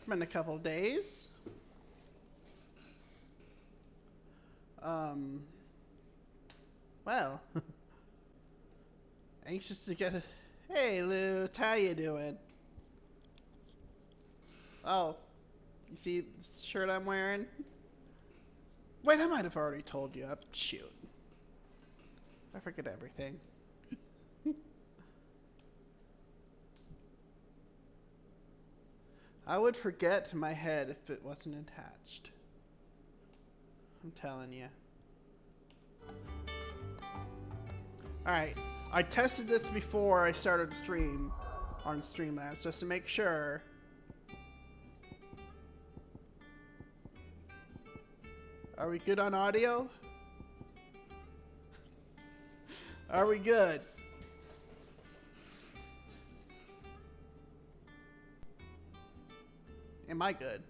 been a couple of days. Well, anxious to get. Hey, Lou, how you doing? Oh, you see the shirt I'm wearing? Wait, I might have already told you. Shoot, I forget everything. I would forget my head if it wasn't attached. I'm telling you. Alright, I tested this before I started the stream on Streamlabs just to make sure. Are we good on audio? Are we good? Am I good?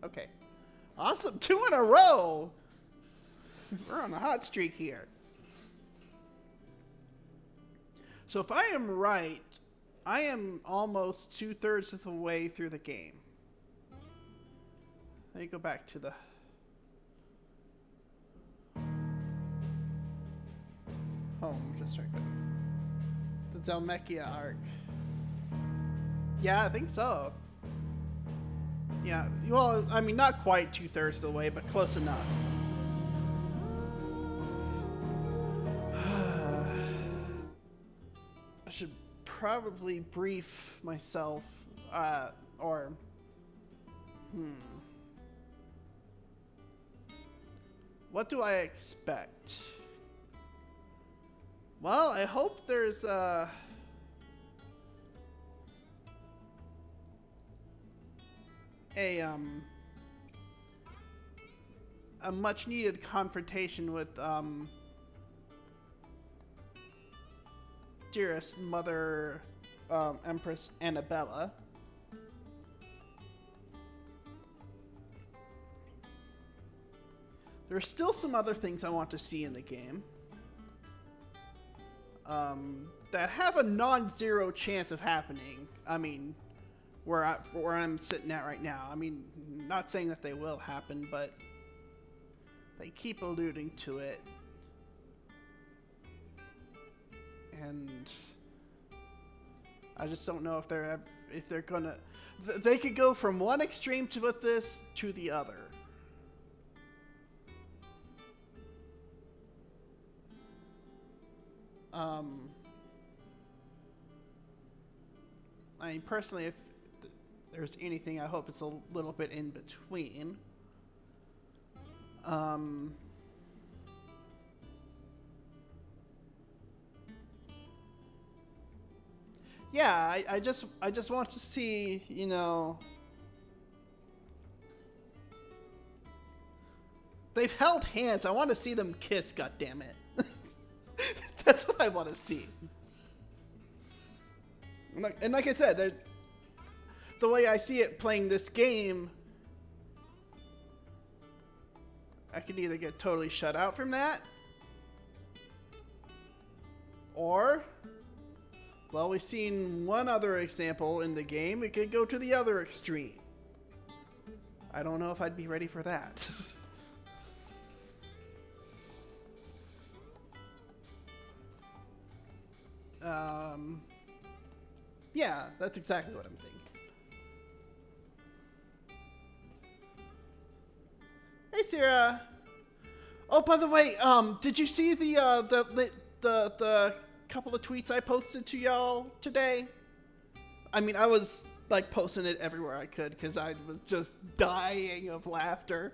Okay. Awesome. 2 in a row. We're on the hot streak here. So if I am right, I am almost 2/3 of the way through the game. Let me go back to the home just right quick. The Zelmechia arc. Yeah, I think so. Yeah, well, I mean, not quite 2/3 of the way, but close enough. I should probably brief myself, What do I expect? Well, I hope there's, a much needed confrontation with dearest Mother Empress Annabella. There are still some other things I want to see in the game that have a non-zero chance of happening. I mean, where I'm sitting at right now. I mean, not saying that they will happen, but they keep alluding to it. And I just don't know if they're gonna. They could go from one extreme with this to the other. I mean, personally, if there's anything, I hope it's a little bit in between. Yeah, I just want to see, you know, they've held hands. I want to see them kiss. Goddammit. That's what I want to see. And like I said, the way I see it playing this game, I could either get totally shut out from that, or, well, we've seen one other example in the game. It could go to the other extreme. I don't know if I'd be ready for that. Yeah, that's exactly what I'm thinking. Hey, Sarah. Oh, by the way, did you see the couple of tweets I posted to y'all today? I mean, I was like posting it everywhere I could because I was just dying of laughter.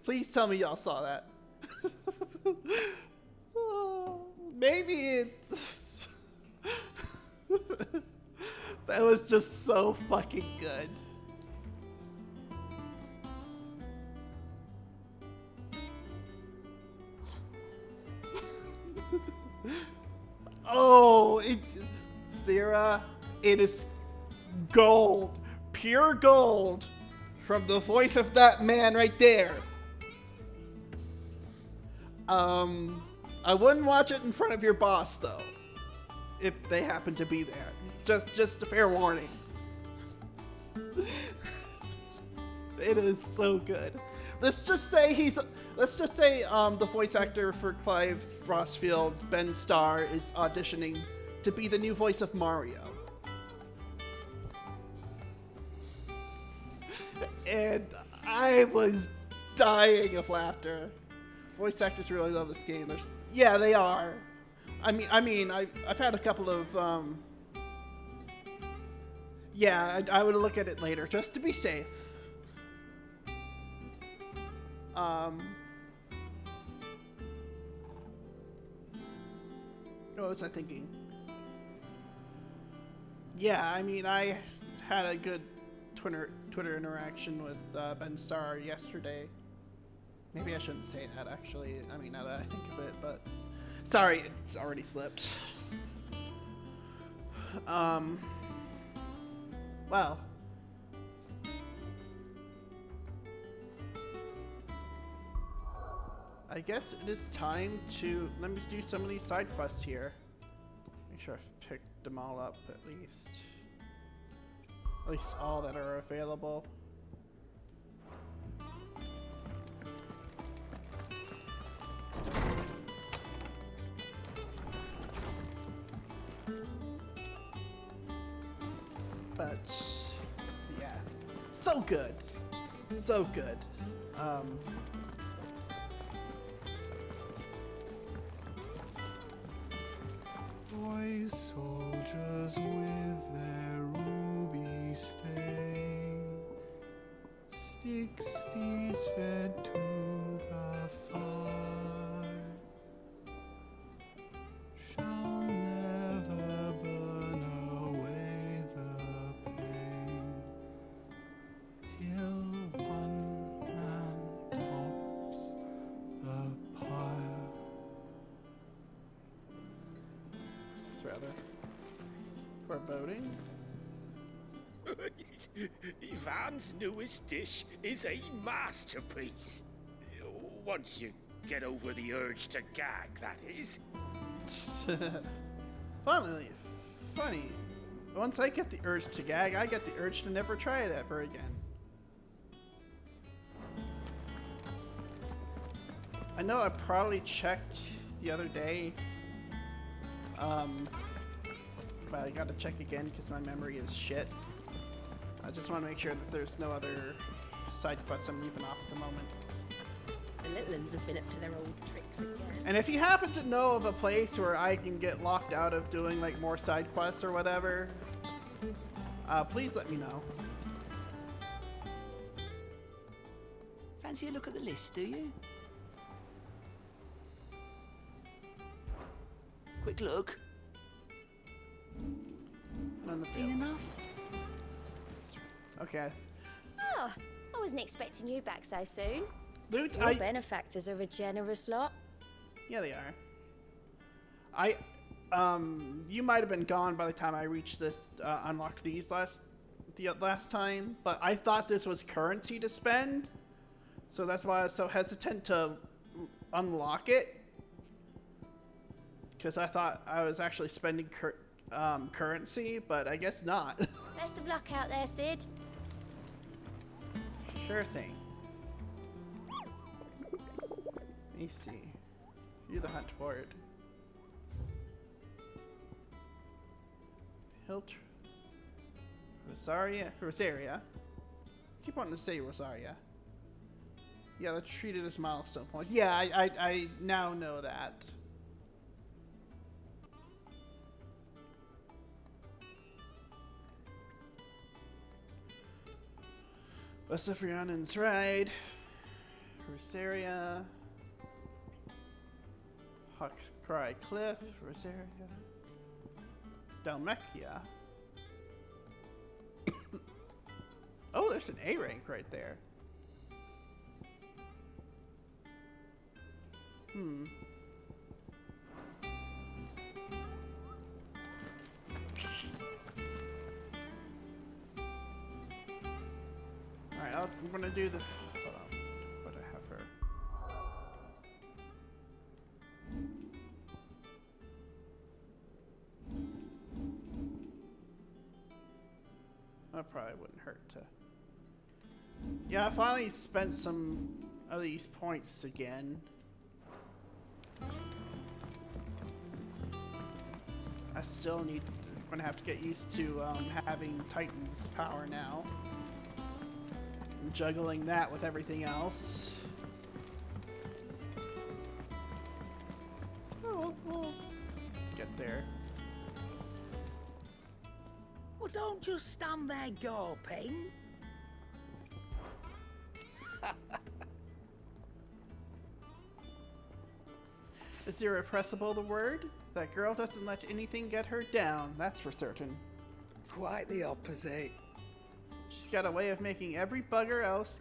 Please tell me y'all saw that. Oh, maybe it's... That was just so fucking good. Oh, Zira, it is gold. Pure gold. From the voice of that man right there. I wouldn't watch it in front of your boss though, if they happen to be there. Just a fair warning. It is so good. Let's just say the voice actor for Clive Rossfield, Ben Starr, is auditioning to be the new voice of Mario. And I was dying of laughter. Voice actors really love this game. Yeah, they are. I've had a couple of yeah, I would look at it later just to be safe. What was I thinking? Yeah, I mean, I had a good Twitter interaction with Ben Starr yesterday. Maybe I shouldn't say that, actually. I mean, now that I think of it, but sorry, it's already slipped. Well, I guess it is time to let me do some of these side quests here. Make sure I've picked them all up at least all that are available. But yeah, so good, so good. Boy soldiers with their ruby stain, stick steeds fed to the fire, shall never burn away the pain, till one man tops the pyre. Rather foreboding. Ivan's newest dish is a masterpiece. Once you get over the urge to gag, that is. Funny. Once I get the urge to gag, I get the urge to never try it ever again. I know I probably checked the other day. But I gotta check again because my memory is shit. I just want to make sure that there's no other side quests I'm leaving off at the moment. The little ones have been up to their old tricks again. And if you happen to know of a place where I can get locked out of doing like more side quests or whatever, please let me know. Fancy a look at the list, do you? Quick look. Seen enough? Okay. Oh, I wasn't expecting you back so soon. Loot, Your benefactors are a generous lot. Yeah, they are. You might have been gone by the time I reached this, unlocked these last time, but I thought this was currency to spend, so that's why I was so hesitant to unlock it. Because I thought I was actually spending currency, but I guess not. Best of luck out there, Sid. Sure thing. Let me see. View the hunt board. Rosaria. Keep wanting to say Rosaria. Yeah, that's treated as milestone points. Yeah, I now know that. Vesifrianen's Ride, Rosaria, Hawk's Cry Cliff, Rosaria, Dalmechia. Oh, there's an A rank right there. Alright, I'm gonna do the... Hold on. What do I have her? That probably wouldn't hurt to. Yeah, I finally spent some of these points again. I still need. I'm gonna have to get used to having Titan's power now. And juggling that with everything else. Oh, we'll get there. Well, don't just stand there gawping. Is irrepressible the word? That girl doesn't let anything get her down, that's for certain. Quite the opposite. She's got a way of making every bugger else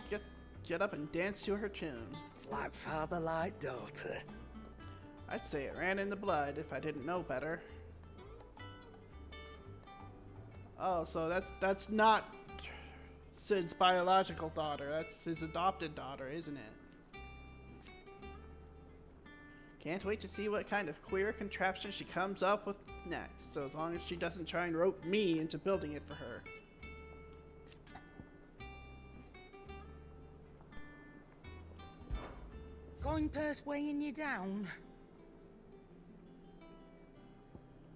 get up and dance to her tune. Like father, like daughter. I'd say it ran in the blood if I didn't know better. Oh, so that's not Sid's biological daughter. That's his adopted daughter, isn't it? Can't wait to see what kind of queer contraption she comes up with next, so as long as she doesn't try and rope me into building it for her. Coin purse weighing you down?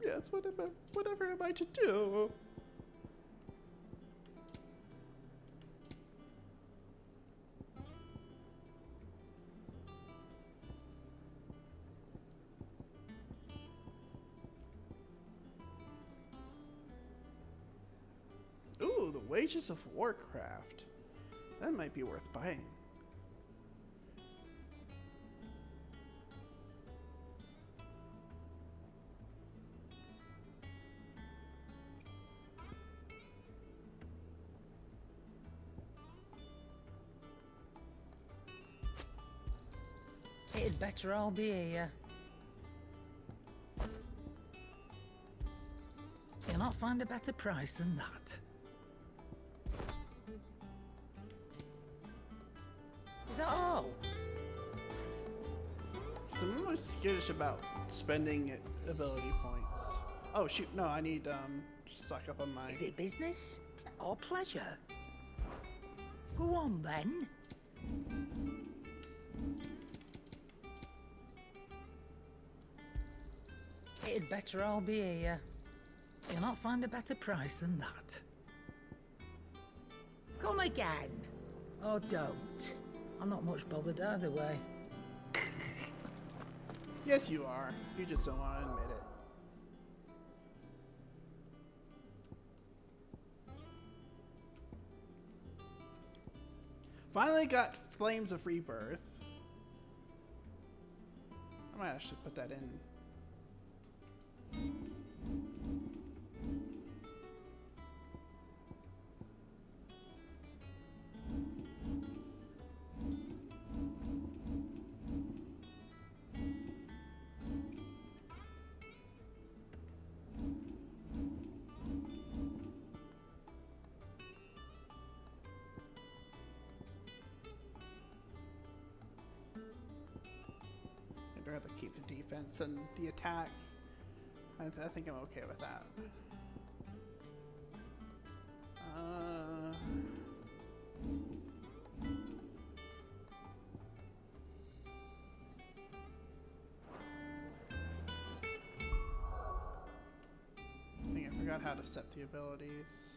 Yes, whatever am I to do? Ooh, the Wages of Warcraft. That might be worth buying. It'd better all be here. You'll not find a better price than that. Is that all? So I'm always skittish about spending ability points. Oh shoot, no, I need stock up on my. Is it business or pleasure? Go on then. It'd better all be here. You'll not find a better price than that. Come again. Or don't. I'm not much bothered either way. Yes, you are. You just don't want to admit it. Finally got Flames of Rebirth. I might actually put that in. I'd rather keep the defense and the attack. I think I'm okay with that. I think I forgot how to set the abilities.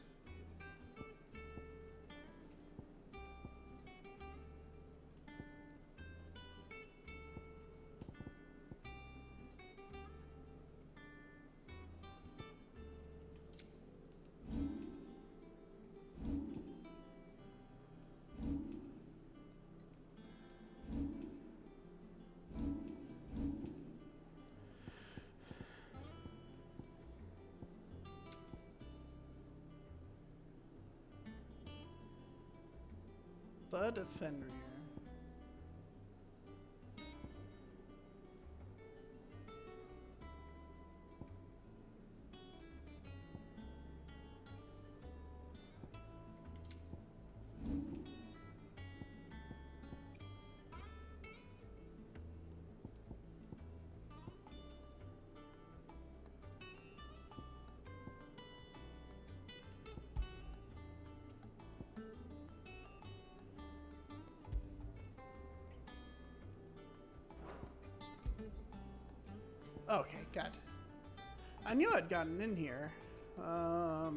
Bud of Fenrir. Okay, good. I knew I'd gotten in here. No,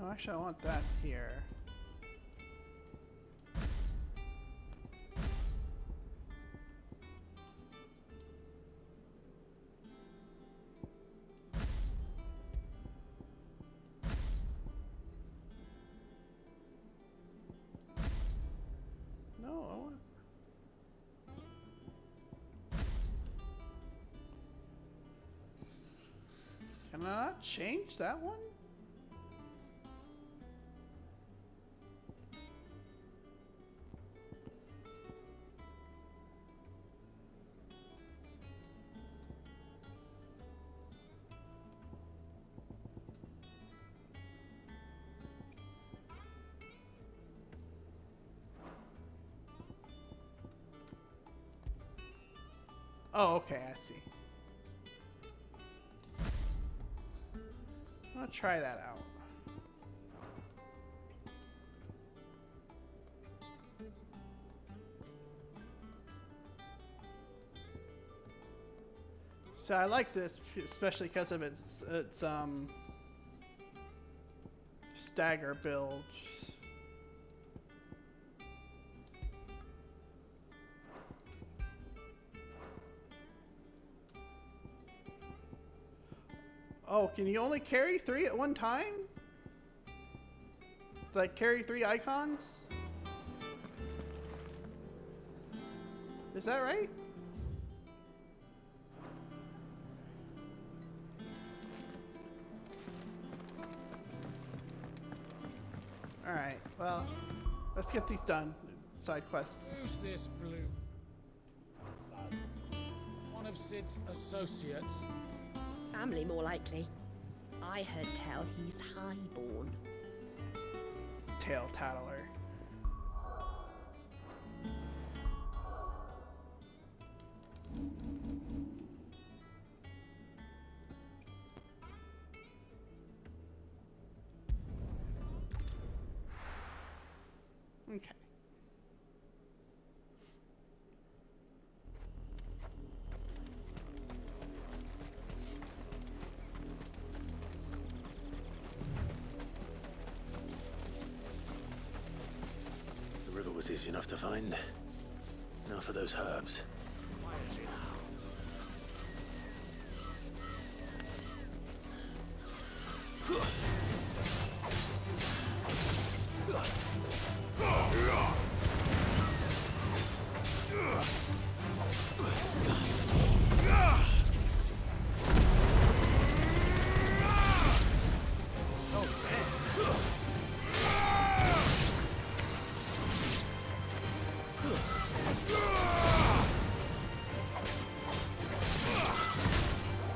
actually, I want that here. No, I want. Can I not change that one? Oh, okay, I see. I'll try that out. So I like this, especially because of its stagger build. Oh, can you only carry 3 at one time? Like carry 3 icons? Is that right? Alright, well, let's get these done. Side quests. Who's this blue lad? One of Sid's associates? Family, more likely. I heard tell he's highborn. Tail tattler. Okay. The river was easy enough to find. Now for those herbs. Quietly now.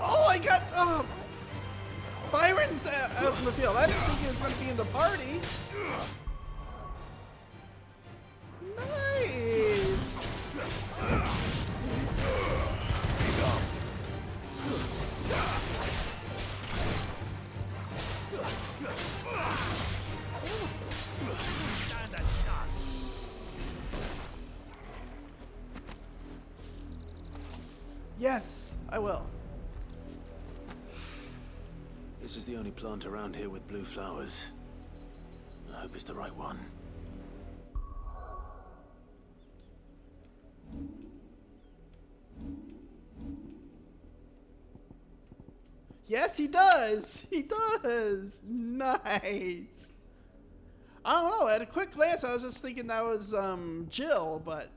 Oh, I got Byron's out in the field. I didn't think he was going to be in the party. Nice. Stand a chance. Yes, I will. This is the only plant around here with blue flowers. I hope it's the right one. Yes, he does. He does. Nice. I don't know. At a quick glance, I was just thinking that was Jill, but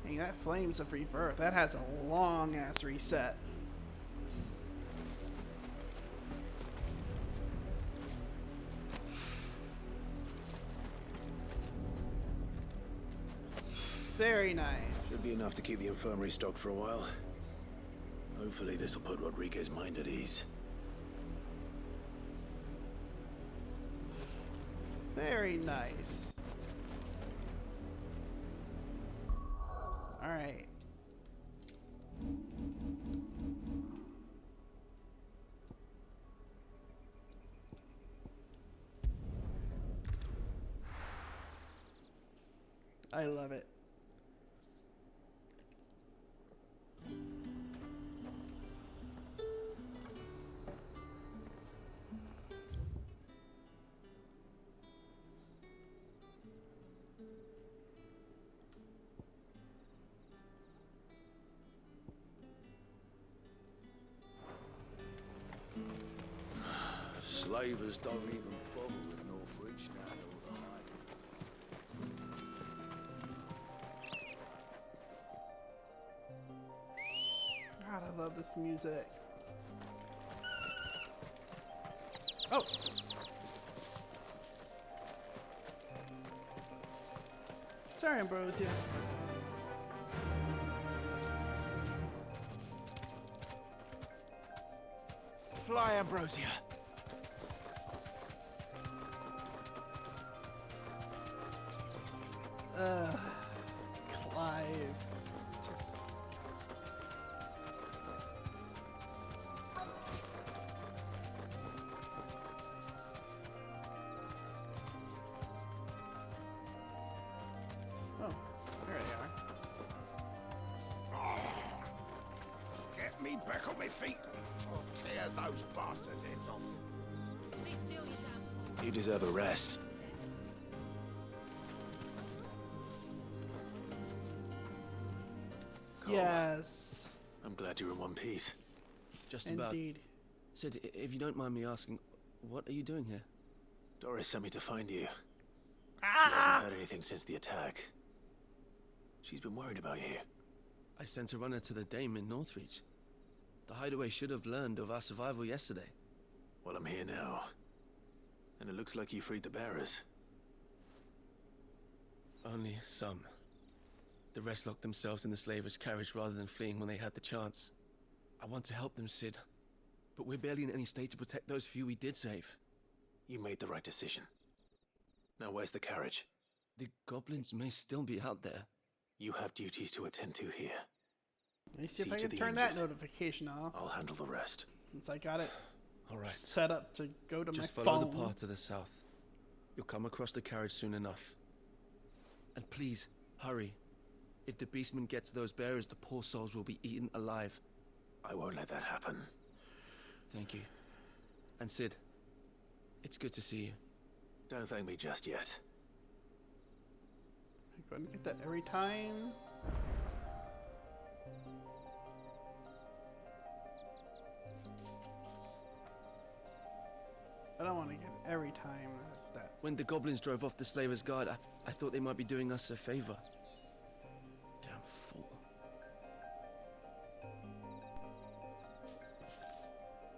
dang, that Flames of Rebirth. That has a long ass reset. Very nice. Should be enough to keep the infirmary stocked for a while. Hopefully this will put Rodriguez's mind at ease. Very nice. Alright. I love it. Slavers don't even bother with Northridge now, all the hype. God, I love this music. Oh! Sorry, Ambrosia. Fly, Ambrosia. Clive. Oh, there they are. Get me back on my feet, or tear those bastards' heads off. Stay still, you damn. You deserve a rest. Yes, I'm glad you're in one piece. Just about. indeed. Sid, if you don't mind me asking, what are you doing here? Doris sent me to find you. She hasn't heard anything since the attack. She's been worried about you. I sent a runner to the Dame in Northreach. The hideaway should have learned of our survival yesterday. Well, I'm here now. And it looks like you freed the bearers. Only some. The rest locked themselves in the slavers' carriage rather than fleeing when they had the chance. I want to help them, Sid. But we're barely in any state to protect those few we did save. You made the right decision. Now where's the carriage? The goblins may still be out there. You have duties to attend to here. Let me see if See I to can the turn that injured. notification off. I'll handle the rest. Since I got it All right. set up to go to Just my follow phone. the path to the south. You'll come across the carriage soon enough. And please, hurry. If the beastmen get to those bearers, the poor souls will be eaten alive. I won't let that happen. Thank you. And Sid, it's good to see you. Don't thank me just yet. I'm going to get that every time. I don't want to get every time that. When the goblins drove off the slavers' guard, I thought they might be doing us a favor. Damn fool.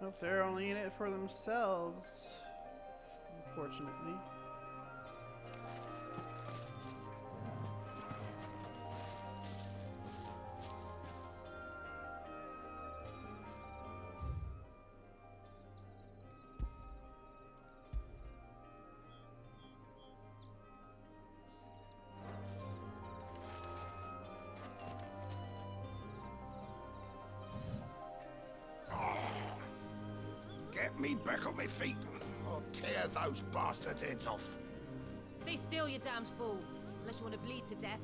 Well, they're only in it for themselves, unfortunately. Get me back on my feet, or tear those bastards' heads off. Stay still, you damned fool. Unless you want to bleed to death.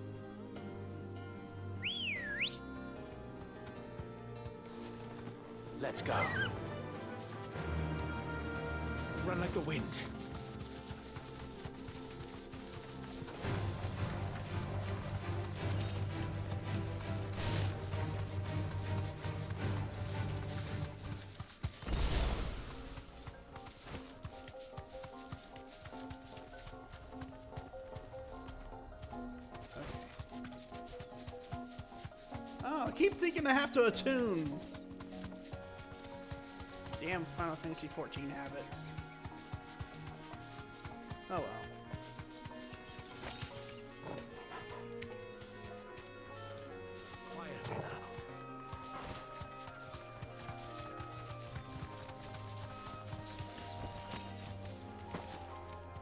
Let's go. Run like the wind. Oh, I keep thinking I have to attune. Damn Final Fantasy 14 habits. Oh well.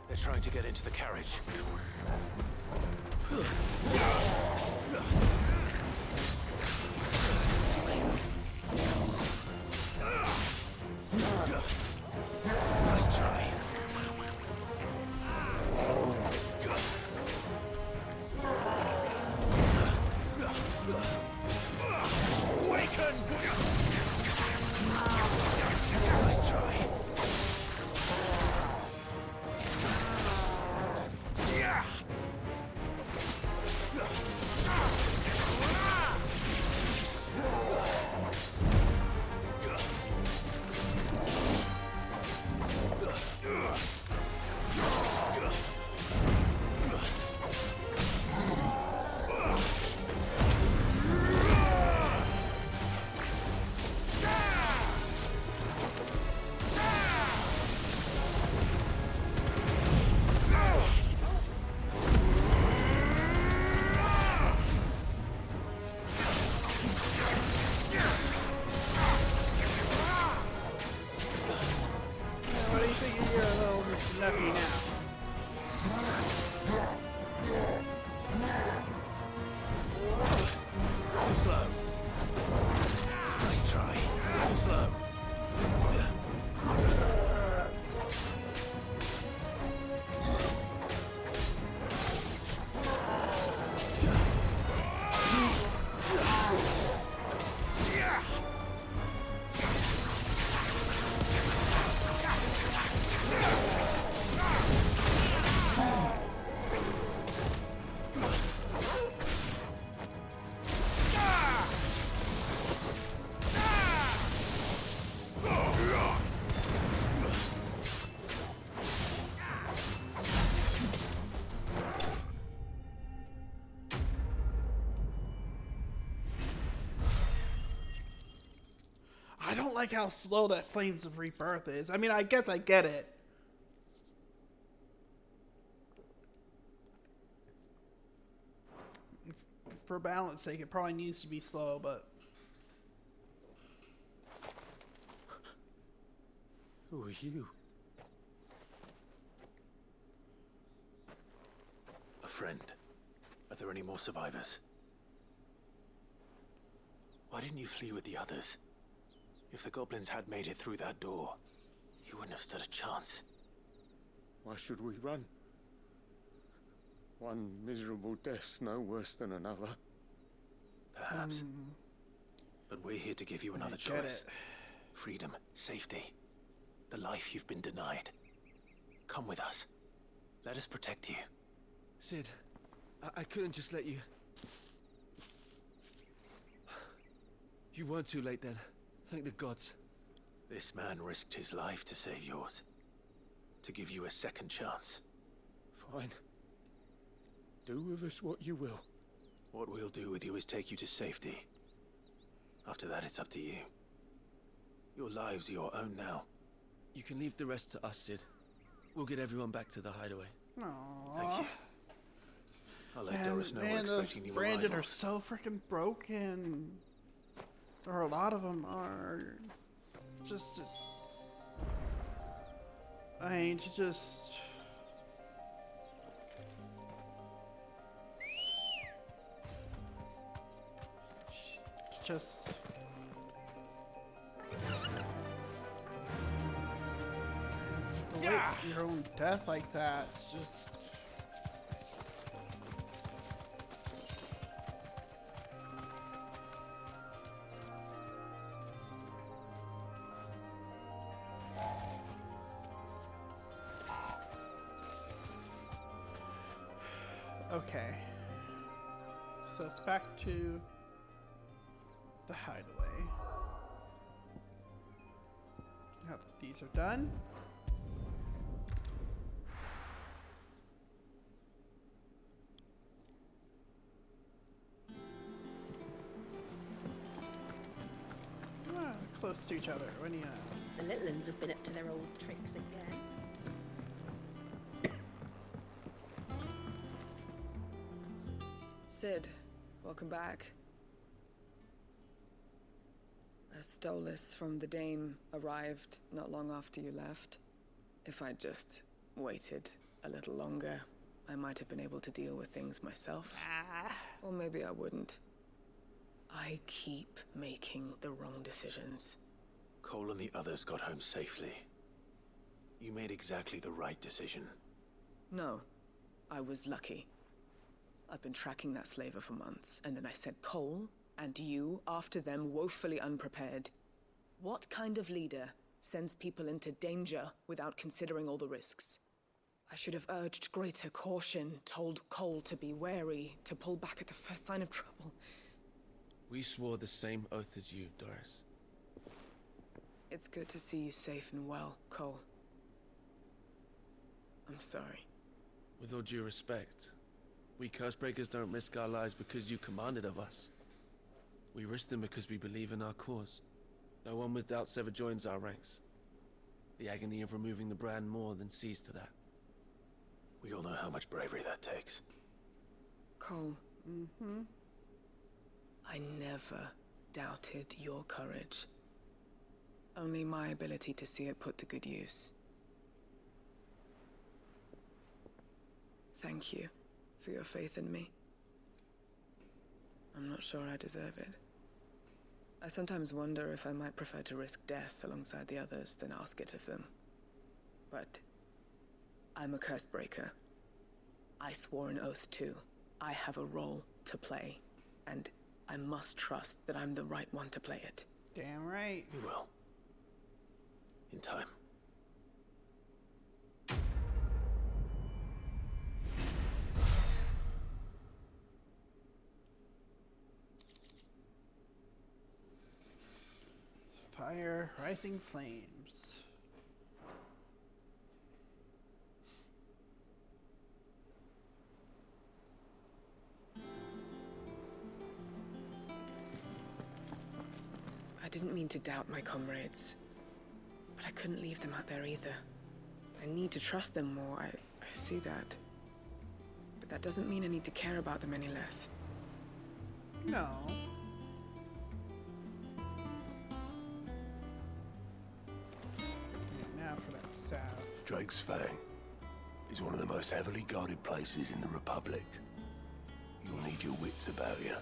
They're trying to get into the carriage. enough of you now. Too slow. Nice try. Too slow. I don't like how slow that Flames of Rebirth is. I mean, I guess I get it. For balance sake, it probably needs to be slow, but... Who are you? A friend. Are there any more survivors? Why didn't you flee with the others? If the goblins had made it through that door, you wouldn't have stood a chance. Why should we run? One miserable death's no worse than another. Perhaps. But we're here to give you another get choice. it. Freedom, safety, the life you've been denied. Come with us. Let us protect you. Sid, I couldn't just let you... You weren't too late then. Thank the gods. This man risked his life to save yours. To give you a second chance. Fine. Do with us what you will. What we'll do with you is take you to safety. After that, it's up to you. Your lives are your own now. You can leave the rest to us, Sid. We'll get everyone back to the hideaway. Aww. Thank you. I'll let Doris know we're Man, those expecting new Brandon are arrivals. so freaking broken. Or a lot of them are just... I mean, just... Just... To wait your own death like that, just... Okay. So it's back to the hideaway. Now that these are done. Close to each other. When you The little uns have been up to their old tricks again. Sid, welcome back. A Stolas from the Dame arrived not long after you left. If I'd just waited a little longer, I might have been able to deal with things myself. Or maybe I wouldn't. I keep making the wrong decisions. Cole and the others got home safely. You made exactly the right decision. No, I was lucky. I've been tracking that slaver for months, and then I sent Cole and you after them woefully unprepared. What kind of leader sends people into danger without considering all the risks? I should have urged greater caution, told Cole to be wary, to pull back at the first sign of trouble. We swore the same oath as you, Doris. It's good to see you safe and well, Cole. I'm sorry. With all due respect, we Cursebreakers don't risk our lives because you commanded of us. We risk them because we believe in our cause. No one with doubts ever joins our ranks. The agony of removing the brand more than sees to that. We all know how much bravery that takes. Cole. I never doubted your courage. Only my ability to see it put to good use. Thank you for your faith in me. I'm not sure I deserve it. I sometimes wonder if I might prefer to risk death alongside the others than ask it of them. But I'm a curse breaker. I swore an oath too. I have a role to play, and I must trust that I'm the right one to play it. Damn right. You will. In time. Fire, rising flames. I didn't mean to doubt my comrades, but I couldn't leave them out there either. I need to trust them more, I see that. But that doesn't mean I need to care about them any less. No. Now for that salve. Drake's Fang is one of the most heavily guarded places in the Republic. You'll need your wits about you.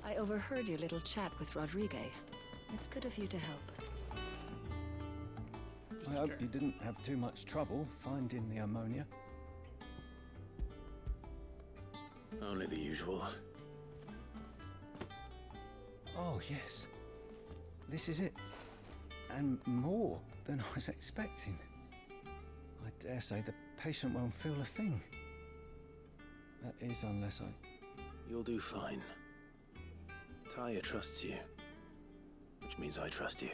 I overheard your little chat with Rodrigue. It's good of you to help. I hope you didn't have too much trouble finding the ammonia. Only the usual. Oh, yes. This is it. And more than I was expecting. I dare say the patient won't feel a thing. That is, unless I... You'll do fine. Tyre trusts you, which means I trust you.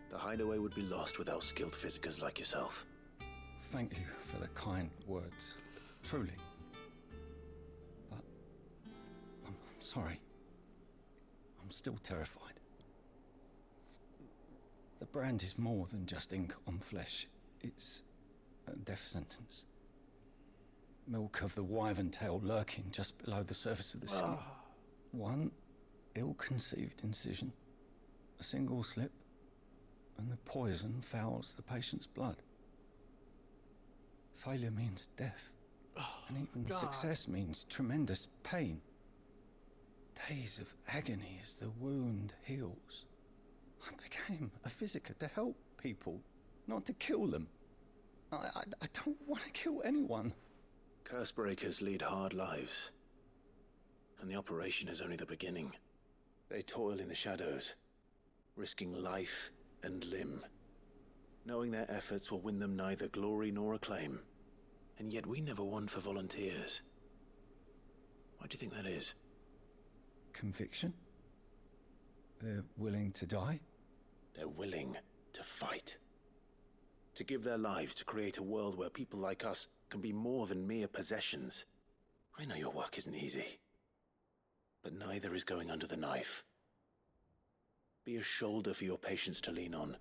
The hideaway would be lost without skilled physicers like yourself. Thank you for the kind words. Truly. But... I'm sorry. I'm still terrified. The brand is more than just ink on flesh. It's a death sentence. Milk of the wyvern tail lurking just below the surface of the skin. One ill-conceived incision, a single slip, and the poison fouls the patient's blood. Failure means death, and even success means tremendous pain. Days of agony as the wound heals. I became a physiker to help people, not to kill them. I don't want to kill anyone. Curse breakers lead hard lives. And the operation is only the beginning. They toil in the shadows, risking life and limb, knowing their efforts will win them neither glory nor acclaim. And yet we never won for volunteers. Why do you think that is? Conviction? They're willing to die? They're willing to fight. To give their lives to create a world where people like us can be more than mere possessions. I know your work isn't easy. But neither is going under the knife. Be a shoulder for your patients to lean on.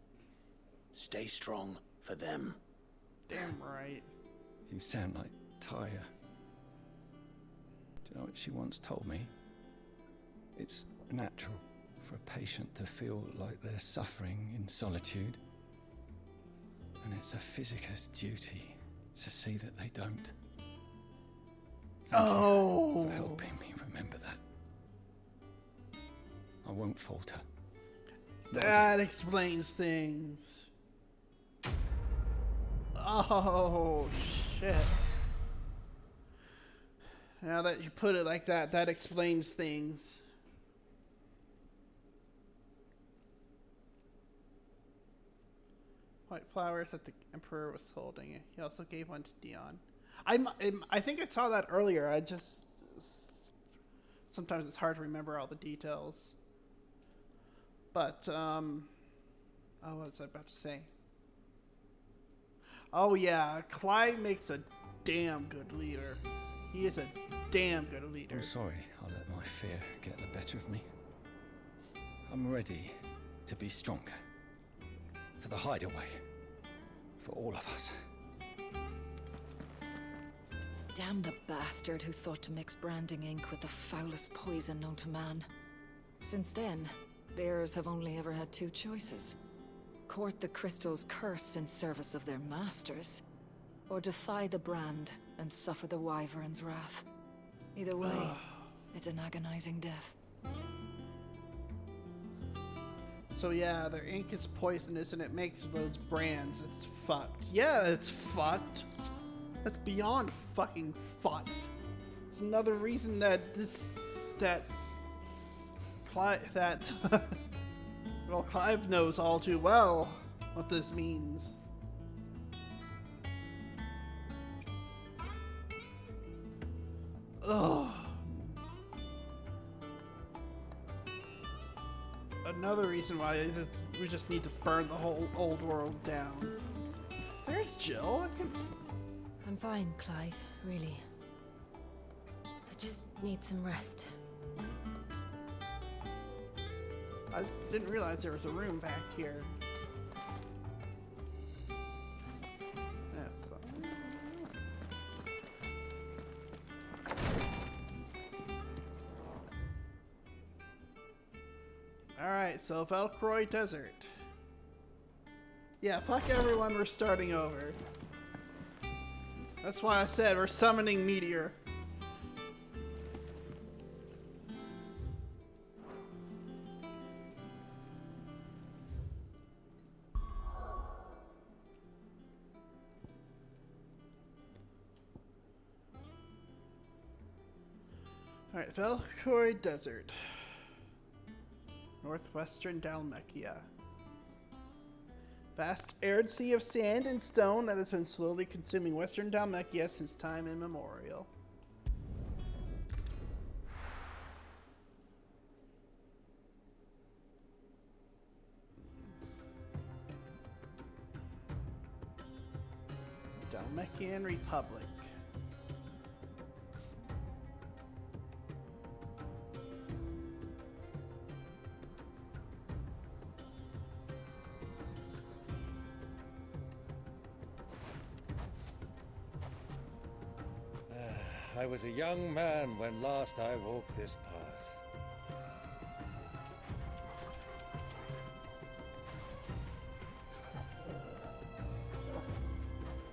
Stay strong for them. Damn right. You sound like Tyre. Do you know what she once told me? It's natural for a patient to feel like they're suffering in solitude. And it's a physicker's duty to see that they don't. Thank you for helping me remember that. I won't falter. That explains things. Oh, shit. Now that you put it like that, that explains things. White flowers that the Emperor was holding. He also gave one to Dion. I think I saw that earlier. I just... Sometimes it's hard to remember all the details. But, oh, what was I about to say? Oh yeah, Clyde makes a damn good leader. He is a damn good leader. I'm sorry I let my fear get the better of me. I'm ready to be stronger. For the hideaway. For all of us. Damn the bastard who thought to mix branding ink with the foulest poison known to man. Since then, bearers have only ever had two choices. Court the crystal's curse in service of their masters, or defy the brand and suffer the wyvern's wrath. Either way, it's an agonizing death. So yeah, their ink is poisonous and it makes those brands. It's fucked. Yeah, it's fucked. That's beyond fucking fucked. It's another reason that well, Clive knows all too well what this means. Ugh. Another reason why we just need to burn the whole old world down. There's Jill. I'm fine, Clive, really. I just need some rest. I didn't realize there was a room back here. Alright, so Velcroy Desert. Yeah, fuck everyone, we're starting over. That's why I said we're summoning Meteor. Alright, Velcroy Desert. Northwestern Dalmatia. Vast arid sea of sand and stone that has been slowly consuming western Dalmatia since time immemorial. Dalmatian Republic. I was a young man when last I walked this path.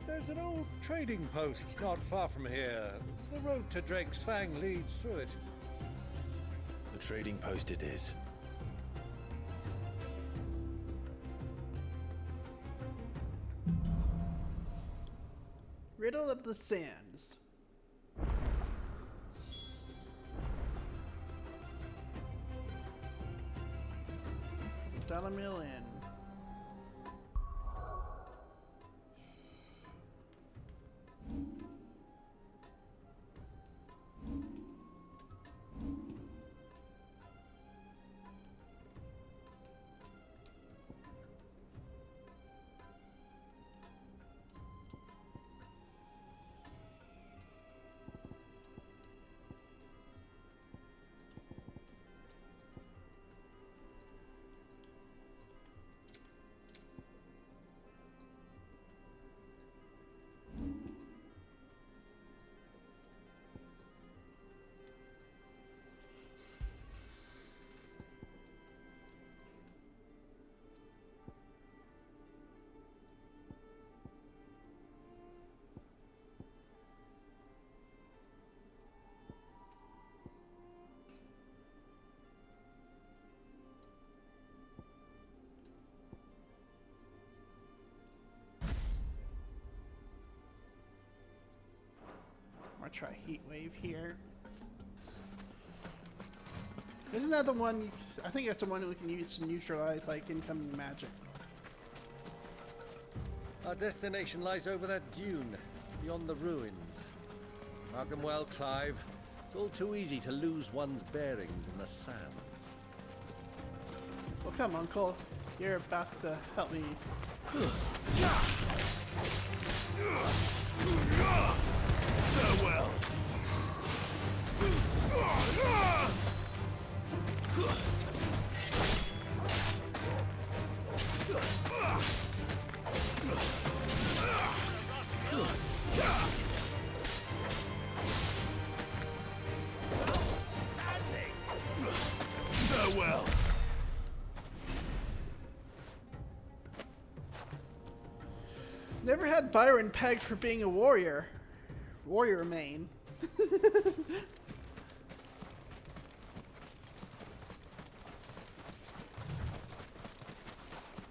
There's an old trading post not far from here. The road to Drake's Fang leads through it. The trading post it is. Riddle of the Sands. Dalamil Inn. I'll try Heat Wave here. Isn't that the one? I think that's the one we can use to neutralize like incoming magic. Our destination lies over that dune, beyond the ruins. Mark them well, Clive. It's all too easy to lose one's bearings in the sands. Well, come on, Cole. You're about to help me. Farewell. Farewell. never had Byron pegged for being a warrior. Warrior main.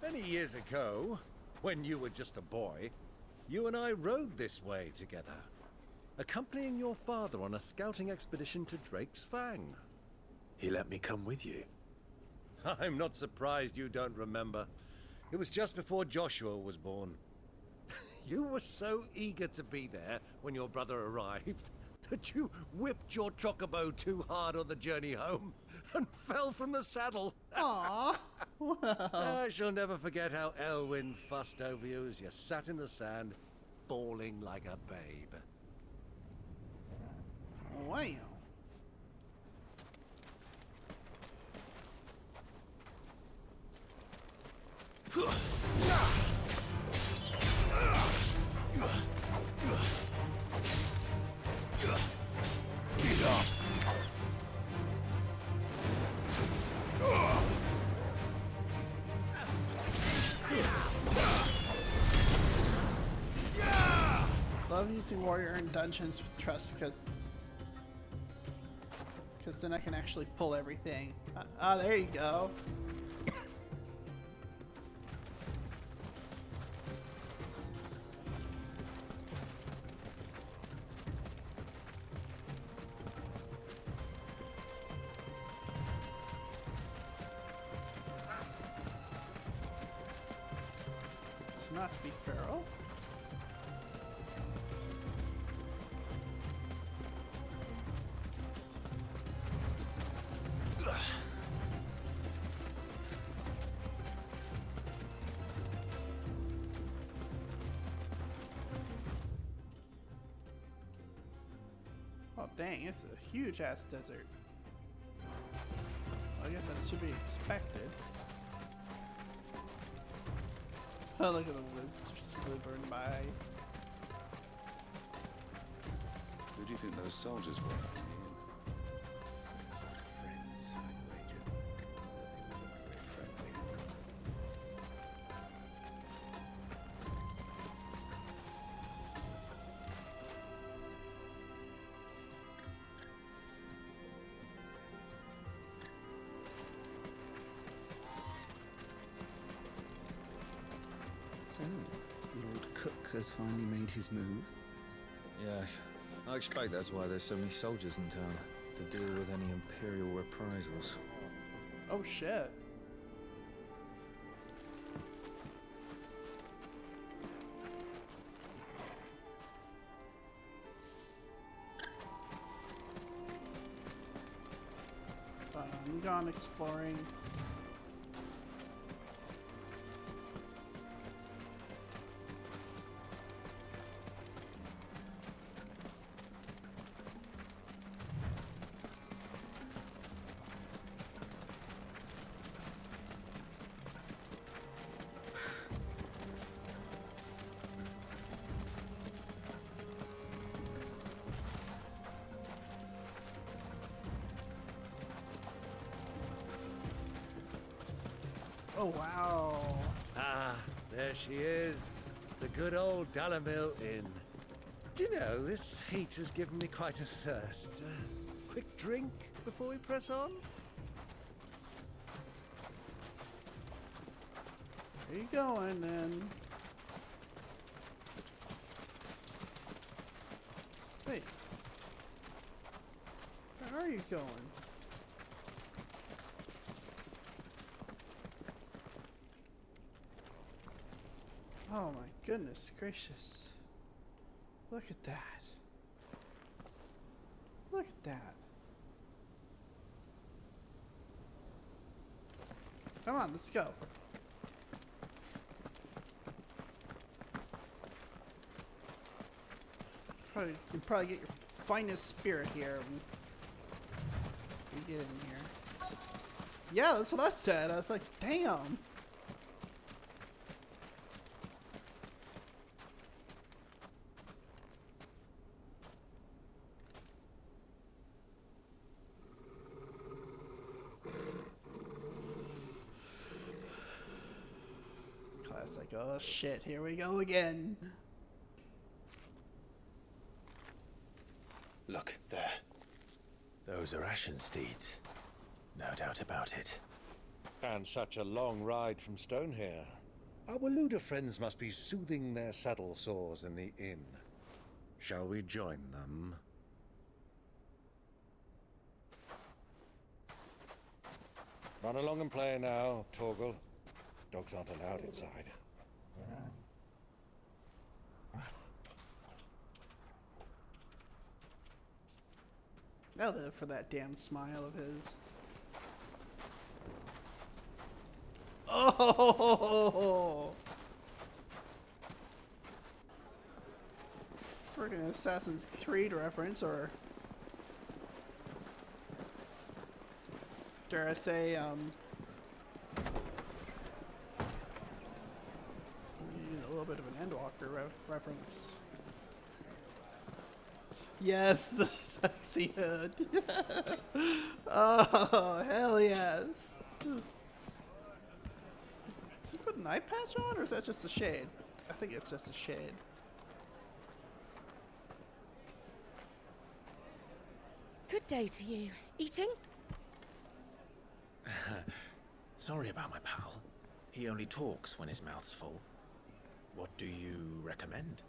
Many years ago, when you were just a boy, you and I rode this way together, accompanying your father on a scouting expedition to Drake's Fang. He let me come with you. I'm not surprised you don't remember. It was just before Joshua was born. You were so eager to be there when your brother arrived that you whipped your chocobo too hard on the journey home and fell from the saddle. Aww. Wow. I shall never forget how Elwyn fussed over you as you sat in the sand, bawling like a babe. Wow. Get up. Love using warrior in dungeons with trust because then I can actually pull everything. Ah, there you go. It's not to be feral. Oh dang, it's a huge ass desert. Well, I guess that's to be expected. Oh, look at the lizards slithering by. Who do you think those soldiers were? So, Lord Cook has finally made his move? Yes. I expect that's why there's so many soldiers in town, to deal with any Imperial reprisals. Oh shit. I'm gone exploring. Oh wow. Ah, there she is. The good old Dalamil Inn. Do you know, this heat has given me quite a thirst. Quick drink before we press on? Where you going then? Wait. Where are you going? Oh my goodness gracious. Look at that. Look at that. Come on, let's go. You can probably get your finest spirit here when you get in here. Yeah, that's what I said. I was like, damn. Classic. like, oh shit, here we go again. Look, there. Those are Ashen steeds. No doubt about it. And such a long ride from Stonehair. Our Waluda friends must be soothing their saddle sores in the inn. Shall we join them? Run along and play now, Torgal. Dogs aren't allowed inside. I'll live for that damn smile of his. Oh! Friggin' Assassin's Creed reference, or dare I say, a little bit of an Endwalker reference. Yes, the sexy hood. Oh, hell yes. Did he put an eye patch on, or is that just a shade? I think it's just a shade. Good day to you. Eating? Sorry about my pal. He only talks when his mouth's full. What do you recommend?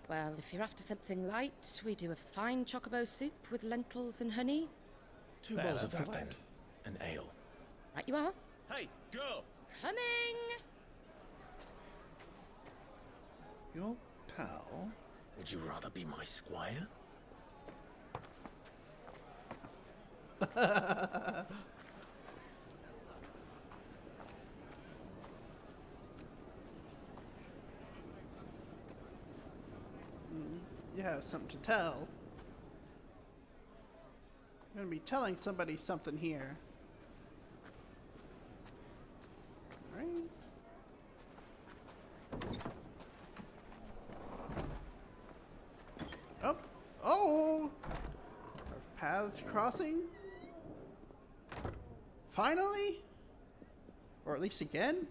Well, if you're after something light, we do a fine chocobo soup with lentils and honey. 2 bowls of that then. An ale. Right you are. Hey, girl! Coming! Your pal? Would you rather be my squire? You have something to tell. I'm gonna be telling somebody something here. Right? Oh! Oh! Our paths crossing? Finally? Or at least again?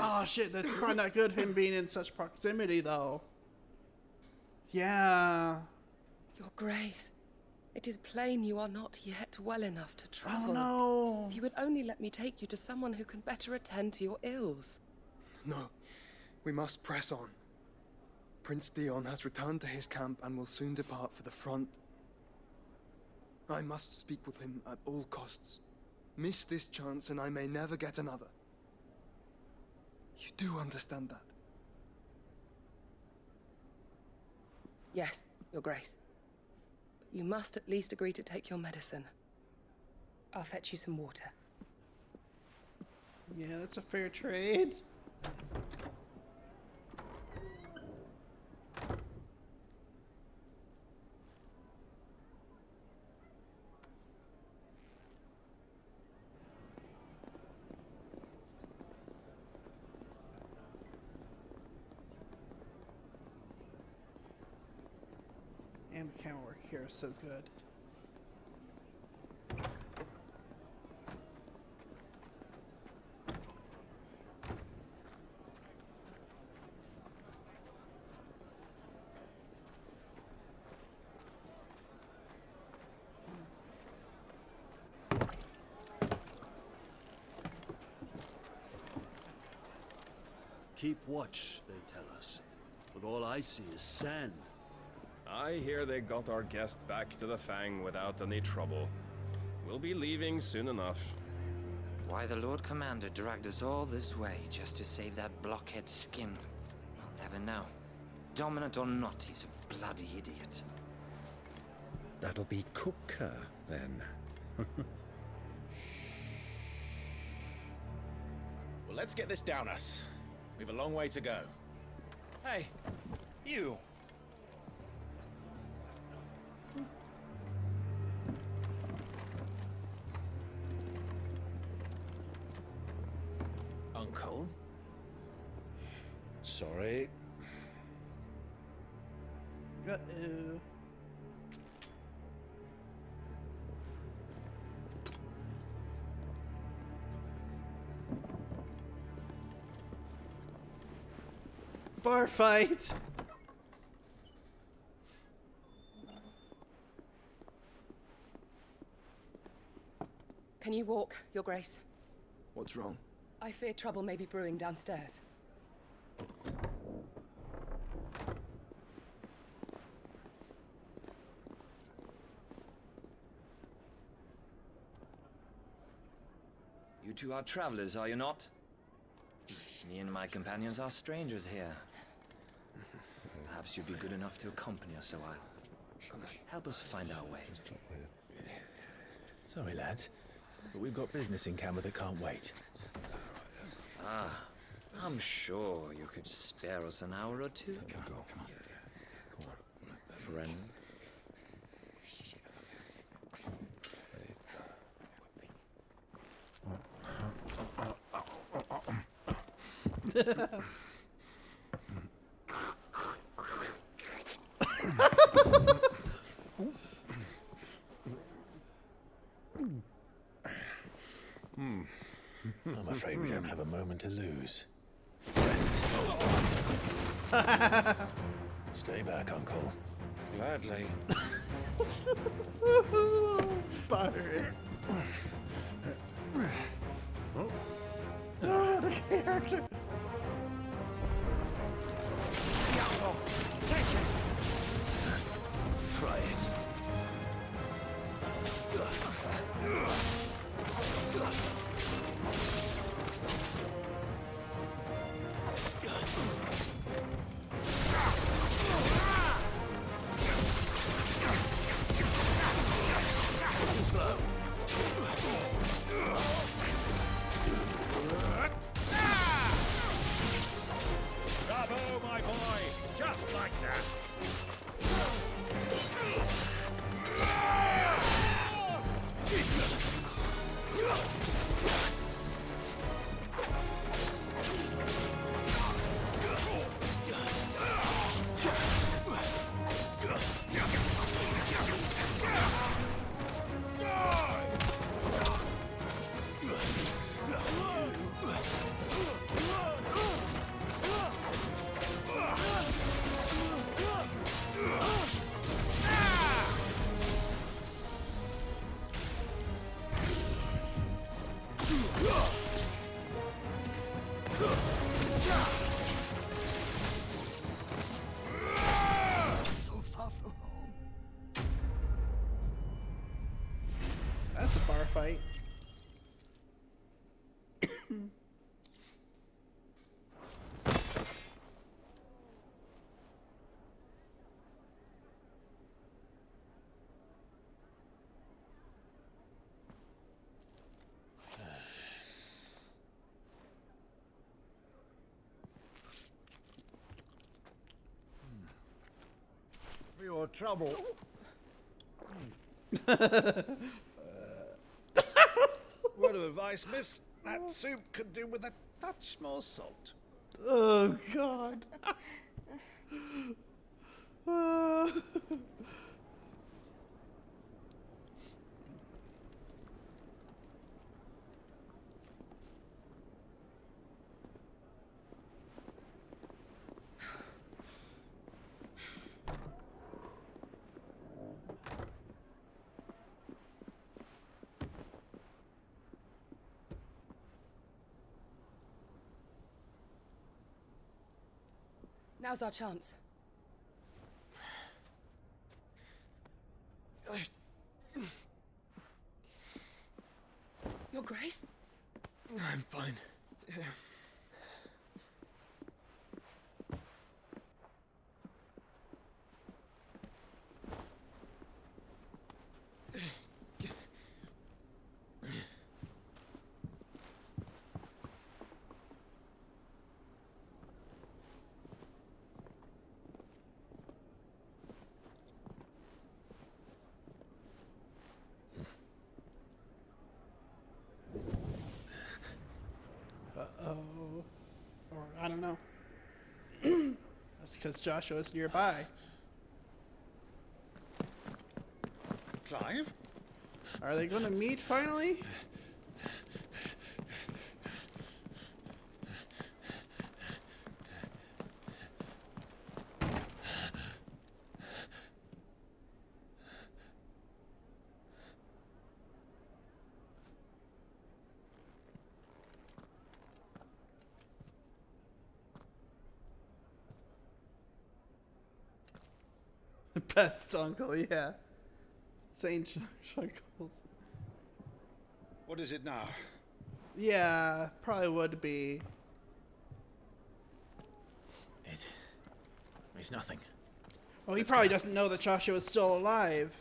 Oh shit, that's probably not good, him being in such proximity though. Yeah. Your Grace, it is plain you are not yet well enough to travel. Oh no. If you would only let me take you to someone who can better attend to your ills. No, we must press on. Prince Theon has returned to his camp and will soon depart for the front. I must speak with him at all costs. Miss this chance and I may never get another. You do understand that? Yes, Your Grace. But you must at least agree to take your medicine. I'll fetch you some water. Yeah, that's a fair trade. And the camera work here is so good. Keep watch, they tell us. But all I see is sand. I hear they got our guest back to the Fang without any trouble. We'll be leaving soon enough. Why the Lord Commander dragged us all this way just to save that blockhead's skin, I'll never know. Dominant or not, he's a bloody idiot. That'll be Cooker, then. Well, let's get this down us. We've a long way to go. Hey, you! Uncle? Sorry. Uh-oh. Bar fight. Can you walk, Your Grace? What's wrong? I fear trouble may be brewing downstairs. You two are travelers, are you not? Me and my companions are strangers here. Perhaps you'd be good enough to accompany us a while. Help us find our way. Sorry, lads, but we've got business in camera that can't wait. Ah, I'm sure you could spare us an hour or two. Come on. Friend. I'm afraid we don't have a moment to lose. Stay back, Uncle. Gladly. Butter. Oh, the character. Take it. Try it. Slow. Bravo, my boy! Just like that! That's a bar fight. For your trouble. Word of advice, miss. That soup could do with a touch more salt. Oh, God. Now's our chance. Your Grace? I'm fine. Uh-oh. Or, I don't know. That's because Joshua's nearby. Clive? Are they going to meet finally? Best uncle, yeah. Saint Shuckles. What is it now? Yeah, probably would be. It's nothing. Well, he probably doesn't know that Joshua is still alive.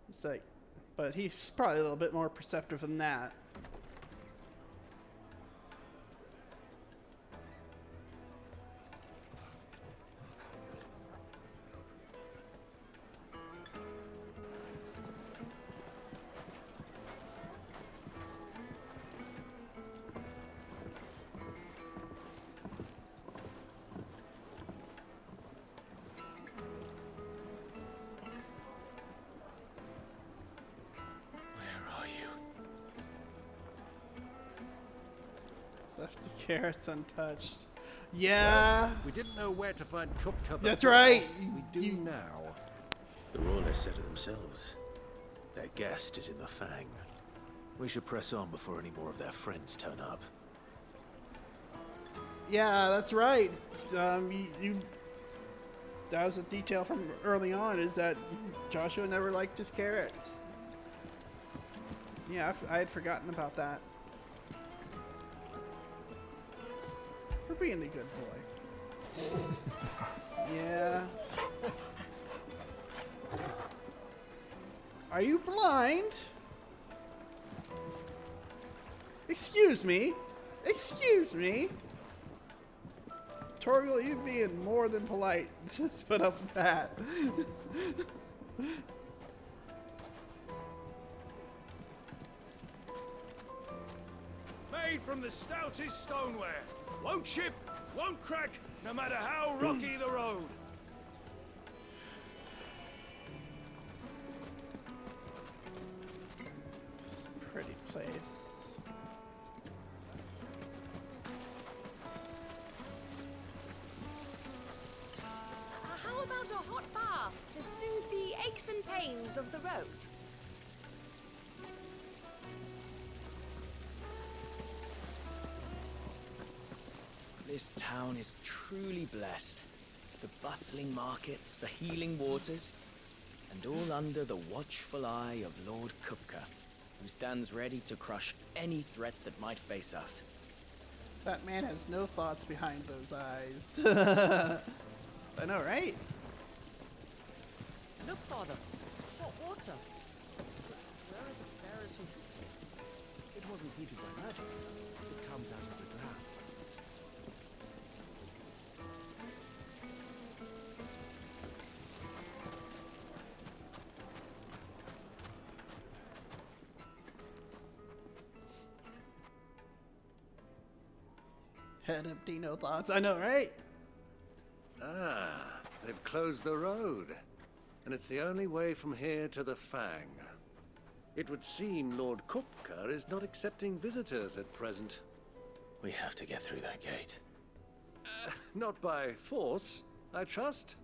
It's like, but he's probably a little bit more perceptive than that. Left the carrots untouched. Yeah. Well, we didn't know where to find Kupka. That's right. We do now. The Royalists said it themselves. Their guest is in the Fang. We should press on before any more of their friends turn up. Yeah, that's right. That was a detail from early on, is that Joshua never liked his carrots. Yeah, I had forgotten about that. For being a good boy. Yeah. Are you blind? Excuse me? Excuse me? Torgal, you being more than polite. Just put up with that. Made from the stoutest stoneware. Won't chip, won't crack, no matter how rocky the road. It's a pretty place. How about a hot bath to soothe the aches and pains of the road? This town is truly blessed. The bustling markets, the healing waters, and all under the watchful eye of Lord Kupka, who stands ready to crush any threat that might face us. That man has no thoughts behind those eyes. I know, right? Look, Father. Hot water. Where are the bearers who heat it? It wasn't heated by magic. It comes out of the ground. Head empty, no thoughts. I know, right? Ah, they've closed the road. And it's the only way from here to the Fang. It would seem Lord Kupka is not accepting visitors at present. We have to get through that gate. Not by force, I trust.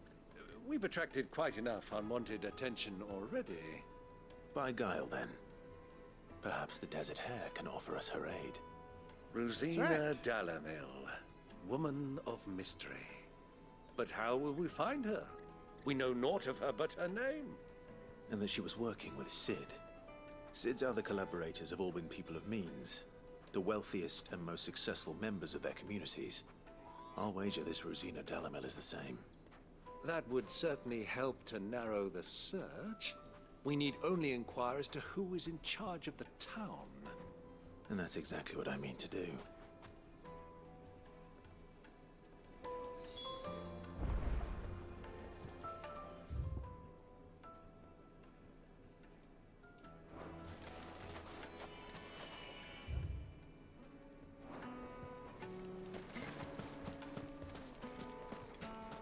We've attracted quite enough unwanted attention already. By guile, then. Perhaps the Desert Hare can offer us her aid. Rosina Dalamil, woman of mystery. But how will we find her? We know naught of her but her name. And that she was working with Sid. Sid's other collaborators have all been people of means, the wealthiest and most successful members of their communities. I'll wager this Rosina Dalamil is the same. That would certainly help to narrow the search. We need only inquire as to who is in charge of the town. And that's exactly what I mean to do.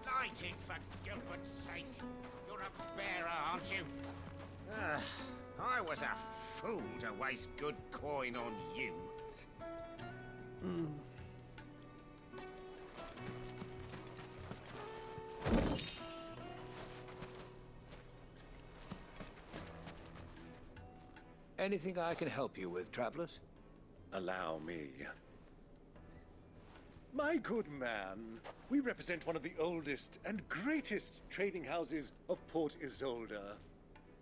Lighting, for Gilbert's sake. You're a bearer, aren't you? I was a fool to waste good coin on you. Anything I can help you with, travelers? Allow me. My good man, we represent one of the oldest and greatest trading houses of Port Isolde.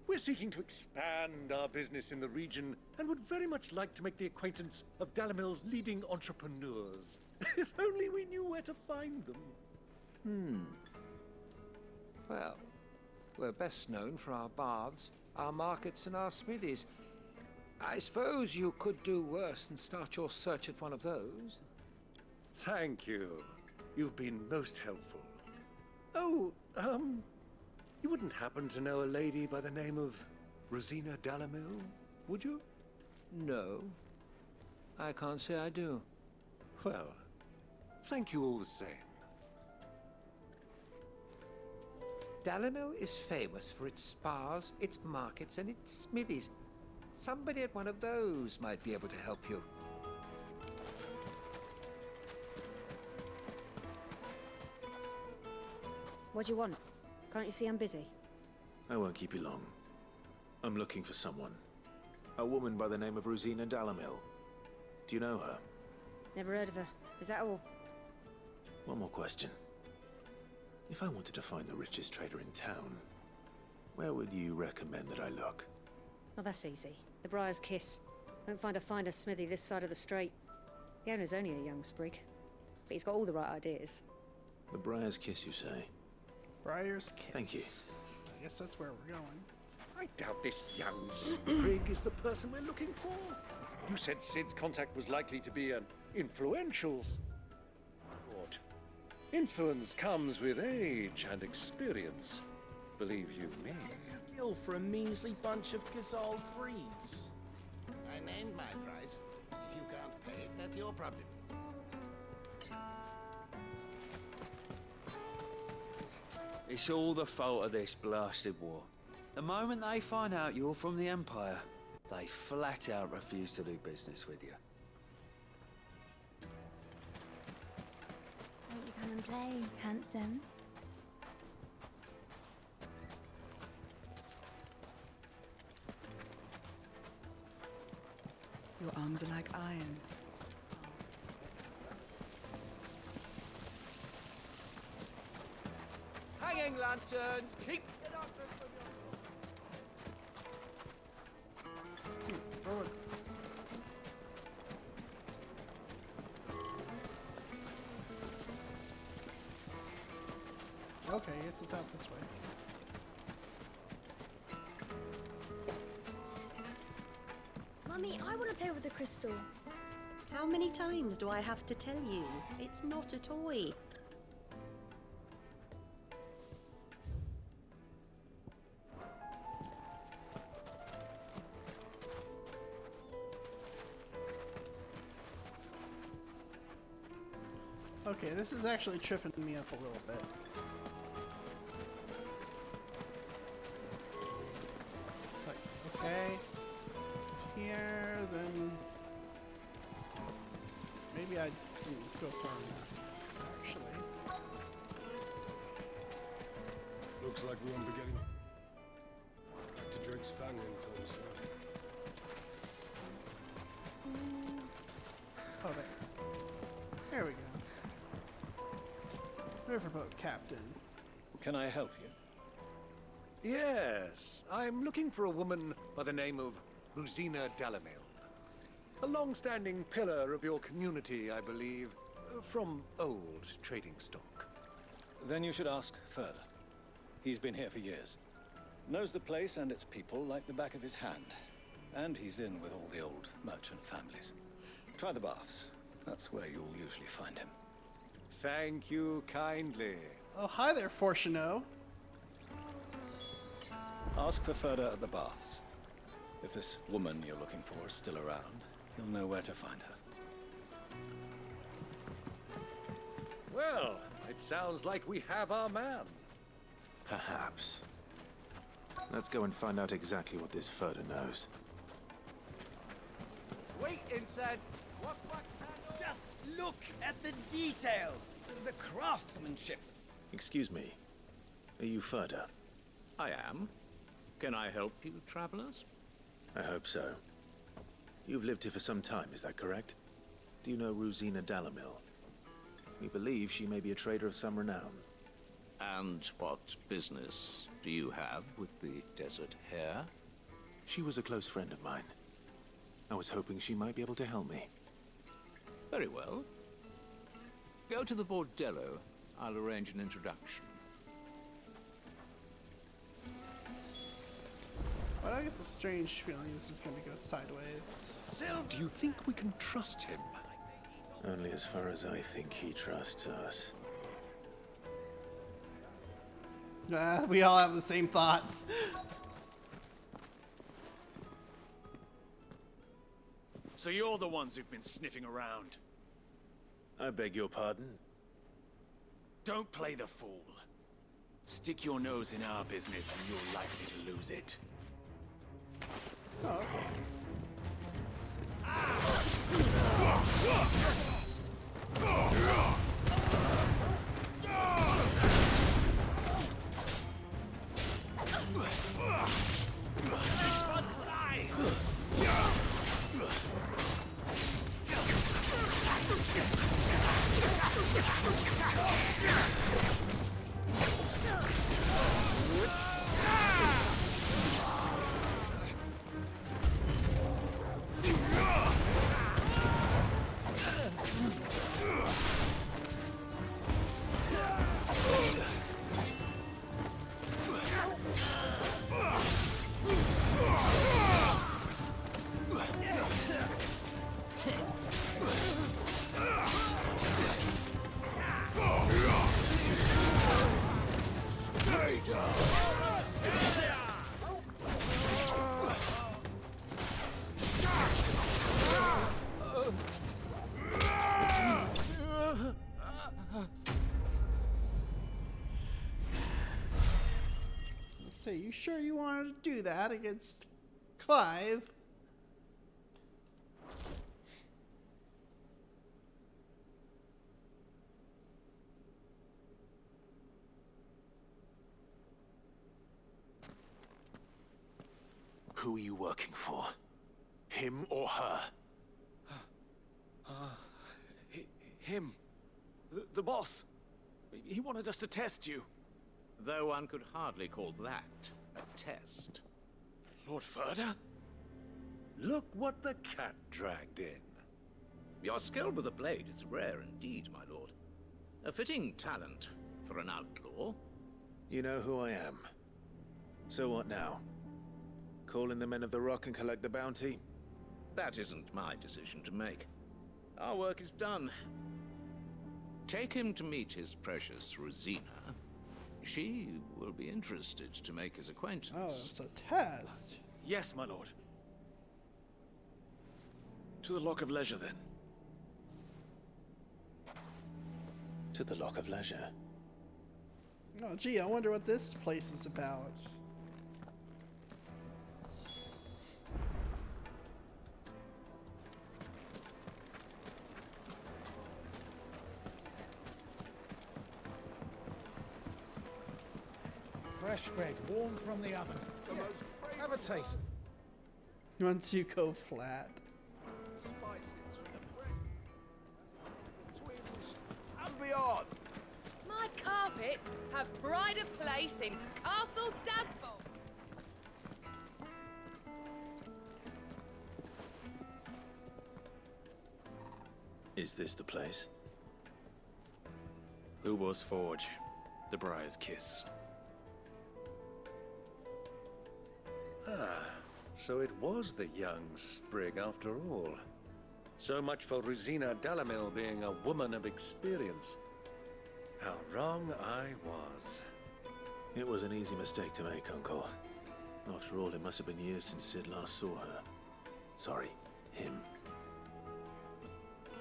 We're seeking to expand our business in the region and would very much like to make the acquaintance of Dalamil's leading entrepreneurs. If only we knew where to find them. Well, we're best known for our baths, our markets, and our smithies. I suppose you could do worse than start your search at one of those. Thank you. You've been most helpful. Oh, you wouldn't happen to know a lady by the name of Rosina Dalamil, would you? No. I can't say I do. Well, thank you all the same. Dalamil is famous for its spas, its markets, and its smithies. Somebody at one of those might be able to help you. What do you want? Can't you see I'm busy? I won't keep you long. I'm looking for someone. A woman by the name of Rosina Dalamil. Do you know her? Never heard of her. Is that all? One more question. If I wanted to find the richest trader in town, where would you recommend that I look? Oh, that's easy. The Briar's Kiss. Won't find a finer smithy this side of the strait. The owner's only a young sprig, but he's got all the right ideas. The Briar's Kiss, you say? Briar's Kiss. Thank you. I guess that's where we're going. I doubt this young sprig is the person we're looking for. You said Sid's contact was likely to be an influential sort. Influence comes with age and experience. Believe you me. Gil for a measly bunch of Gazal trees. I named my price. If you can't pay it, that's your problem. It's all the fault of this blasted war. The moment they find out you're from the Empire, they flat out refuse to do business with you. Won't you come and play, handsome? Your arms are like iron. Hanging lanterns, keep it up. Okay, I guess it's out this way. Mummy, I want to play with the crystal. How many times do I have to tell you? It's not a toy. Okay, this is actually tripping me up a little bit. Like, okay, here, then maybe I didn't go far enough, actually. Looks like we won't be getting back to Drake's Fang anytime soon. Oh, there. There we go. Riverboat captain. Can I help you? Yes, I'm looking for a woman by the name of Rosina Dalamil. A long-standing pillar of your community, I believe, from old trading stock. Then you should ask Furder. He's been here for years. Knows the place and its people like the back of his hand. And he's in with all the old merchant families. Try the baths. That's where you'll usually find him. Thank you kindly. Oh, hi there, Fortuno. Ask for Furder at the baths. If this woman you're looking for is still around, you'll know where to find her. Well, it sounds like we have our man. Perhaps. Let's go and find out exactly what this Furder knows. Sweet incense. Just look at the detail, the craftsmanship. Excuse me. Are you Furder? I am. Can I help you, travelers? I hope so. You've lived here for some time, is that correct? Do you know Rosina Dalamil? We believe she may be a trader of some renown. And what business do you have with the Desert Hare? She was a close friend of mine. I was hoping she might be able to help me. Very well. Go to the bordello. I'll arrange an introduction. Why do I get the strange feeling this is going to go sideways? Sylv, do you think we can trust him? Only as far as I think he trusts us. We all have the same thoughts. So you're the ones who've been sniffing around. I beg your pardon? Don't play the fool. Stick your nose in our business and you're likely to lose it. Oh, okay. Say, you sure you wanted to do that against Clive? Who are you working for? Him or her? Him. The boss. He wanted us to test you. Though one could hardly call that a test. Lord Ferda? Look what the cat dragged in. Your skill with the blade is rare indeed, my lord. A fitting talent for an outlaw. You know who I am. So what now? Call in the Men of the Rock and collect the bounty? That isn't my decision to make. Our work is done. Take him to meet his precious Rosina. She will be interested to make his acquaintance. Oh, it's a test. Yes, my lord. To the Lock of Leisure, then. To the Lock of Leisure. Oh, gee, I wonder what this place is about. Fresh bread, warm from the oven. Have a taste. Once you go flat. Spices from the bread, the twins, and beyond. My carpets have pride of place in Castle Dasbolt. Is this the place? Lubo's Forge. The Briar's Kiss. Ah, so it was the young sprig after all. So much for Rosina Dalamil being a woman of experience. How wrong I was. It was an easy mistake to make, Uncle. After all, it must have been years since Sid last saw her. Sorry, him.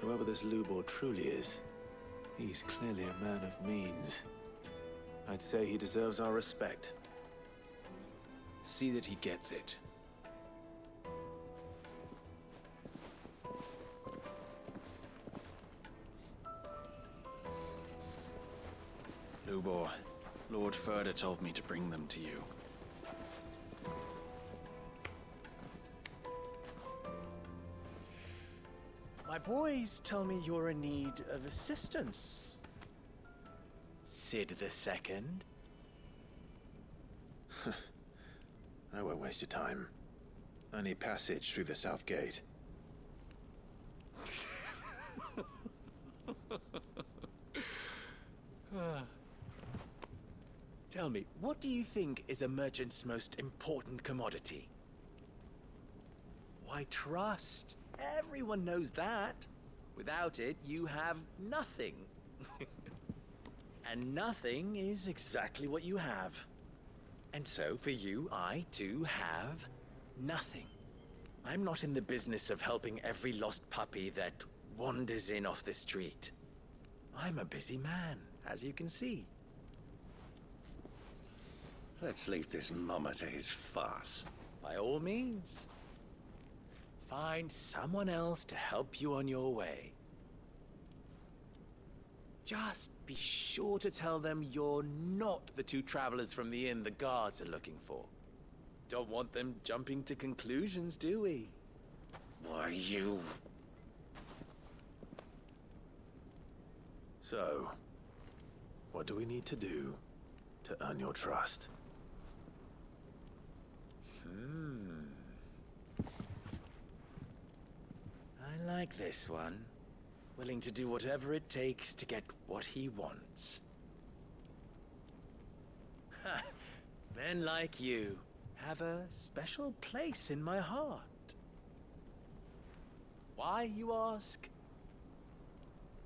Whoever this Lubor truly is, he's clearly a man of means. I'd say he deserves our respect. See that he gets it. Lubor, Lord Ferda told me to bring them to you. My boys tell me you're in need of assistance. Sid the Second? I won't waste your time. I need passage through the south gate. Tell me, what do you think is a merchant's most important commodity? Why, trust. Everyone knows that. Without it, you have nothing. And nothing is exactly what you have. And so, for you, I, too, have nothing. I'm not in the business of helping every lost puppy that wanders in off the street. I'm a busy man, as you can see. Let's leave this mummer to his farce. By all means. Find someone else to help you on your way. Just be sure to tell them you're not the two travelers from the inn the guards are looking for. Don't want them jumping to conclusions, do we? Why, you... So, what do we need to do to earn your trust? I like this one. Willing to do whatever it takes to get what he wants. Ha! Men like you have a special place in my heart. Why, you ask?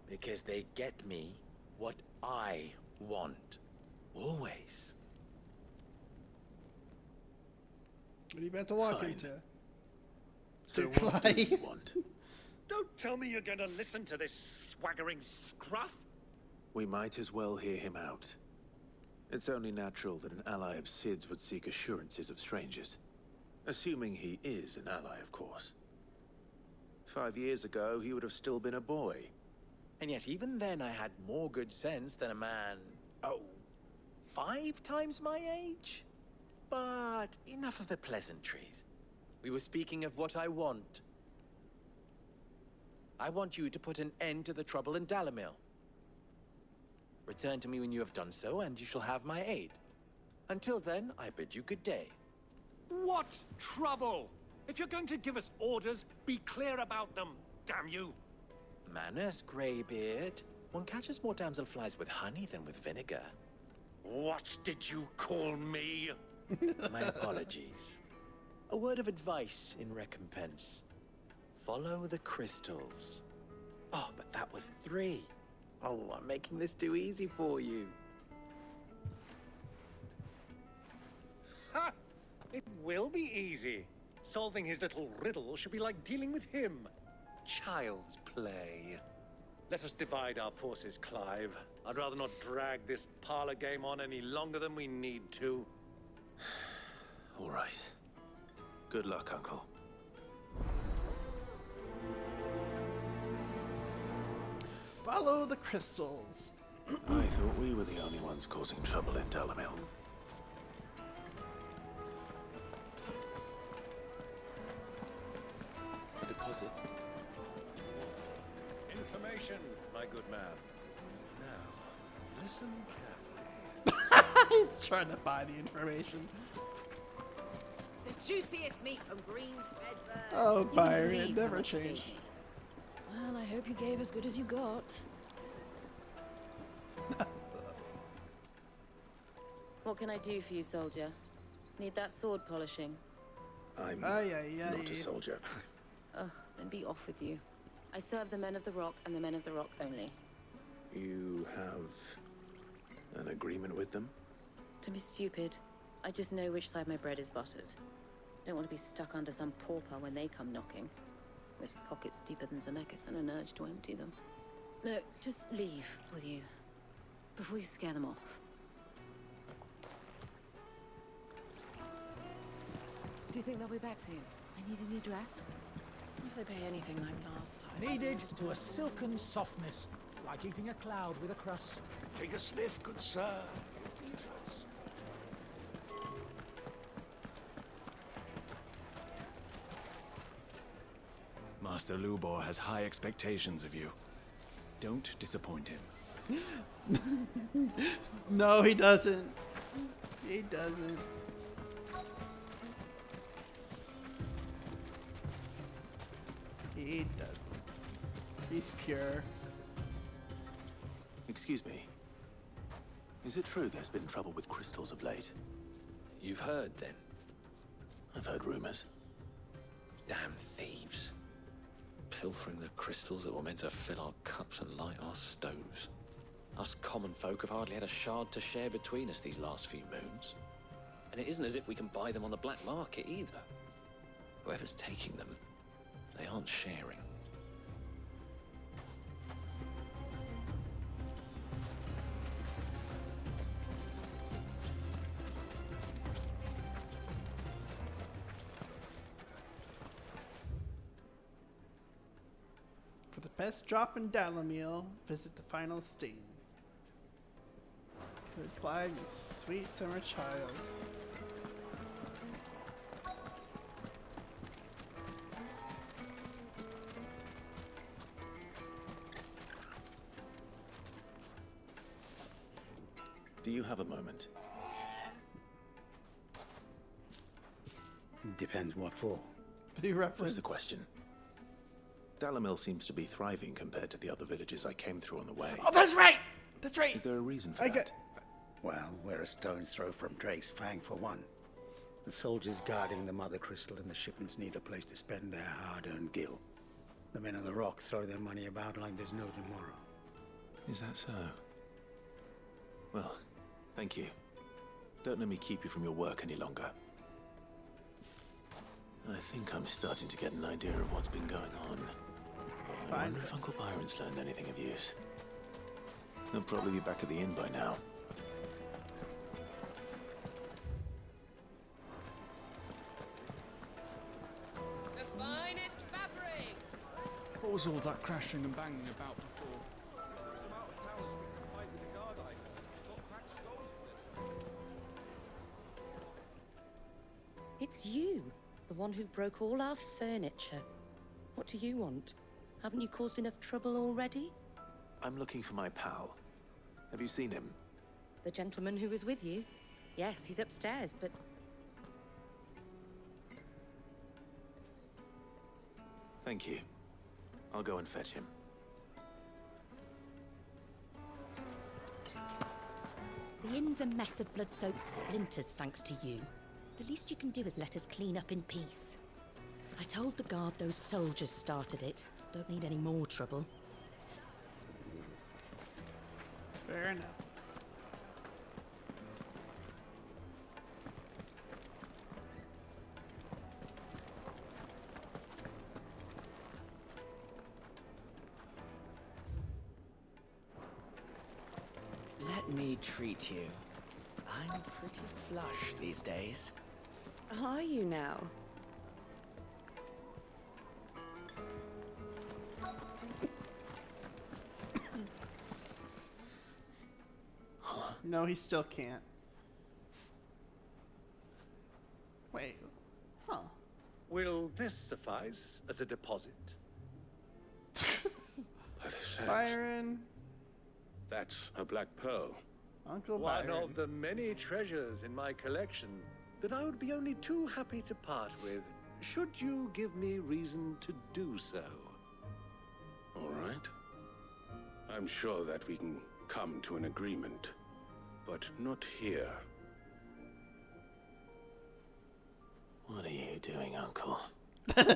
Because they get me what I want. Always. What are you about to walk Fine. into? So To what do play? you want? Don't tell me you're going to listen to this swaggering scruff. We might as well hear him out. It's only natural that an ally of Sid's would seek assurances of strangers. Assuming he is an ally, of course. 5 years ago, he would have still been a boy. And yet even then I had more good sense than a man, 5 times my age? But enough of the pleasantries. We were speaking of what I want. I want you to put an end to the trouble in Dalamil. Return to me when you have done so, and you shall have my aid. Until then, I bid you good day. What trouble? If you're going to give us orders, be clear about them, damn you! Manners, Greybeard. One catches more damselflies with honey than with vinegar. What did you call me? My apologies. A word of advice in recompense. Follow the crystals. Oh, but that was 3. Oh, I'm making this too easy for you. Ha! It will be easy. Solving his little riddle should be like dealing with him. Child's play. Let us divide our forces, Clive. I'd rather not drag this parlor game on any longer than we need to. All right. Good luck, Uncle. Follow the crystals. I thought we were the only ones causing trouble in Dalamil. A deposit. Information, my good man. Now, listen carefully. He's trying to buy the information. The juiciest meat from Green's fed bird. Oh, You Byron, wouldn't it believe never how much you changed. gave me. Well, I hope you gave as good as you got. What can I do for you, soldier? Need that sword polishing? I'm not a soldier. Ugh, then be off with you. I serve the men of the rock and the men of the rock only. You have an agreement with them? Don't be stupid. I just know which side my bread is buttered. Don't want to be stuck under some pauper when they come knocking. With pockets deeper than Zemeckis and an urge to empty them. No, just leave, will you? Before you scare them off. Do you think they'll be back soon? I need a new dress. If they pay anything like last time. Kneaded to a silken softness, like eating a cloud with a crust. Take a sniff, good sir. Master Lubor has high expectations of you. Don't disappoint him. No, he doesn't. He doesn't. He doesn't. He's pure. Excuse me. Is it true there's been trouble with crystals of late? You've heard, then? I've heard rumors. Damn thieves. Pilfering the crystals that were meant to fill our cups and light our stoves. Us common folk have hardly had a shard to share between us these last few moons. And it isn't as if we can buy them on the black market either. Whoever's taking them, they aren't sharing. For the best drop in Dalamil, visit the final sting. Goodbye, you sweet summer child. Do you have a moment? Depends what for. The reference. Just a question. Dalamil seems to be thriving compared to the other villages I came through on the way. Oh, that's right! That's right! Is there a reason for that? Well, we're a stone's throw from Drake's Fang for one. The soldiers guarding the Mother Crystal and the shipments need a place to spend their hard-earned gil. The men of the Rock throw their money about like there's no tomorrow. Is that so? Well, thank you. Don't let me keep you from your work any longer. I think I'm starting to get an idea of what's been going on. I wonder if Uncle Byron's learned anything of use. He'll probably be back at the inn by now. The finest fabrics! What was all that crashing and banging about before? It's you, the one who broke all our furniture. What do you want? Haven't you caused enough trouble already? I'm looking for my pal. Have you seen him? The gentleman who was with you? Yes, he's upstairs, but... Thank you. I'll go and fetch him. The inn's a mess of blood-soaked splinters, thanks to you. The least you can do is let us clean up in peace. I told the guard those soldiers started it. Don't need any more trouble. Fair enough. Let me treat you. I'm pretty flush these days. Are you now? No, he still can't. Wait. Huh. Will this suffice as a deposit? Byron. That's a black pearl. Uncle One Byron. of the many treasures in my collection that I would be only too happy to part with, should you give me reason to do so. All right. I'm sure that we can come to an agreement, but not here. What are you doing, Uncle? What are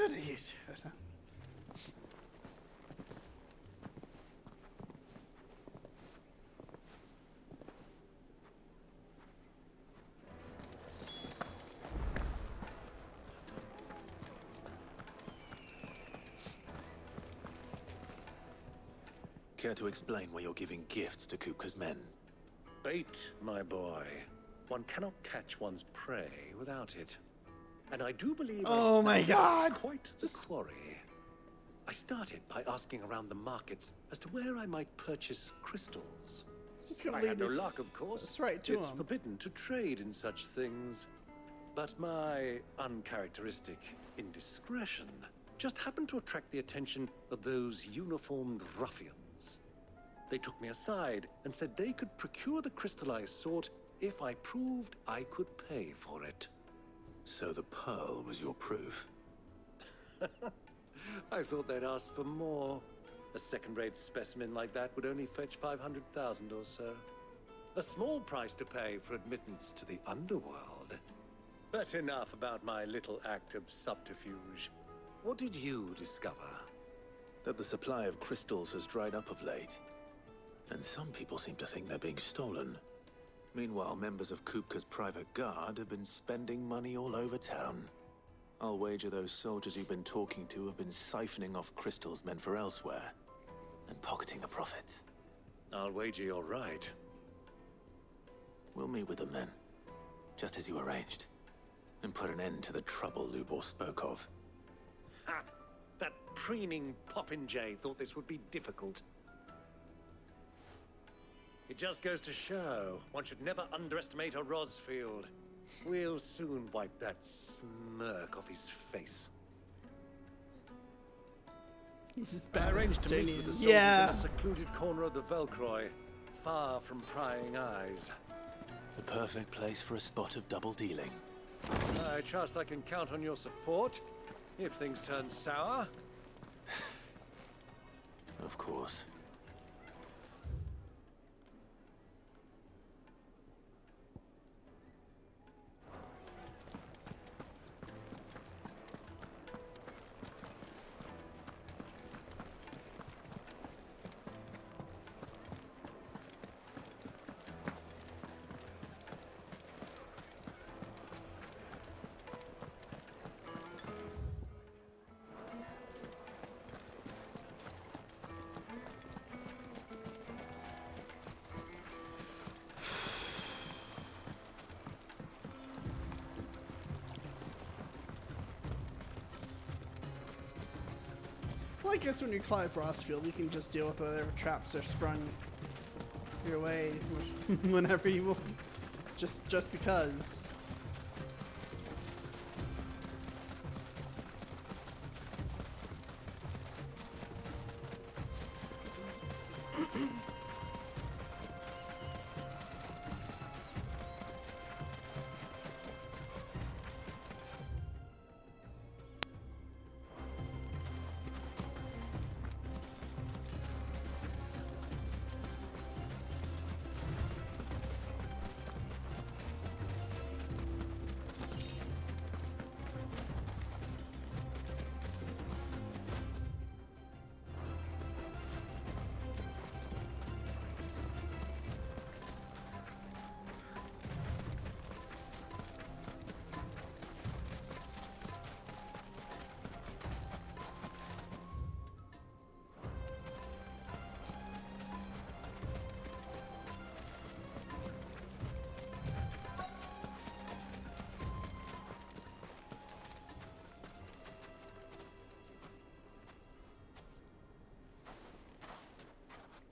you doing? Care to explain why you're giving gifts to Kupka's men? Bait, my boy. One cannot catch one's prey without it. And I do believe Oh my God! Quite the quarry. I started by asking around the markets as to where I might purchase crystals. Just gonna I leave had no this- luck, of course. That's right, to It's him. forbidden to trade in such things. But my uncharacteristic indiscretion just happened to attract the attention of those uniformed ruffians. They took me aside and said they could procure the crystal I sought if I proved I could pay for it. So the pearl was your proof? I thought they'd ask for more. A second-rate specimen like that would only fetch 500,000 or so. A small price to pay for admittance to the underworld. But enough about my little act of subterfuge. What did you discover? That the supply of crystals has dried up of late. And some people seem to think they're being stolen. Meanwhile, members of Kupka's private guard have been spending money all over town. I'll wager those soldiers you've been talking to have been siphoning off crystals meant for elsewhere, and pocketing the profits. I'll wager you're right. We'll meet with them then, just as you arranged, and put an end to the trouble Lubor spoke of. Ha! That preening popinjay thought this would be difficult. It just goes to show, one should never underestimate a Rosfield. We'll soon wipe that smirk off his face. I arranged to meet with the soldiers in a secluded corner of the Velcroy, far from prying eyes. The perfect place for a spot of double dealing. I trust I can count on your support, if things turn sour. Of course. Well, I guess when you climb Frostfield, you can just deal with whatever traps are sprung your way whenever you will, just because.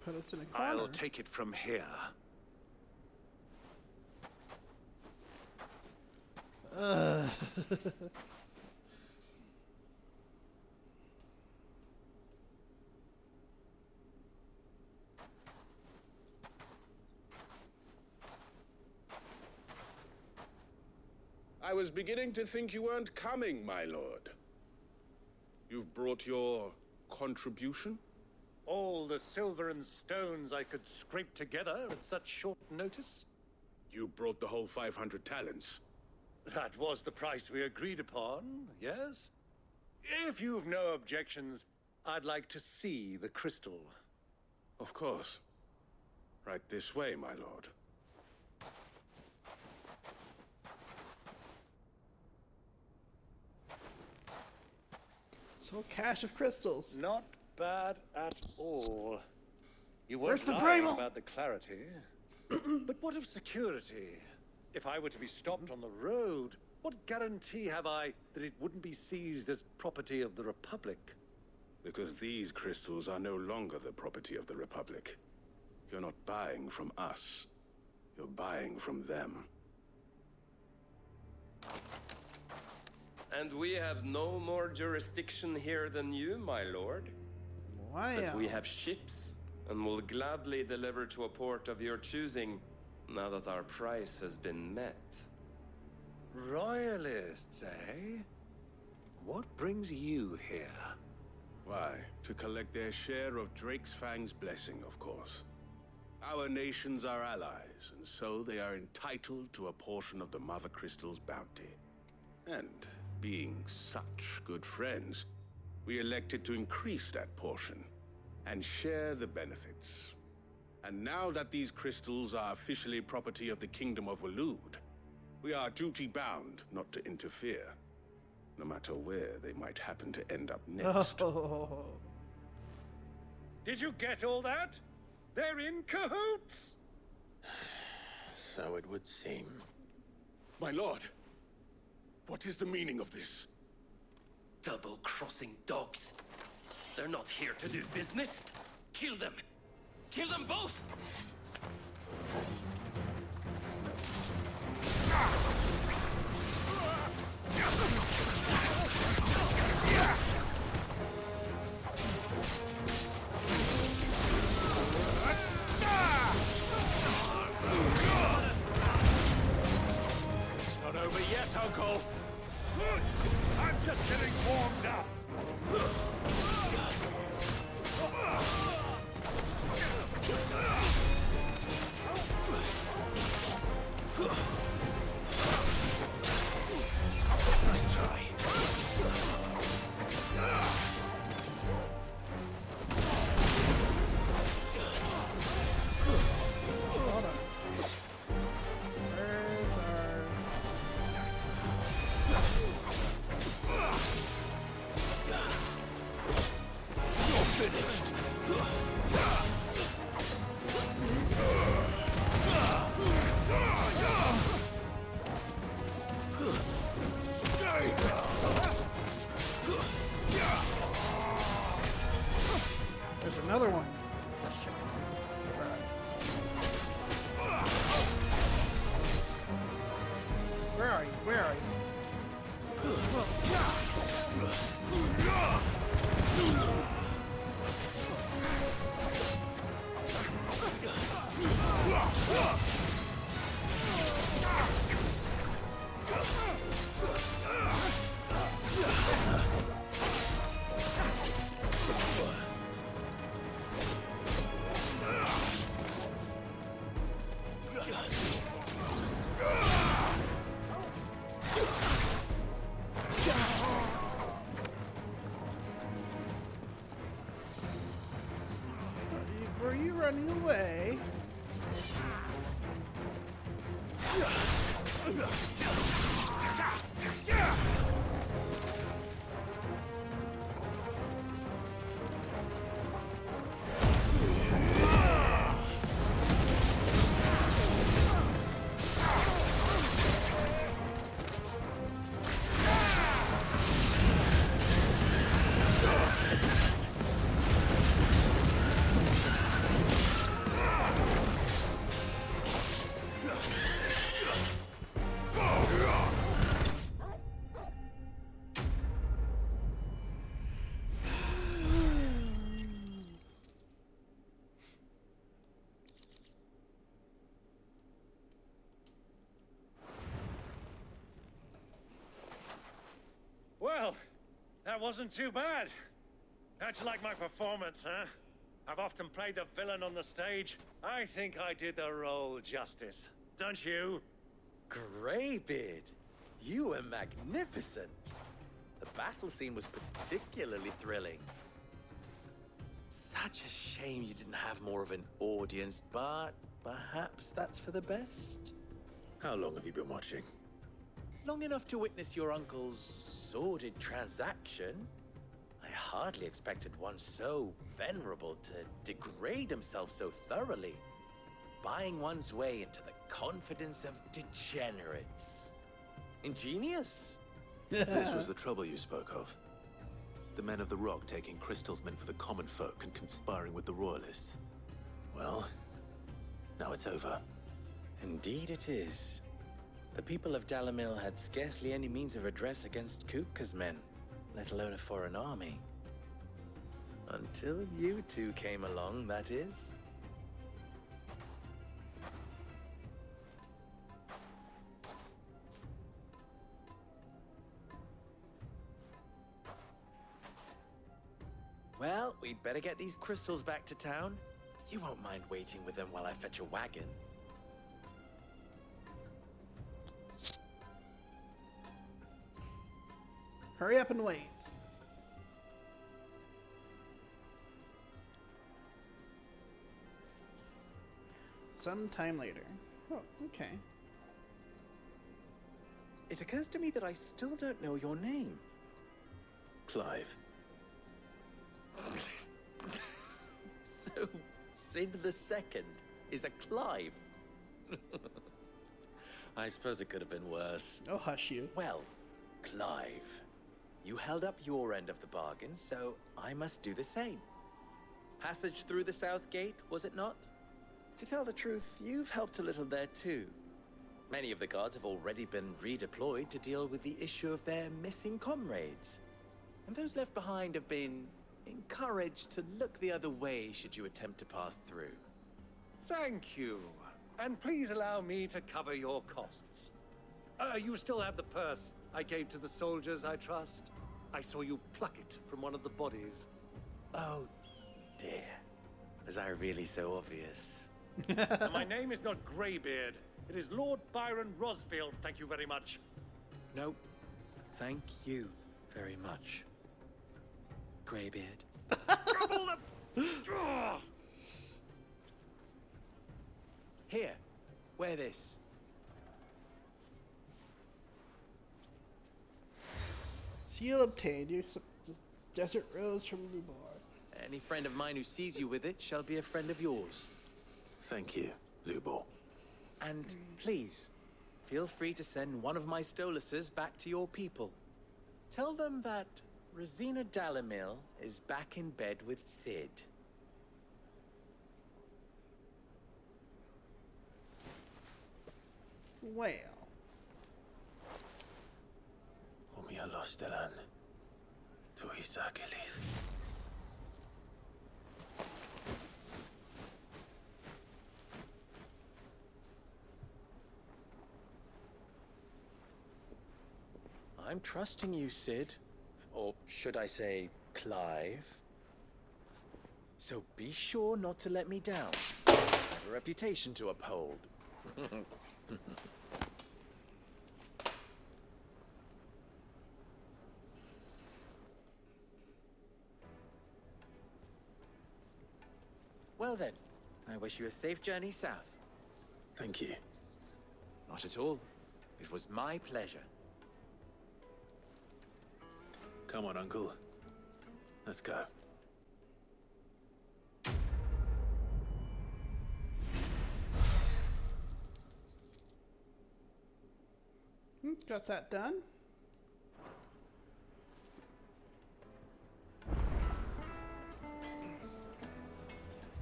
Put us in a corner. I'll take it from here. I was beginning to think you weren't coming, my lord. You've brought your contribution? All the silver and stones I could scrape together at such short notice? You brought the whole 500 talents. That was the price we agreed upon, yes? If you've no objections, I'd like to see the crystal. Of course. Right this way, my lord. So cache of crystals. Not bad at all. You Where's weren't the lying Bramble? about the clarity. But what of security? If I were to be stopped on the road, what guarantee have I that it wouldn't be seized as property of the Republic? Because these crystals are no longer the property of the Republic. You're not buying from us. You're buying from them. And we have no more jurisdiction here than you, my lord. Wow. But we have ships, and will gladly deliver to a port of your choosing, now that our price has been met. Royalists, eh? What brings you here? Why, to collect their share of Drake's Fang's blessing, of course. Our nations are allies, and so they are entitled to a portion of the Mother Crystal's bounty. And being such good friends, we elected to increase that portion and share the benefits. And now that these crystals are officially property of the Kingdom of Waloed, we are duty-bound not to interfere, no matter where they might happen to end up next. Oh. Did you get all that? They're in cahoots! So it would seem. My lord, what is the meaning of this? Double-crossing dogs. They're not here to do business. Kill them. Kill them both! It's not over yet, Uncle. I'm just getting warmed up. Nice try. Hold on. Where's our... You're finished. There's another one. Where are you? Where are you? Were you running away? Well, that wasn't too bad. How'd you like my performance, huh? I've often played the villain on the stage. I think I did the role justice. Don't you? Greybeard, you were magnificent. The battle scene was particularly thrilling. Such a shame you didn't have more of an audience, but perhaps that's for the best. How long have you been watching? Long enough to witness your uncle's sordid transaction. I hardly expected one so venerable to degrade himself so thoroughly, buying one's way into the confidence of degenerates. Ingenious. This was the trouble you spoke of. The men of the Rock taking crystals meant for the common folk and conspiring with the Royalists. Well, now it's over. Indeed it is. The people of Dalamil had scarcely any means of redress against Kupka's men, let alone a foreign army. Until you two came along, that is. Well, we'd better get these crystals back to town. You won't mind waiting with them while I fetch a wagon. Hurry up and wait. Sometime later. Oh, okay. It occurs to me that I still don't know your name. Clive. So, Sid the Second is a Clive. I suppose it could have been worse. Oh, hush you. Well, Clive, you held up your end of the bargain, so I must do the same. Passage through the South Gate, was it not? To tell the truth, you've helped a little there too. Many of the guards have already been redeployed to deal with the issue of their missing comrades. And those left behind have been encouraged to look the other way should you attempt to pass through. Thank you. And please allow me to cover your costs. You still have the purse I gave to the soldiers, I trust? I saw you pluck it from one of the bodies. Oh, dear. Was I really so obvious? My name is not Greybeard. It is Lord Byron Rosfield, thank you very much. No, thank you very much, Greybeard. Here, wear this. Seal obtained. You accept the desert rose from Lubar. Any friend of mine who sees you with it shall be a friend of yours. Thank you, Lubor. And please, feel free to send one of my Stoluses back to your people. Tell them that Rosina Dalamil is back in bed with Sid. Well. Omia Lostelan. Tu Isakelis. I'm trusting you, Sid. Or should I say, Clive. So be sure not to let me down. I have a reputation to uphold. Well then, I wish you a safe journey south. Thank you. Not at all. It was my pleasure. Come on, Uncle. Let's go. Got that done.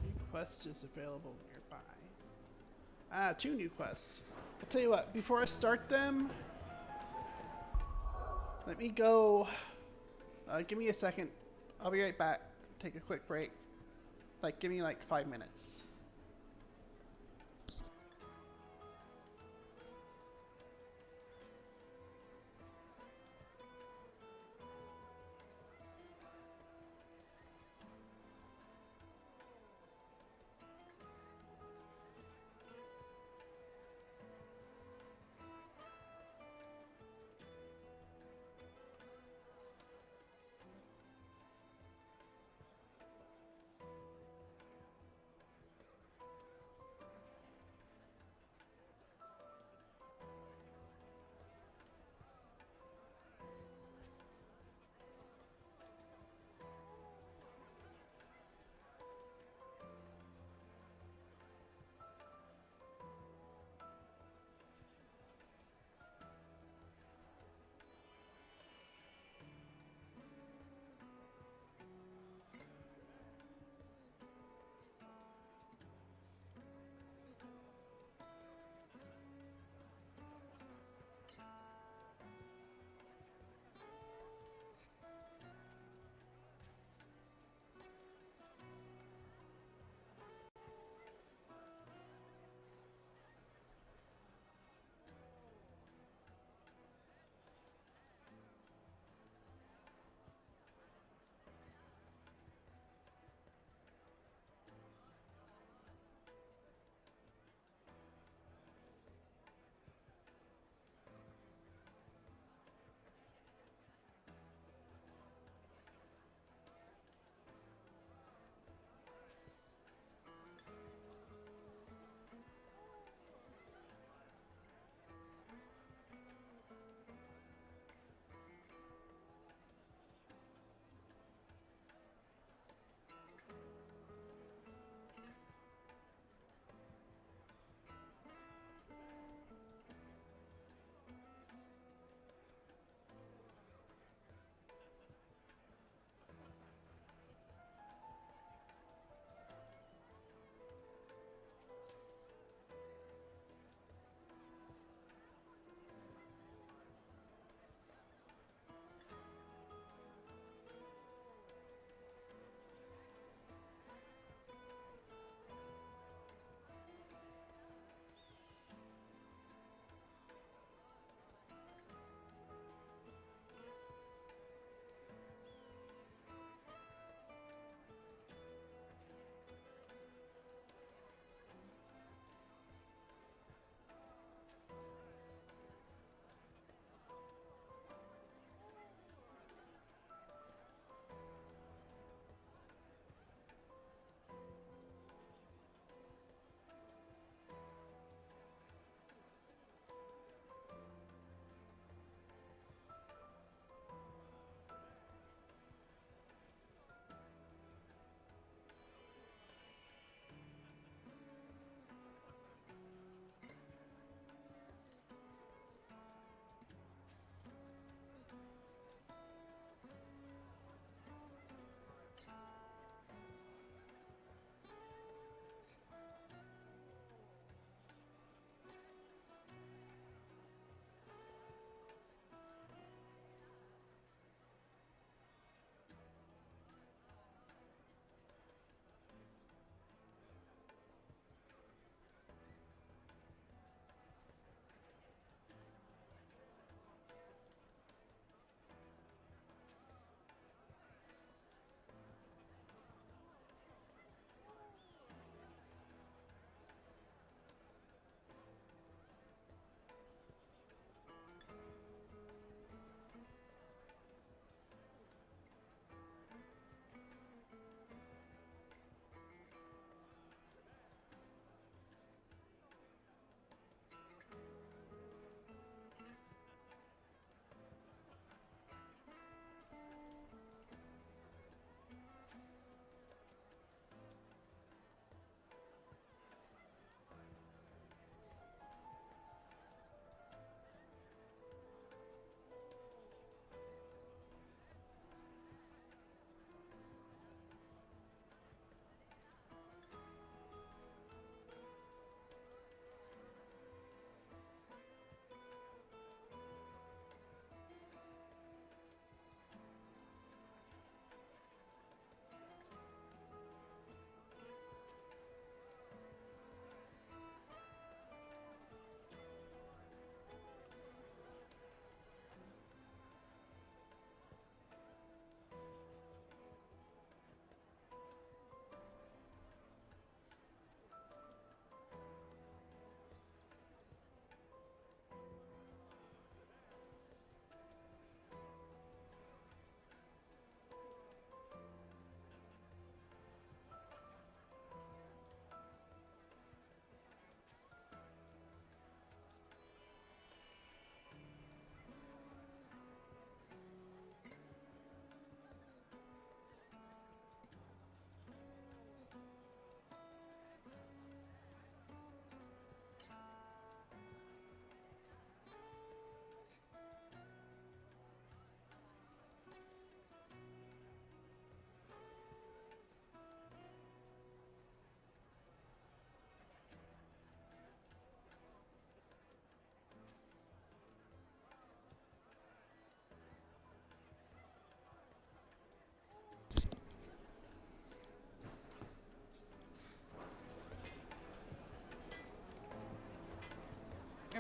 New quest is available nearby. Ah, 2 new quests. I'll tell you what, before I start them, let me go. Give me a second. I'll be right back. Take a quick break. Like, give me like 5 minutes.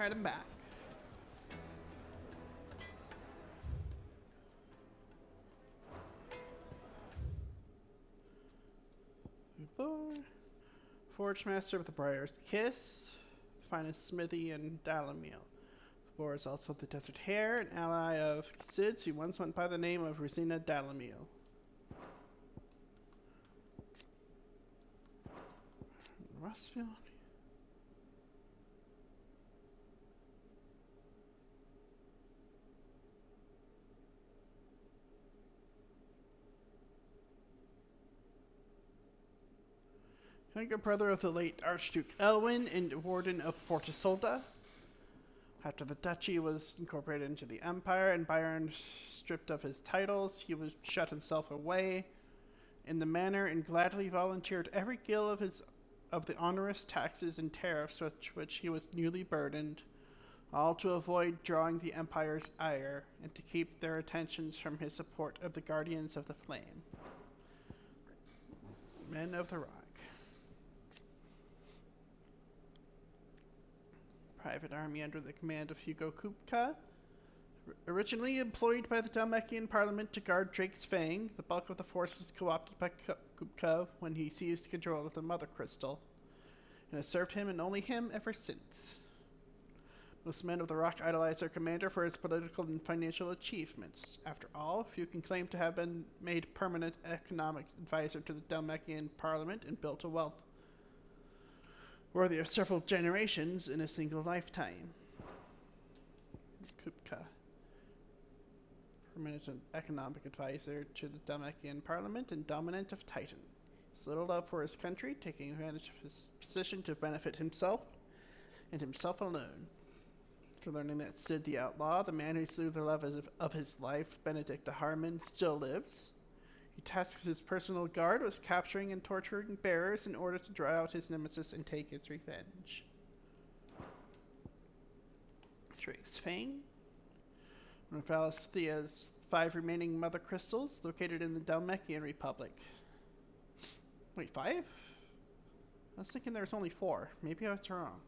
Alright, I'm back. Forge Master of the Briar's Kiss, finest smithy in Dalamil. Bor is also the Desert Hare, an ally of Sid's who once went by the name of Rosina Dalamil. Rustfield. Younger brother of the late Archduke Elwin and Warden of Fortisolda. After the duchy was incorporated into the empire and Byron stripped of his titles, he was shut himself away in the manor and gladly volunteered every gill of the onerous taxes and tariffs with which he was newly burdened, all to avoid drawing the empire's ire and to keep their attentions from his support of the Guardians of the Flame. Men of the Rock. Private army under the command of Hugo Kupka. Originally employed by the Dalmekian Parliament to guard Drake's Fang, the bulk of the force was co-opted by Kupka when he seized control of the Mother Crystal, and has served him and only him ever since. Most men of the Rock idolize their commander for his political and financial achievements. After all, few can claim to have been made permanent economic advisor to the Dalmekian Parliament and built a wealth worthy of several generations in a single lifetime. Kupka, permanent economic advisor to the Dalmekian Parliament and dominant of Titan. His little love for his country, taking advantage of his position to benefit himself and himself alone. After learning that Sid the Outlaw, the man who slew the love of his life, Benedict de Harmon, still lives, he tasks his personal guard with capturing and torturing bearers in order to draw out his nemesis and take his revenge. Drake's Fang. One of Valisthea's 5 remaining Mother Crystals, located in the Dalmekian Republic. Wait, 5? I was thinking there was only 4. Maybe I was wrong.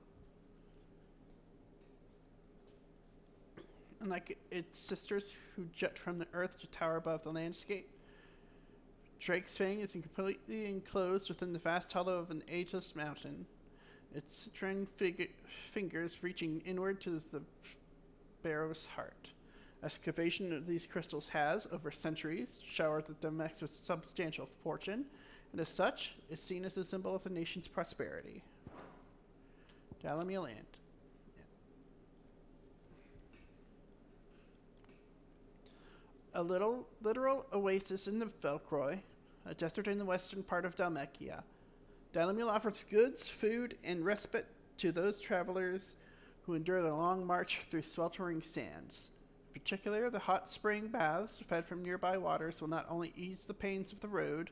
Unlike its sisters who jut from the earth to tower above the landscape, Drake's Fang is completely enclosed within the vast hollow of an ageless mountain, its citrine fingers reaching inward to the barrow's heart. Excavation of these crystals has, over centuries, showered the Dalmex with substantial fortune, and as such, is seen as a symbol of the nation's prosperity. Dalamir land. A literal oasis in the Velcroy, a desert in the western part of Dalmekia. Dalamil offers goods, food, and respite to those travelers who endure the long march through sweltering sands. In particular, the hot spring baths fed from nearby waters will not only ease the pains of the road,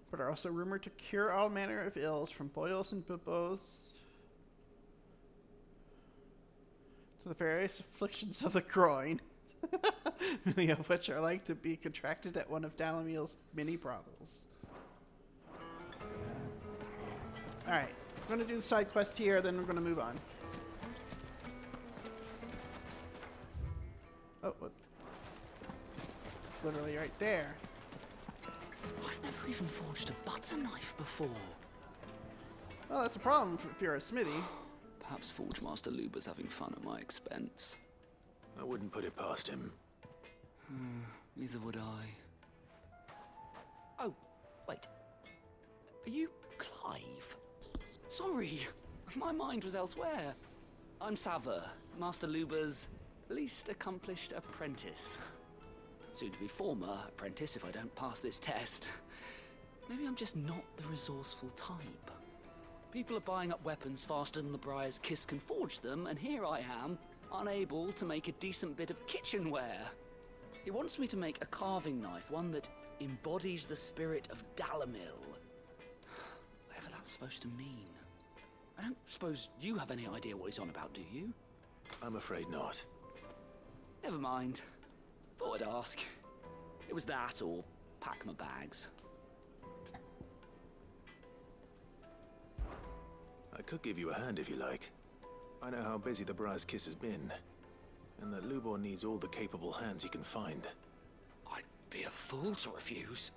but are also rumored to cure all manner of ills, from boils and buboes to the various afflictions of the groin, many of which are like to be contracted at one of Dalamil's many brothels. Alright, we're going to do the side quest here, then we're going to move on. Oh, what? Literally right there. I've never even forged a butter knife before. Well, that's a problem if you're a smithy. Perhaps Forge Master Luber's having fun at my expense. I wouldn't put it past him. Neither would I. Oh, wait. Are you Clive? Sorry, my mind was elsewhere. I'm Sava, Master Luber's least accomplished apprentice. Soon to be former apprentice if I don't pass this test. Maybe I'm just not the resourceful type. People are buying up weapons faster than the Briar's Kiss can forge them, and here I am, unable to make a decent bit of kitchenware. He wants me to make a carving knife, one that embodies the spirit of Dalamil. Whatever that's supposed to mean. I don't suppose you have any idea what he's on about, do you? I'm afraid not. Never mind. Thought I'd ask. It was that or pack my bags. I could give you a hand if you like. I know how busy the Briar's Kiss has been, and that Lubor needs all the capable hands he can find. I'd be a fool to refuse.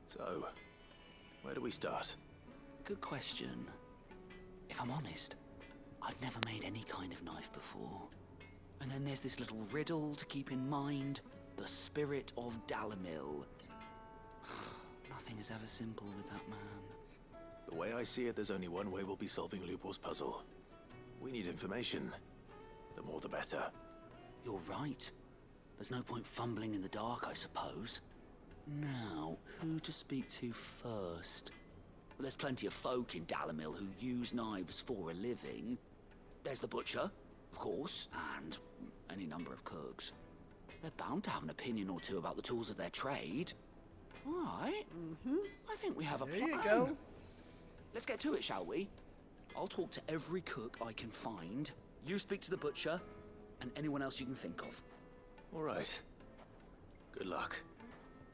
So, where do we start? Good question. If I'm honest, I've never made any kind of knife before. And then there's this little riddle to keep in mind. The spirit of Dalamil. Nothing is ever simple with that man. The way I see it, there's only one way we'll be solving Lubor's puzzle. We need information. The more the better. You're right. There's no point fumbling in the dark, I suppose. Now, who to speak to first? Well, there's plenty of folk in Dalamil who use knives for a living. There's the butcher, of course, and any number of cooks. They're bound to have an opinion or two about the tools of their trade. All right. I think we have a plan. There you go. Let's get to it, shall we? I'll talk to every cook I can find. You speak to the butcher, and anyone else you can think of. All right. Good luck.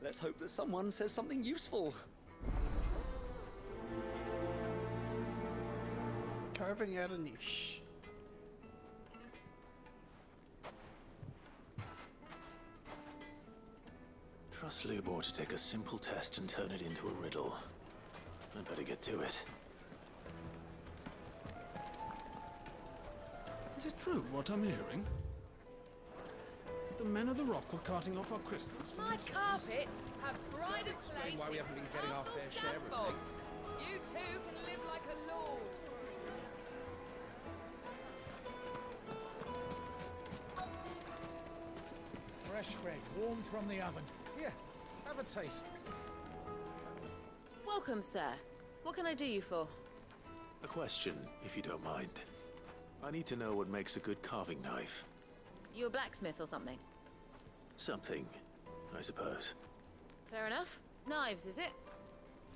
Let's hope that someone says something useful. Carving out a niche. Trust Lubor to take a simple test and turn it into a riddle. I'd better get to it. Is it true what I'm hearing? That the men of the rock were carting off our crystals from My the city? carpets have pride of place. why we haven't been getting our fair share of Castle things. You too can live like a lord. Fresh bread, warm from the oven. Here, have a taste. Welcome, sir. What can I do you for? A question, if you don't mind. I need to know what makes a good carving knife. You a blacksmith or something? Something, I suppose. Fair enough. Knives, is it?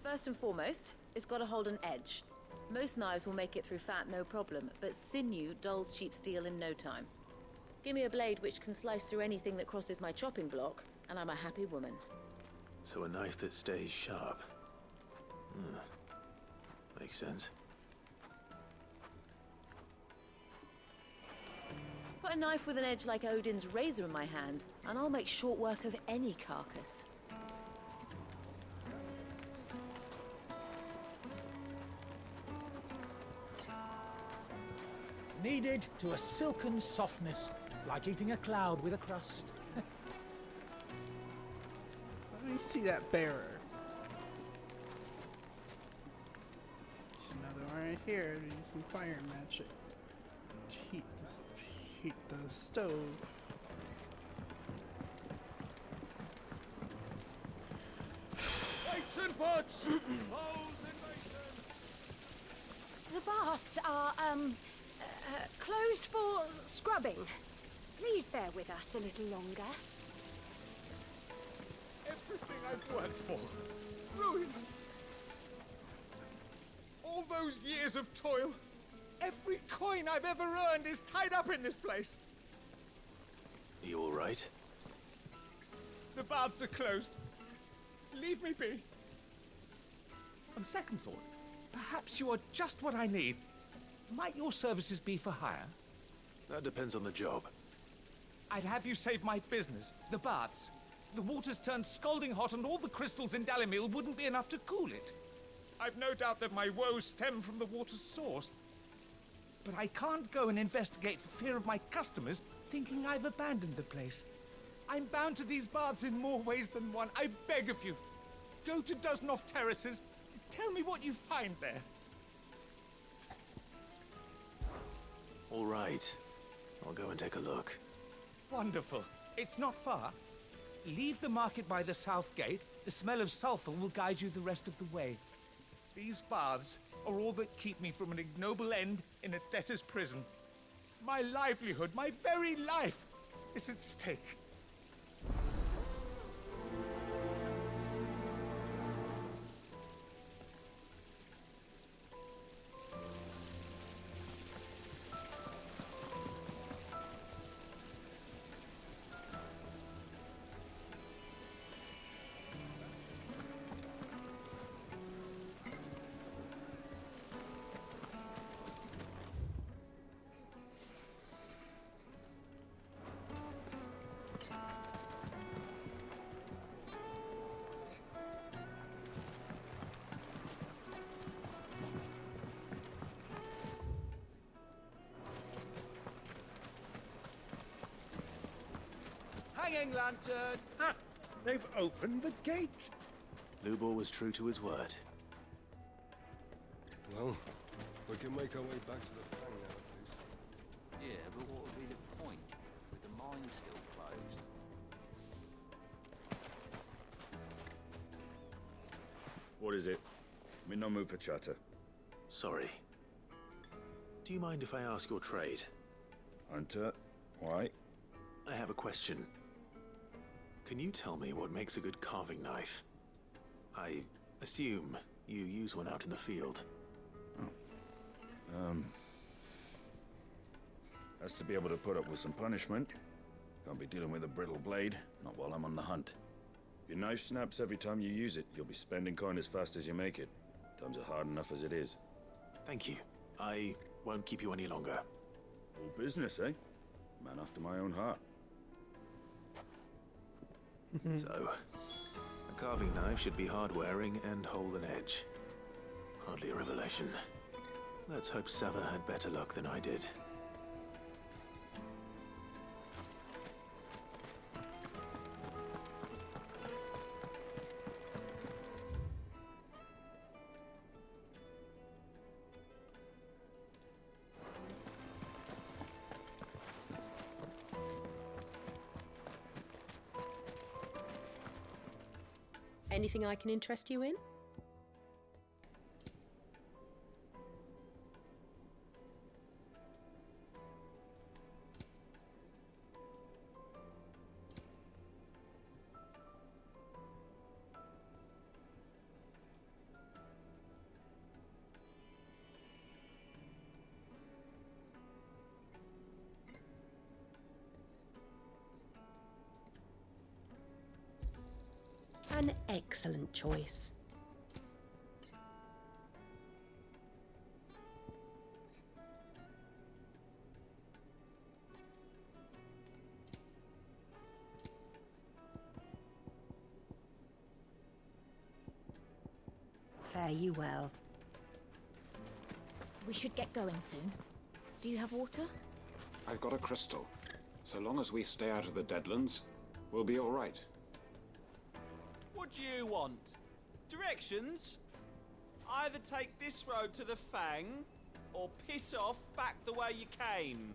First and foremost, it's got to hold an edge. Most knives will make it through fat, no problem, but sinew dulls cheap steel in no time. Give me a blade which can slice through anything that crosses my chopping block, and I'm a happy woman. So a knife that stays sharp. Makes sense. Put a knife with an edge like Odin's razor in my hand, and I'll make short work of any carcass. Kneaded to a silken softness, like eating a cloud with a crust. Let me see that bearer. There's another one right here. Do some fire magic. Heat the stove. Weights and pots! Bowls and basins! The baths are, closed for scrubbing. Please bear with us a little longer. Everything I've worked for, ruined. All those years of toil, every coin I've ever earned is tied up in this place. You all right? The baths are closed. Leave me be. On second thought, perhaps you are just what I need. Might your services be for hire? That depends on the job. I'd have you save my business, the baths. The water's turned scalding hot and all the crystals in Dalamil wouldn't be enough to cool it. I've no doubt that my woes stem from the water's source. But I can't go and investigate for fear of my customers thinking I've abandoned the place. I'm bound to these baths in more ways than one. I beg of you, go to Dusnoff Terraces. Tell me what you find there. All right. I'll go and take a look. Wonderful. It's not far. Leave the market by the south gate. The smell of sulfur will guide you the rest of the way. These baths are all that keep me from an ignoble end in a debtor's prison. My livelihood, my very life, is at stake. hanging lantern! Ha! They've opened the gate! Lubor was true to his word. Well, we can make our way back to the Fang now, at least. Yeah, but what would be the point, with the mine still closed? What is it? I'm in no mood for chatter. Sorry. Do you mind if I ask your trade? Hunter, why? I have a question. Can you tell me what makes a good carving knife? I assume you use one out in the field. Has to be able to put up with some punishment. Can't be dealing with a brittle blade, not while I'm on the hunt. If your knife snaps every time you use it, you'll be spending coin as fast as you make it. Times are hard enough as it is. Thank you. I won't keep you any longer. All business, eh? Man after my own heart. So, a carving knife should be hard-wearing and hold an edge. Hardly a revelation. Let's hope Sever had better luck than I did. Anything I can interest you in? An excellent choice. Fare you well. We should get going soon. Do you have water? I've got a crystal. So long as we stay out of the Deadlands, we'll be all right. What do you want? Directions? Either take this road to the Fang, or piss off back the way you came.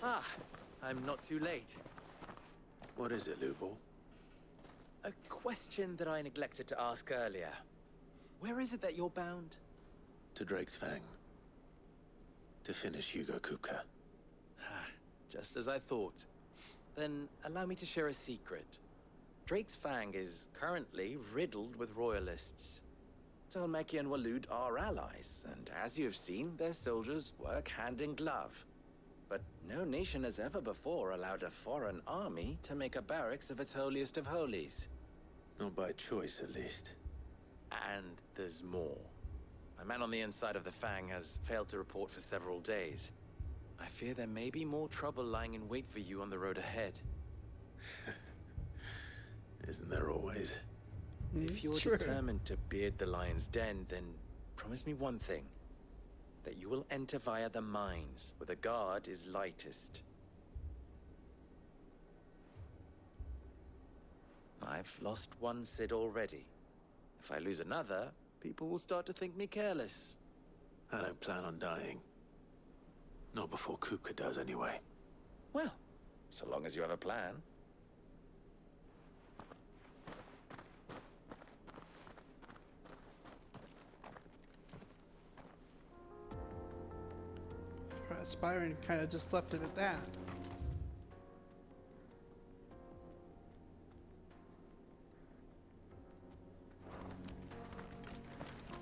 Ah, I'm not too late. What is it, Lubor? A question that I neglected to ask earlier. Where is it that you're bound? To Drake's Fang. To finish Hugo Kupka. Just as I thought. Then allow me to share a secret. Drake's Fang is currently riddled with royalists. Talmeki and Walud are allies, and as you've seen, their soldiers work hand in glove. But no nation has ever before allowed a foreign army to make a barracks of its holiest of holies. Not by choice, at least. And there's more. A man on the inside of the Fang has failed to report for several days. I fear there may be more trouble lying in wait for you on the road ahead. Isn't there always? If you're determined to beard the lion's den, then promise me one thing. That you will enter via the mines, where the guard is lightest. I've lost one Cid already. If I lose another, people will start to think me careless. I don't plan on dying. Not before Kupka does, anyway. Well, so long as you have a plan. Byron kind of just left it at that.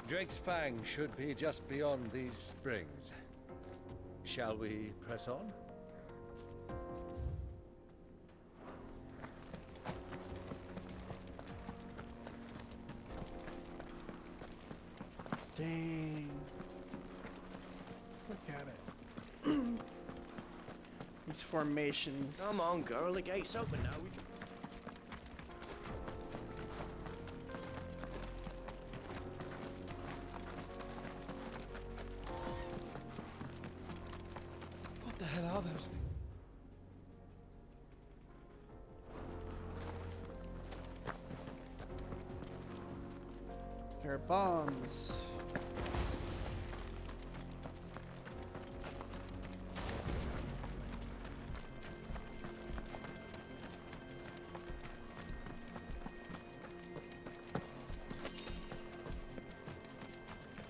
Drake's Fang should be just beyond these springs. Shall we press on? Dang. Look at it. These formations. Come on, girl, the gate's open now. We can... others. There are bombs.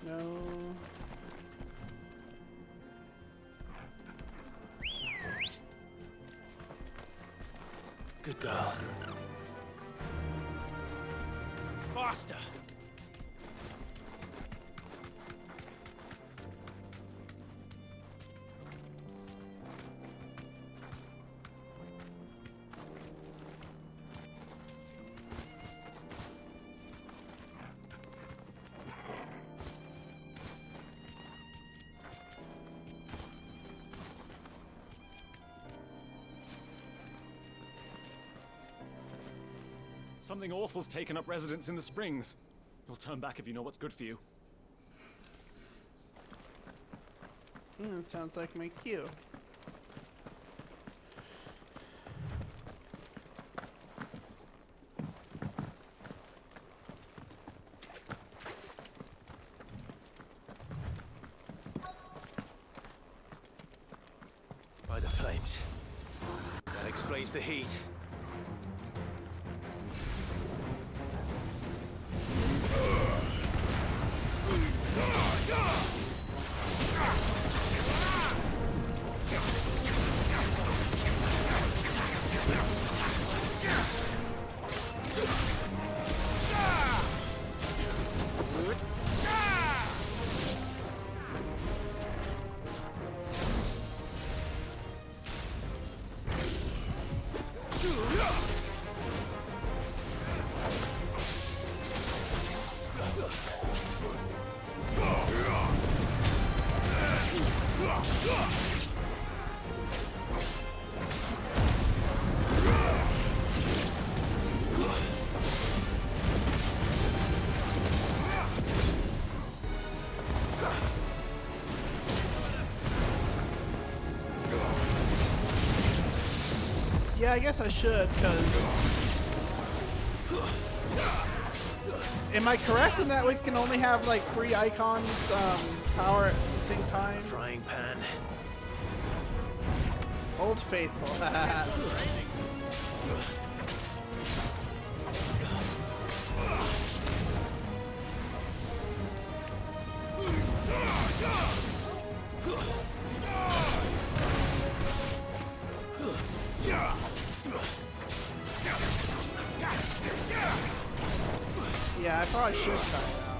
No. Good girl. Faster! Something awful's taken up residence in the springs. You'll turn back if you know what's good for you. Sounds like my cue. By the flames. That explains the heat. Yeah, I guess I should, because... Am I correct in that we can only have, like, 3 icons power at the same time? Frying pan. Old Faithful. Yeah, I probably should try it out.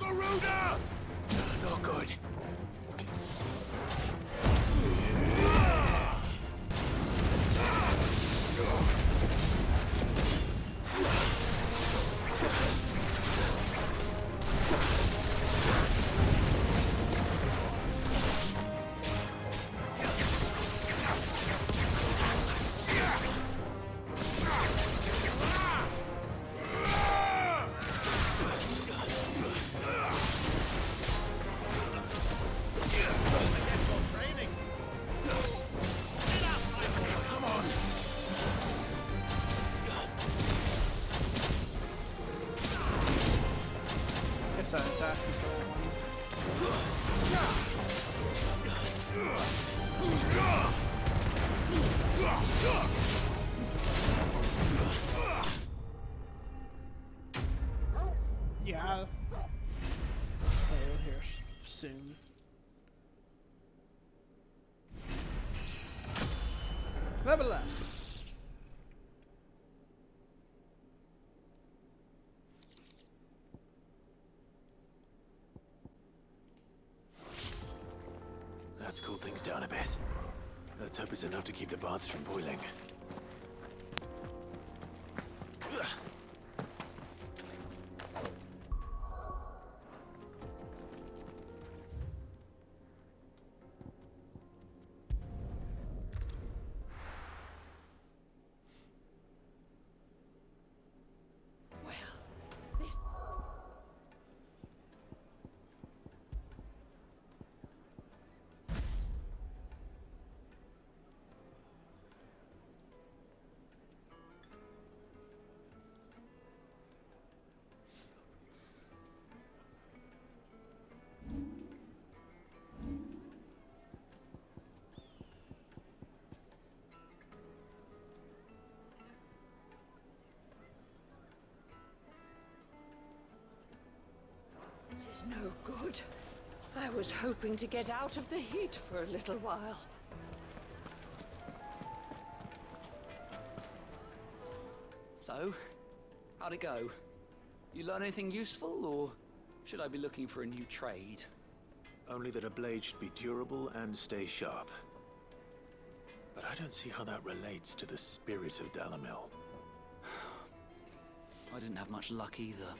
Garuda! Not good. It's acid yeah. We'll hear soon. Level up. Let's cool things down a bit. Let's hope it's enough to keep the baths from boiling. is no good. I was hoping to get out of the heat for a little while. So, how'd it go? You learn anything useful, or should I be looking for a new trade? Only that a blade should be durable and stay sharp. But I don't see how that relates to the spirit of Dalamil. I didn't have much luck either.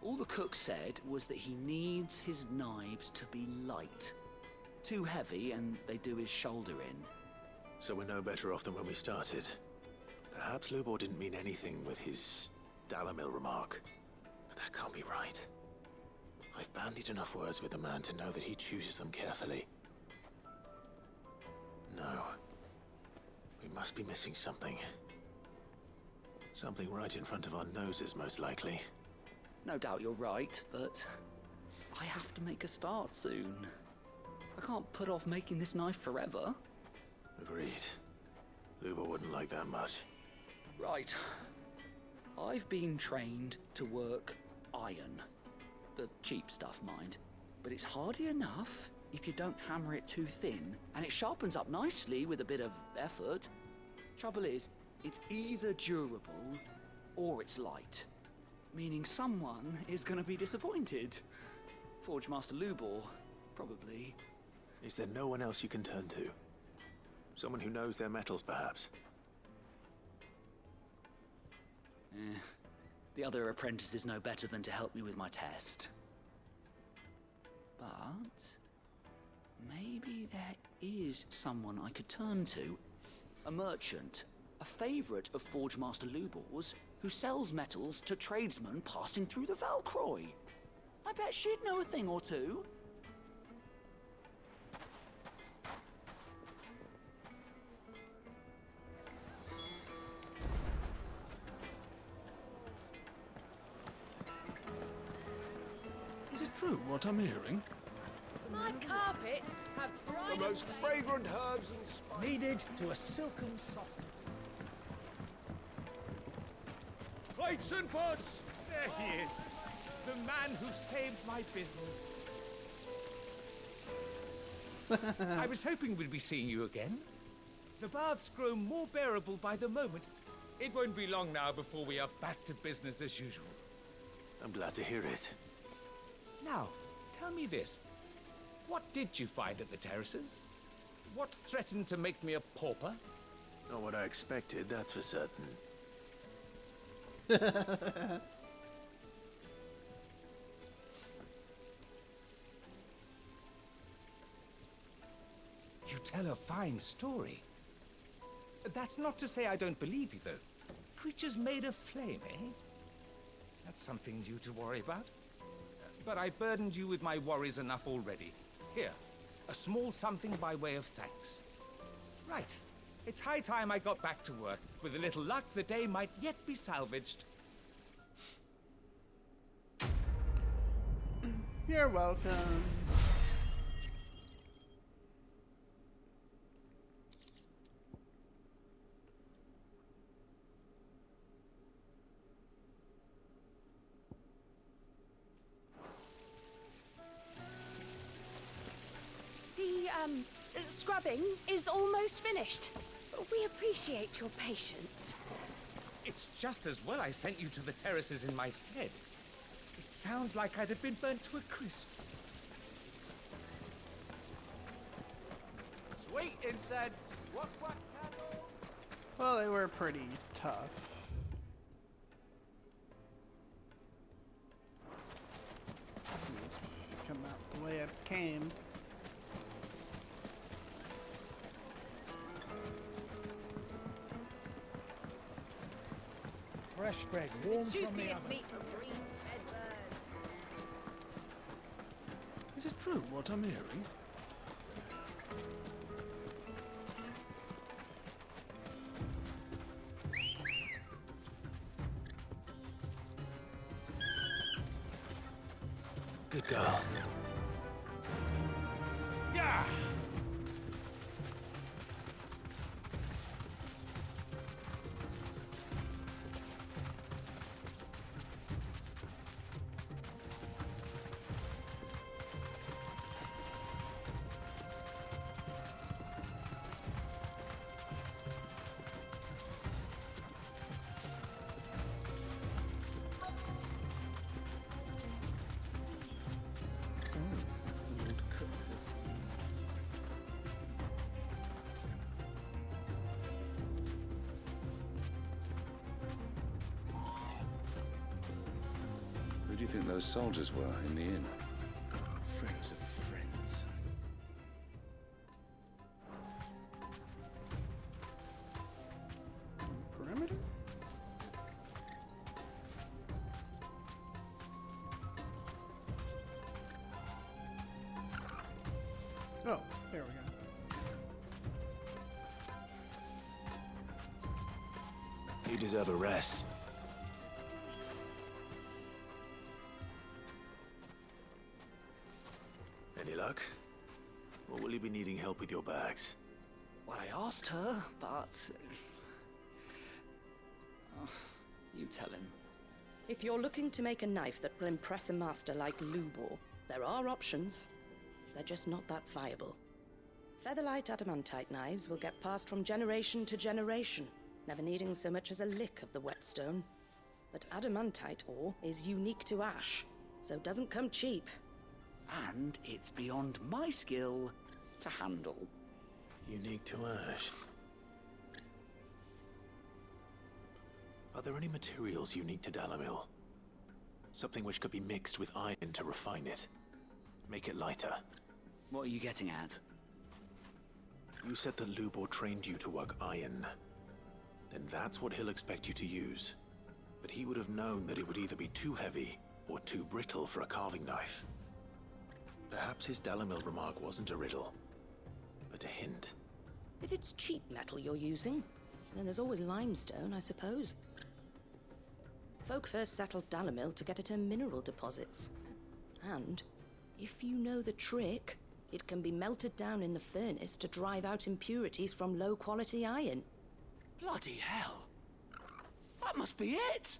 All the cook said was that he needs his knives to be light. Too heavy and they do his shoulder in. So we're no better off than when we started. Perhaps Lubor didn't mean anything with his Dalamil remark. But that can't be right. I've bandied enough words with the man to know that he chooses them carefully. No. We must be missing something. Something right in front of our noses, most likely. No doubt you're right, but I have to make a start soon. I can't put off making this knife forever. Agreed. Lubor wouldn't like that much. Right. I've been trained to work iron. The cheap stuff, mind. But it's hardy enough if you don't hammer it too thin, and it sharpens up nicely with a bit of effort. Trouble is, it's either durable or it's light. Meaning someone is gonna be disappointed. Forge Master Lubor, probably. Is there no one else you can turn to? Someone who knows their metals, perhaps? The other apprentices know better than to help me with my test. But maybe there is someone I could turn to. A merchant, a favorite of Forge Master Lubor's, who sells metals to tradesmen passing through the Valcroy. I bet she'd know a thing or two. Is it true what I'm hearing? My carpets have dried The most fragrant herbs and spices. Needed to a silken softness. Plates and pots! There he is. The man who saved my business. I was hoping we'd be seeing you again. The baths grow more bearable by the moment. It won't be long now before we are back to business as usual. I'm glad to hear it. Now, tell me this. What did you find at the terraces? What threatened to make me a pauper? Not what I expected, that's for certain. You tell a fine story. That's not to say I don't believe you, though. Creatures made of flame, eh? That's something new to worry about. But I burdened you with my worries enough already. Here, a small something by way of thanks. Right. It's high time I got back to work. With a little luck, the day might yet be salvaged. You're welcome. The scrubbing is almost finished. We appreciate your patience. It's just as well I sent you to the terraces in my stead. It sounds like I'd have been burnt to a crisp. Sweet incense. What candle? Well, they were pretty tough. Come out the way it came. Fresh bread, warm from the Juiciest oven. meat from Green's fed bird. Is it true what I'm hearing? Good girl. Yeah! do you think those soldiers were in the inn? Friends of friends. Perimeter? Oh, there we go. You deserve a rest. Any luck? Or will you be needing help with your bags? Well, I asked her, but... you tell him. If you're looking to make a knife that will impress a master like Lubor, there are options. They're just not that viable. Featherlight adamantite knives will get passed from generation to generation, never needing so much as a lick of the whetstone. But adamantite ore is unique to ash, so it doesn't come cheap. And it's beyond my skill to handle. Unique to ash. Are there any materials unique to Dalamil? Something which could be mixed with iron to refine it. Make it lighter. What are you getting at? You said that Lubor trained you to work iron. Then that's what he'll expect you to use. But he would have known that it would either be too heavy or too brittle for a carving knife. Perhaps his Dalamil remark wasn't a riddle, but a hint. If it's cheap metal you're using, then there's always limestone, I suppose. Folk first settled Dalamil to get at her mineral deposits. And, if you know the trick, it can be melted down in the furnace to drive out impurities from low-quality iron. Bloody hell! That must be it!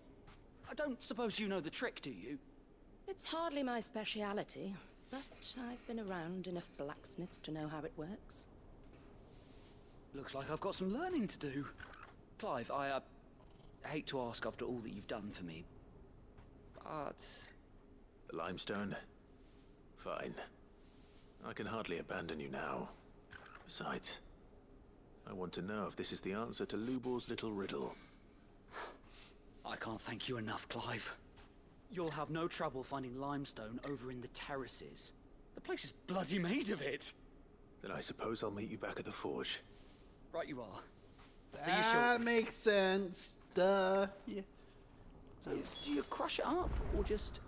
I don't suppose you know the trick, do you? It's hardly my speciality, but I've been around enough blacksmiths to know how it works. Looks like I've got some learning to do. Clive, I hate to ask after all that you've done for me, but... The limestone? Fine. I can hardly abandon you now. Besides, I want to know if this is the answer to Lubor's little riddle. I can't thank you enough, Clive. You'll have no trouble finding limestone over in the terraces. The place is bloody made of it. Then I suppose I'll meet you back at the forge. Right you are. See you That shortly. makes sense. Duh. Yeah. So, do you crush it up, or just...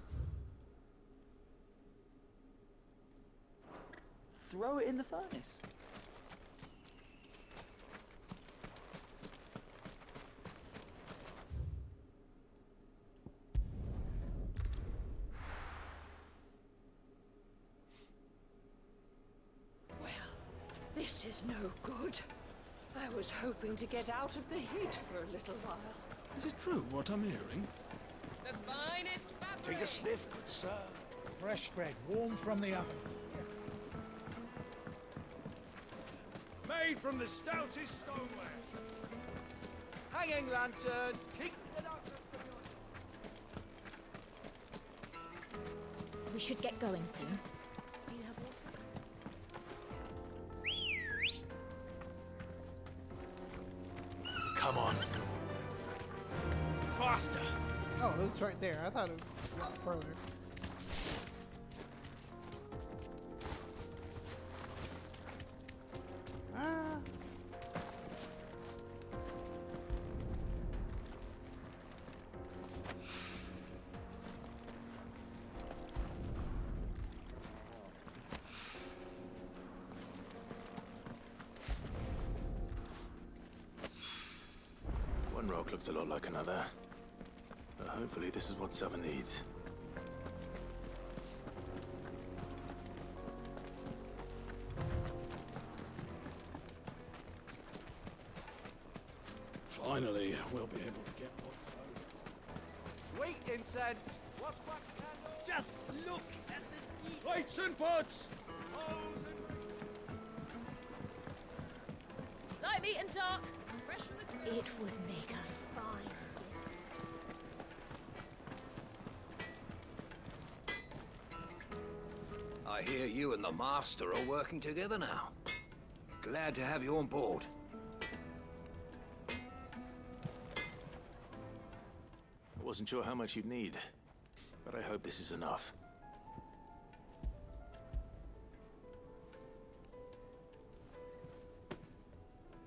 throw it in the furnace? Well, this is no good. I was hoping to get out of the heat for a little while. Is it true what I'm hearing? The finest fabric. Take a sniff, good sir. Fresh bread, warm from the oven. Made from the stoutest stoneware. Hanging lanterns, keep the darkness We should get going soon. Do you have water? Come on. Faster! Oh, it was right there. I thought it was a lot further. Ah. One rock looks a lot like another. But hopefully this is what Seven needs. Finally, we'll be able to get what's owed. Sweet incense. What's wax candle? Just look at the details. Plates and pots! Light meat and dark. Fresh from the grill. It would make a fine. I hear you and the Master are working together now. Glad to have you on board. I wasn't sure how much you'd need. but I hope this is enough.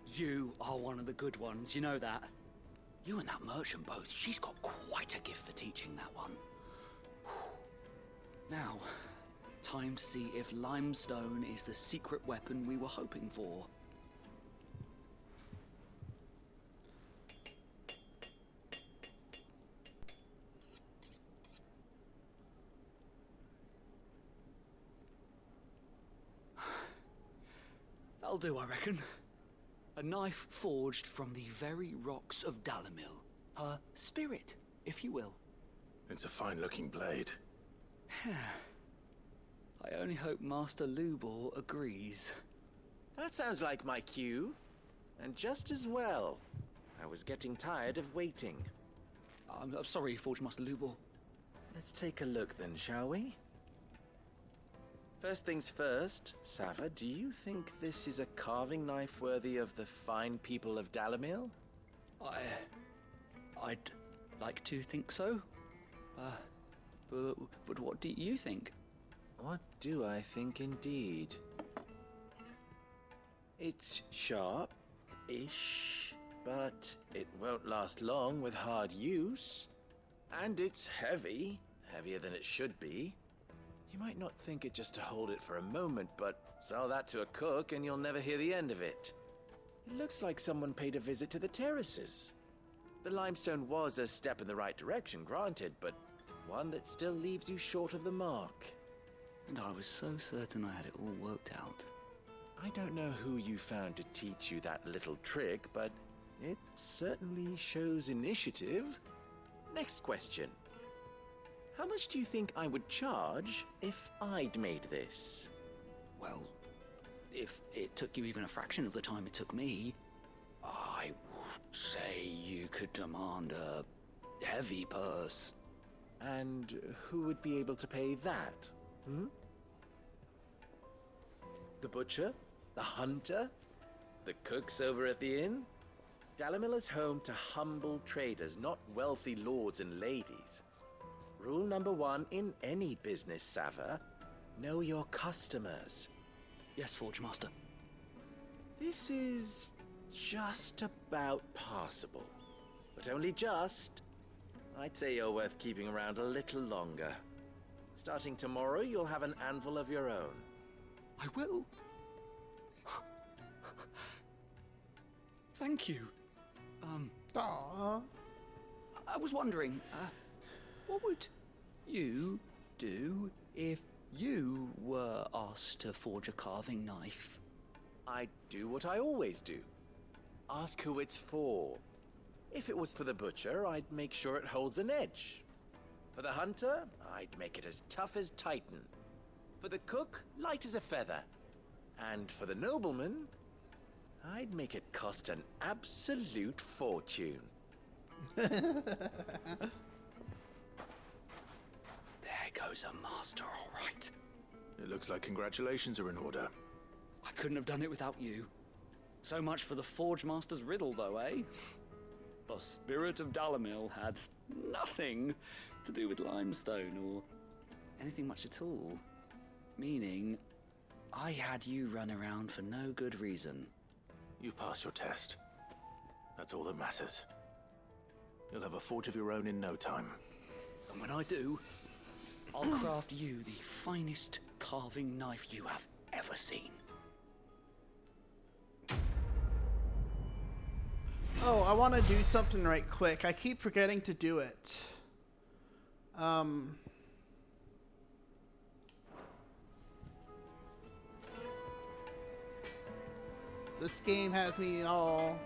You are one of the good ones, you know that? You and that merchant both, she's got quite a gift for teaching that one. Now, time to see if limestone is the secret weapon we were hoping for. That'll do, I reckon. A knife forged from the very rocks of Dalimil. Her spirit, if you will. It's a fine-looking blade. I only hope Master Lubor agrees. That sounds like my cue. And just as well. I was getting tired of waiting. I'm sorry, Forge Master Lubor. Let's take a look then, shall we? First things first, Sava, do you think this is a carving knife worthy of the fine people of Dalimil? I'd like to think so. But what do you think? What do I think indeed? It's sharp-ish, but it won't last long with hard use. And it's heavy, heavier than it should be. You might not think it just to hold it for a moment, but sell that to a cook and you'll never hear the end of it. It looks like someone paid a visit to the terraces. The limestone was a step in the right direction, granted, but one that still leaves you short of the mark. And I was so certain I had it all worked out. I don't know who you found to teach you that little trick, but it certainly shows initiative. Next question. How much do you think I would charge if I'd made this? Well, if it took you even a fraction of the time it took me, I would say you could demand a heavy purse. And who would be able to pay that? The butcher? The hunter? The cooks over at the inn? Dalimil is home to humble traders, not wealthy lords and ladies. Rule number 1 in any business, Sava, know your customers. Yes, Forge Master. This is just about passable, but only just. I'd say you're worth keeping around a little longer. Starting tomorrow, you'll have an anvil of your own. I will. Thank you. Aww. I was wondering, what would you do if you were asked to forge a carving knife? I'd do what I always do. Ask who it's for. If it was for the butcher, I'd make sure it holds an edge. For the hunter, I'd make it as tough as Titan. For the cook, light as a feather. And for the nobleman, I'd make it cost an absolute fortune. There goes a master, all right. It looks like congratulations are in order. I couldn't have done it without you. So much for the Forge Master's riddle, though, eh? The spirit of Dalimil had nothing to do with limestone or anything much at all. Meaning, I had you run around for no good reason. You've passed your test. That's all that matters. You'll have a forge of your own in no time. And when I do, I'll craft you the finest carving knife you have ever seen. Oh, I want to do something right quick. I keep forgetting to do it. This game has me all...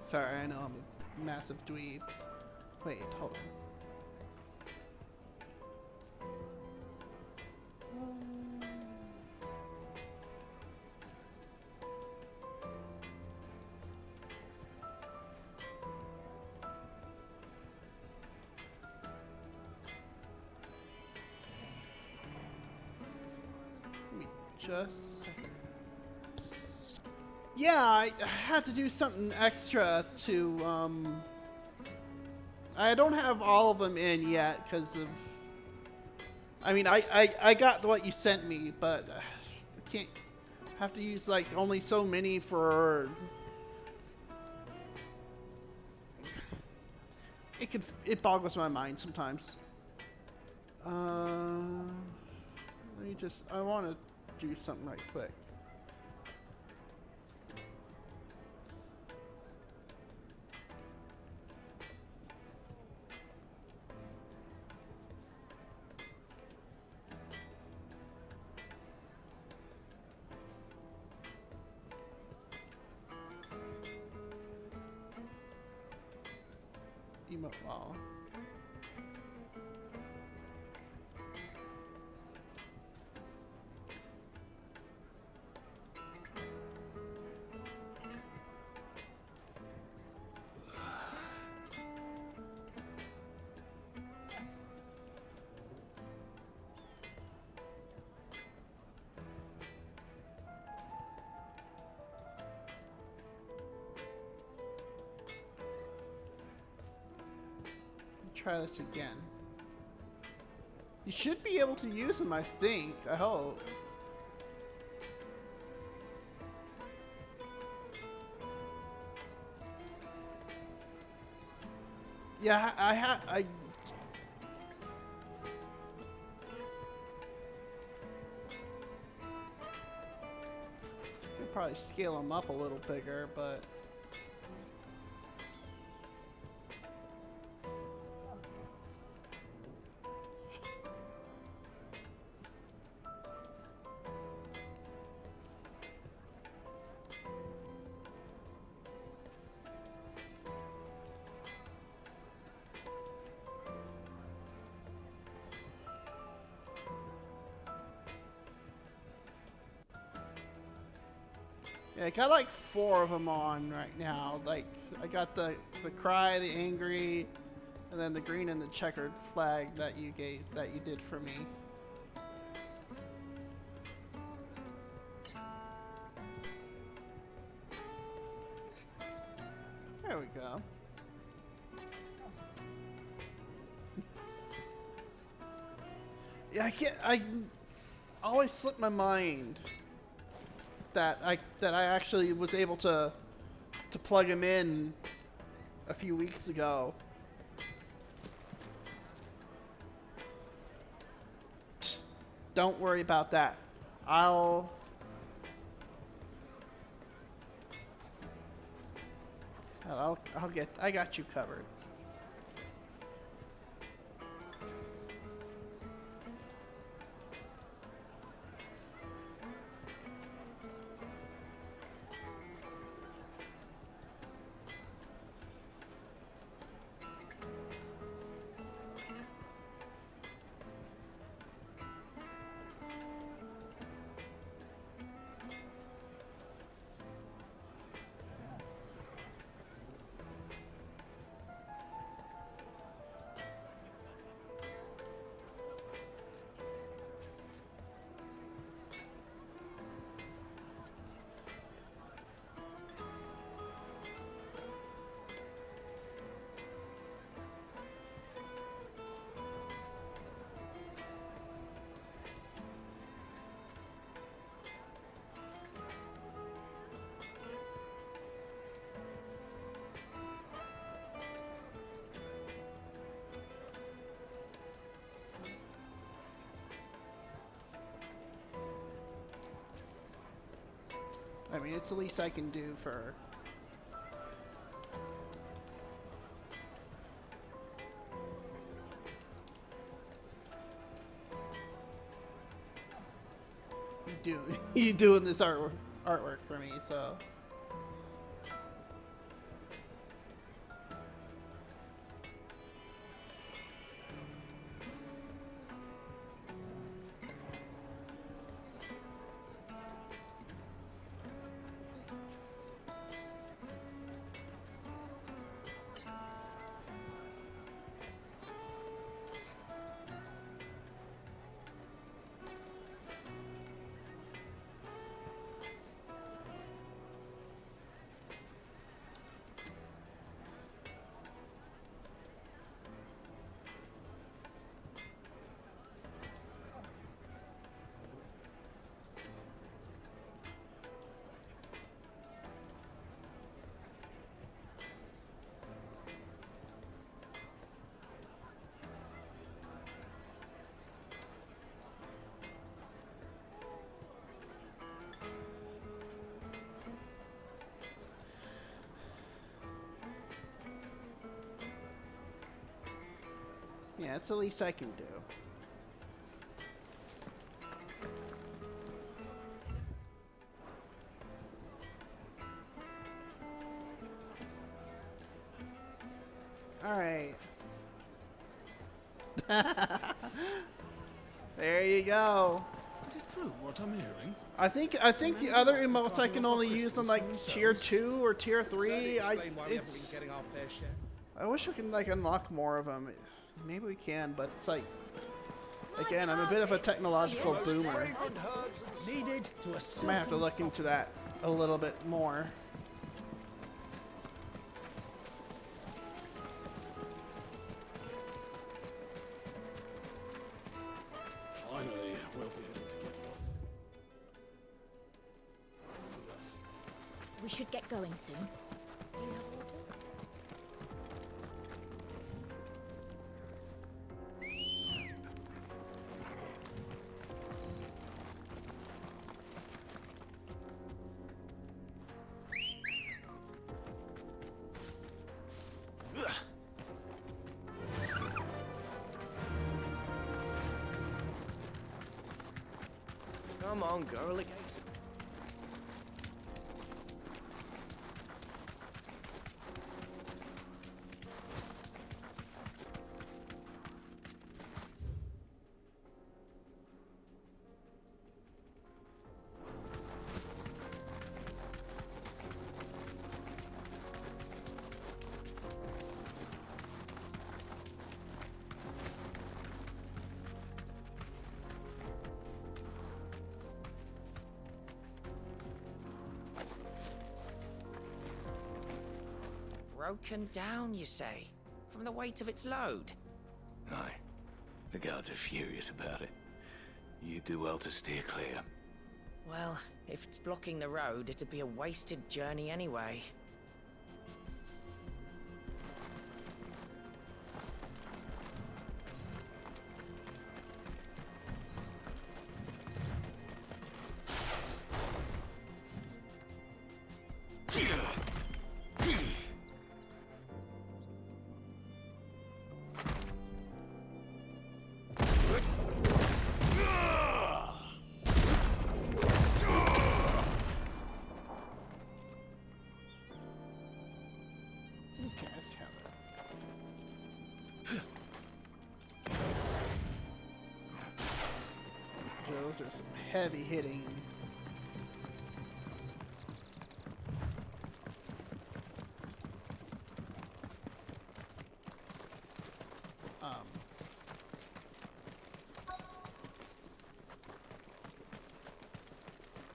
Sorry, I know I'm a massive dweeb. Wait, hold on. Just a second. Yeah, I had to do something extra to, I don't have all of them in yet because of, I mean, I got what you sent me, but I can't, have to use like only so many for, it boggles my mind sometimes. Let me just, I want to do something right quick. Emote wall. Try this again. You should be able to use them, I think. I hope. Yeah, I could probably scale them up a little bigger, but yeah, I got like 4 of them on right now. Like, I got the cry, the angry, and then the green and the checkered flag that you did for me. There we go. Yeah, I always slip my mind that I actually was able to plug him in a few weeks ago. Don't worry about that. I got you covered. I mean, it's the least I can do for... You doing this artwork for me, so... Yeah, it's the least I can do. Alright. There you go. Is it true what I'm hearing? I think the other emotes I can only use on like tier 2 or tier 3. I wish we can like unlock more of them. Maybe we can, but it's like, again, I'm a bit of a technological boomer. Needed to a I might have to look into that a little bit more. Finally, we'll be able to get lost. We should get going soon. Do you have water? Come on, girly. Broken down, you say? From the weight of its load? Aye. The guards are furious about it. You do well to steer clear. Well, if it's blocking the road, it'd be a wasted journey anyway. Those are some heavy hitting.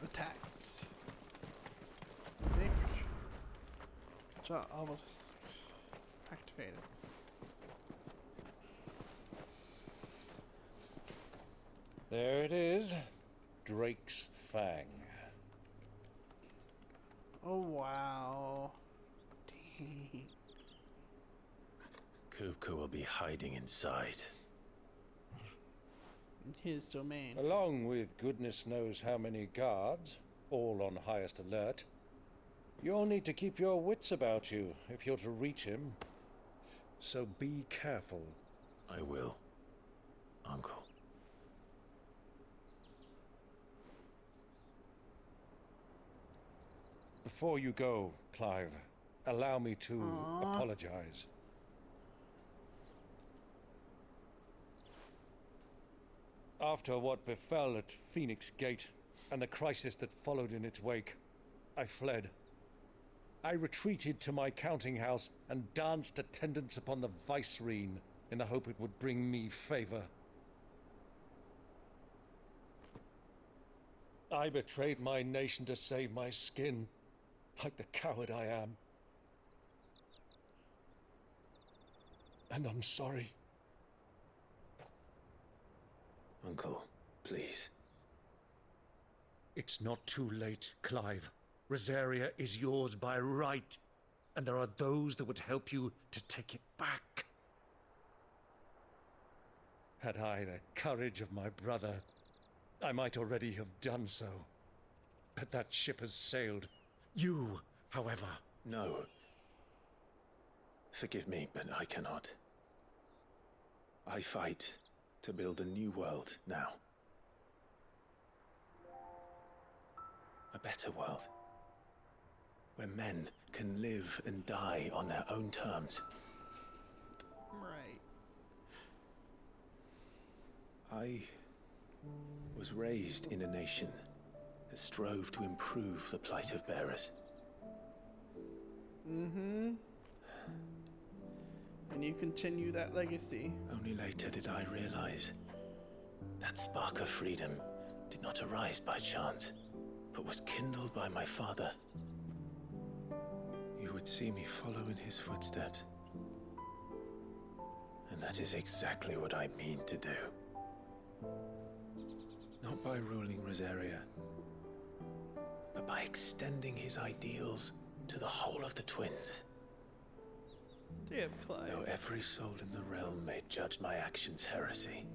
Attacks. Almost activated. There it is. Drake's Fang. Oh, wow. Dang. Kupka will be hiding inside. In his domain. Along with goodness knows how many guards, all on highest alert. You'll need to keep your wits about you if you're to reach him. So be careful. I will, Uncle. Before you go, Clive, allow me to apologize. After what befell at Phoenix Gate and the crisis that followed in its wake, I fled. I retreated to my counting house and danced attendance upon the vicereine in the hope it would bring me favor. I betrayed my nation to save my skin, like the coward I am. And I'm sorry. Uncle, please. It's not too late, Clive. Rosaria is yours by right, and there are those that would help you to take it back. Had I the courage of my brother, I might already have done so. But that ship has sailed. You, however... No. Forgive me, but I cannot. I fight to build a new world now. A better world. Where men can live and die on their own terms. Right. I was raised in a nation that strove to improve the plight of bearers. Mm-hmm. And you continue that legacy. Only later did I realize that spark of freedom did not arise by chance, but was kindled by my father. You would see me follow in his footsteps. And that is exactly what I mean to do. Not by ruling Rosaria, but by extending his ideals to the whole of the twins. Damn, Clive. Though every soul in the realm may judge my actions heresy,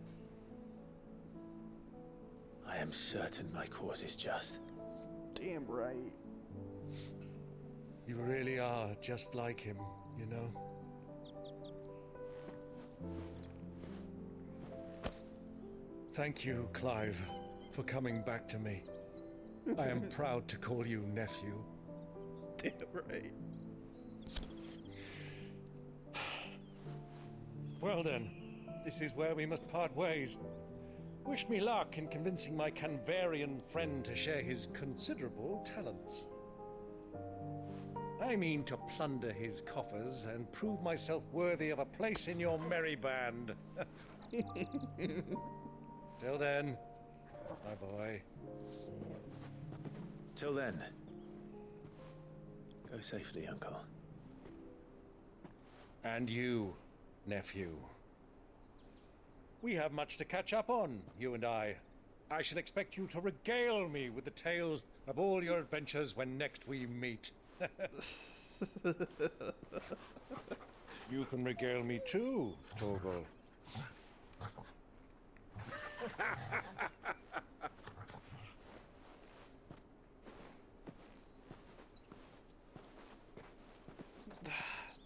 I am certain my cause is just. Damn right. You really are just like him, you know? Thank you, Clive, for coming back to me. I am proud to call you nephew. Damn right. Well then, this is where we must part ways. Wish me luck in convincing my Canvarian friend to share his considerable talents. I mean to plunder his coffers and prove myself worthy of a place in your merry band. Till then, my boy. Till then, go safely, Uncle. And you, nephew. We have much to catch up on, you and I. I shall expect you to regale me with the tales of all your adventures when next we meet. You can regale me too, Torgal.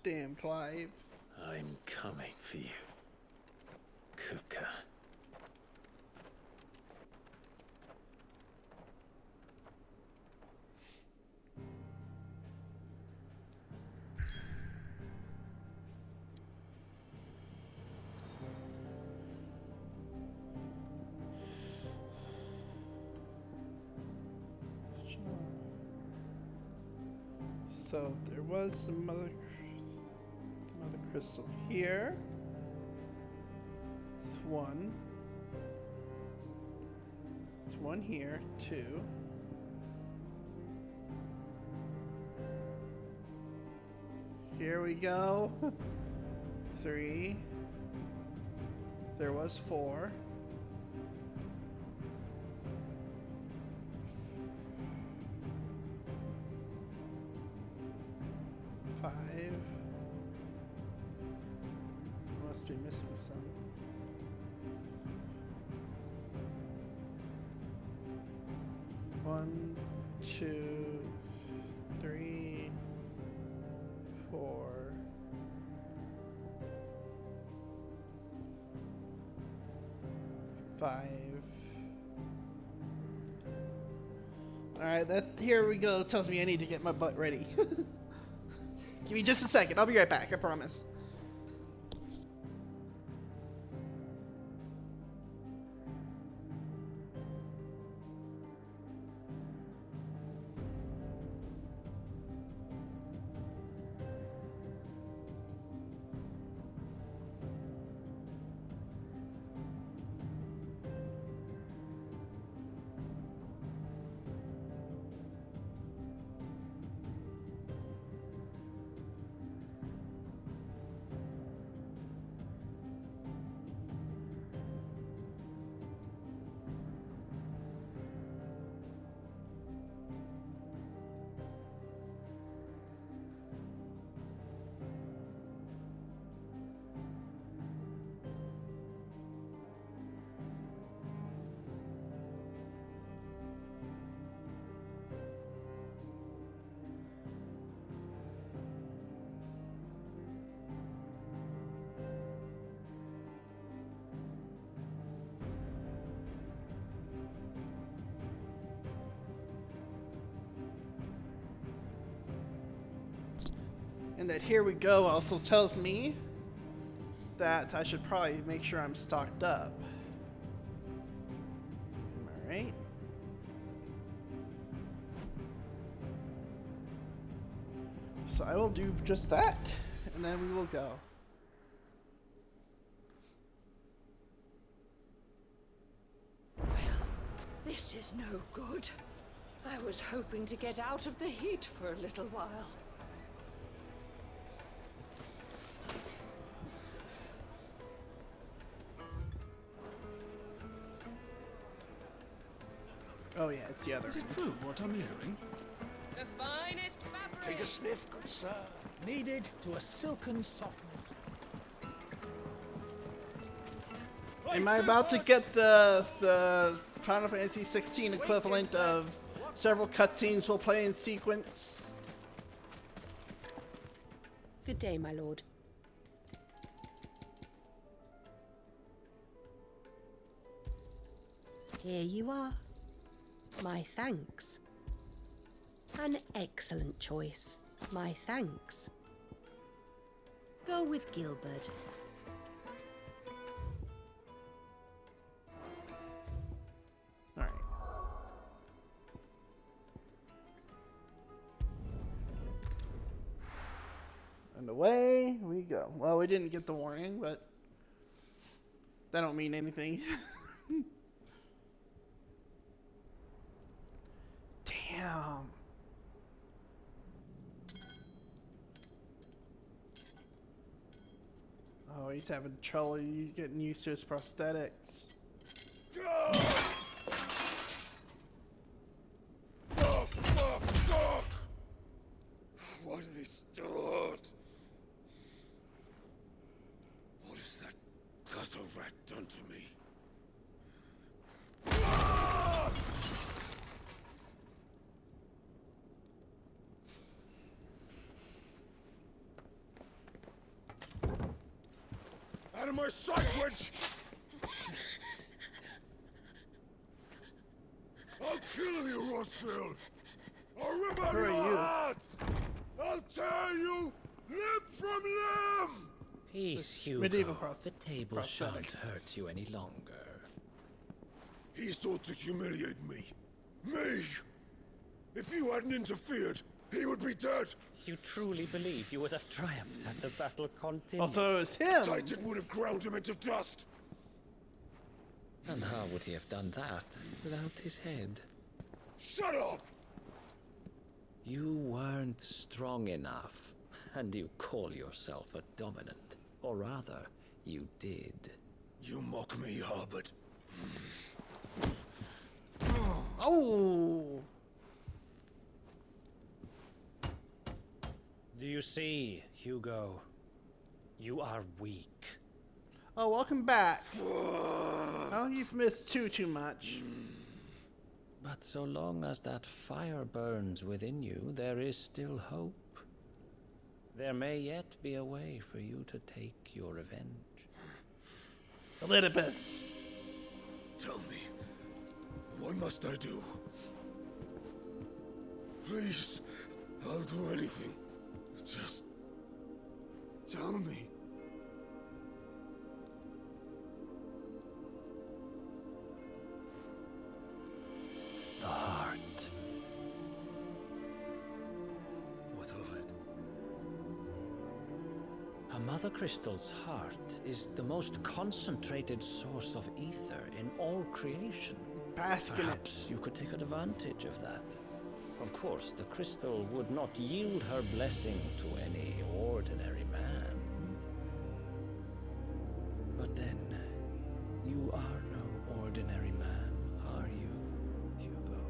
Damn, Clive. I'm coming for you, Kupka. So there was some mother crystal here. It's one. It's one here, two. Here we go. 3. There was 4. 5. Must be missing some. 1, 2, 3, 4. 5. Alright, that here we go. Tells me I need to get my butt ready. Give me just a second. I'll be right back, I promise. And that here we go also tells me that I should probably make sure I'm stocked up. Alright. So I will do just that, and then we will go. This is no good. I was hoping to get out of the heat for a little while. Oh yeah, it's the other. Is it true what I'm hearing? The finest fabric! Take a sniff, good sir. Kneaded to a silken softness. Am I about to get the Final Fantasy XVI equivalent of several cutscenes will play in sequence? Good day, my lord. Here you are. My thanks. An excellent choice. My thanks. Go with Gilbert. Alright. And away we go. Well, we didn't get the warning, but that don't mean anything. Damn. Oh, he's having trouble getting used to his prosthetics. Fuck! Why do they start? What has that gutter rat done to me? Out of my sight, witch! I'll kill you, Rossfield! I'll rip out your heart! I'll tear you limb from limb! Peace, Hugo. The table shan't hurt you any longer. He sought to humiliate me. Me! If you hadn't interfered, he would be dead! You truly believe you would have triumphed had the battle continued? Also, it was him! Titan would have ground him into dust! And how would he have done that without his head? Shut up! You weren't strong enough, and you call yourself a dominant. Or rather, you did. You mock me, Harbert. Oh! Do you see, Hugo? You are weak. Oh, welcome back. Oh, you've missed too much. But so long as that fire burns within you, there is still hope. There may yet be a way for you to take your revenge. Elidibus. Tell me, what must I do? Please, I'll do anything. Just tell me. The heart. What of it? A Mother Crystal's heart is the most concentrated source of ether in all creation. Perhaps you could take advantage of that. Of course, the crystal would not yield her blessing to any ordinary man. But then, you are no ordinary man, are you, Hugo?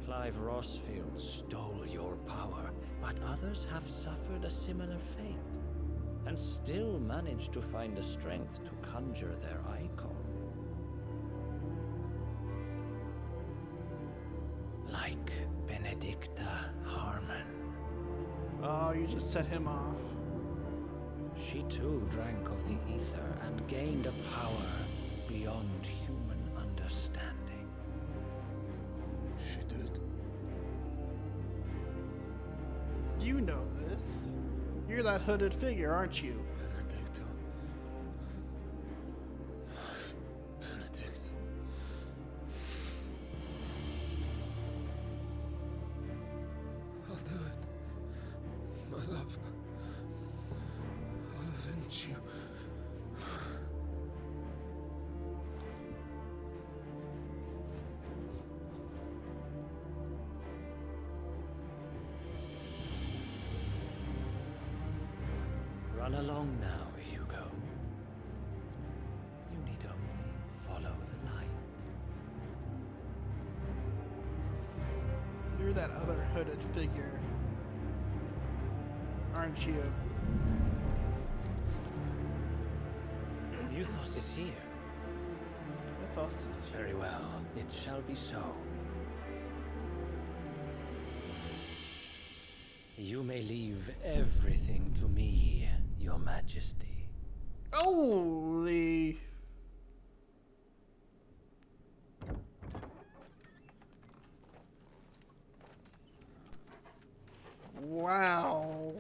Clive Rossfield stole your power, but others have suffered a similar fate, and still managed to find the strength to conjure their icon. Like Benedicta Harmon. Oh, you just set him off. She too drank of the ether and gained a power beyond human understanding. She did. You're that hooded figure, aren't you? Benedict. I'll do it. My love. I'll avenge you. Run along now, Hugo. You need only follow the light. You're that other hooded figure, aren't you? Euthos is here. Euthos is here. Very well. It shall be so. You may leave everything to me, Your Majesty. Holy! Wow.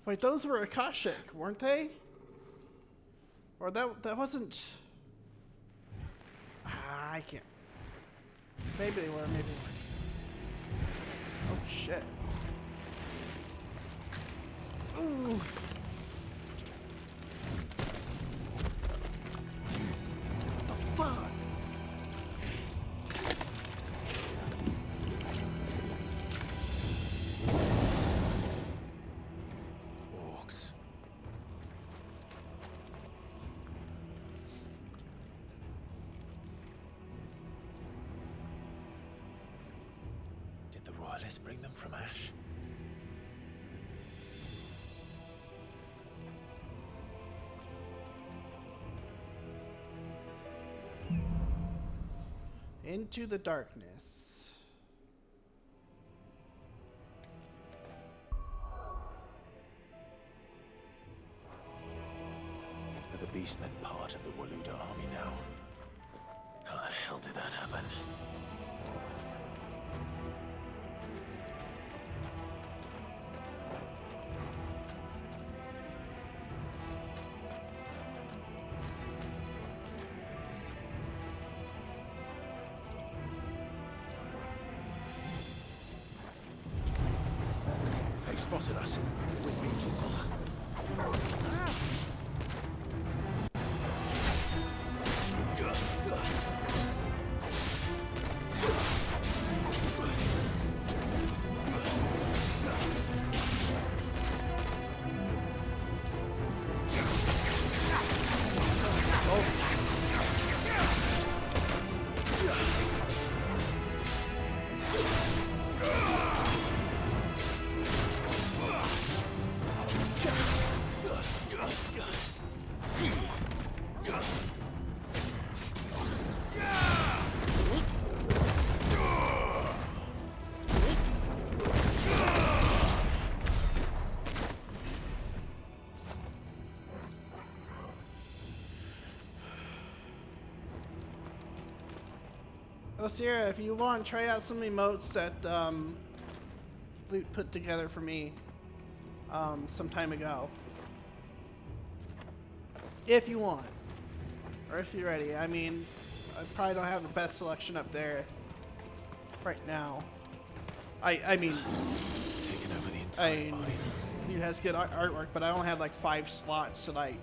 Wait, those were Akashic, weren't they? Or that wasn't... I can't... Maybe they were, maybe they weren't. Oh, shit. Ooh. What the fuck? Orcs. Did the royalists bring them from Ash? Into the darkness. Are the beastmen part of the Waluda army now? How the hell did that happen? They've spotted us. With me, Torgal. Oh, Sierra, if you want, try out some emotes that Loot put together for me some time ago. If you want. Or if you're ready. I mean, I probably don't have the best selection up there right now. I mean, taking over the entire mine. He has good artwork, but I only had like 5 slots to like,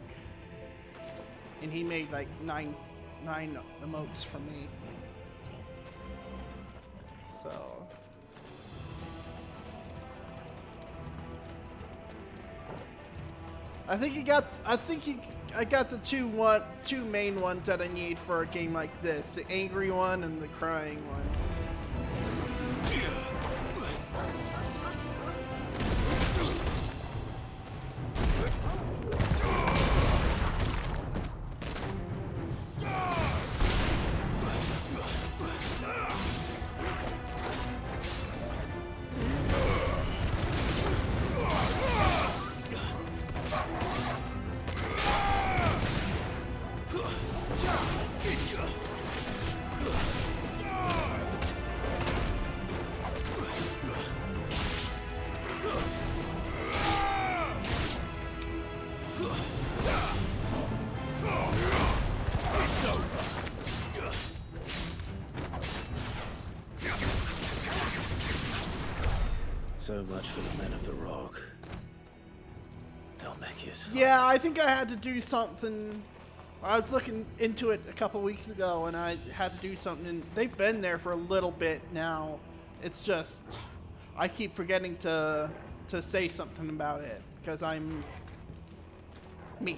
and he made like 9 emotes for me. So I got the two main ones that I need for a game like this: the angry one and the crying one. So much for the men of the rock. Dhalmekia's Yeah, I think I had to do something. I was looking into it a couple weeks ago, and I had to do something. And they've been there for a little bit now. It's just I keep forgetting to say something about it because I'm me.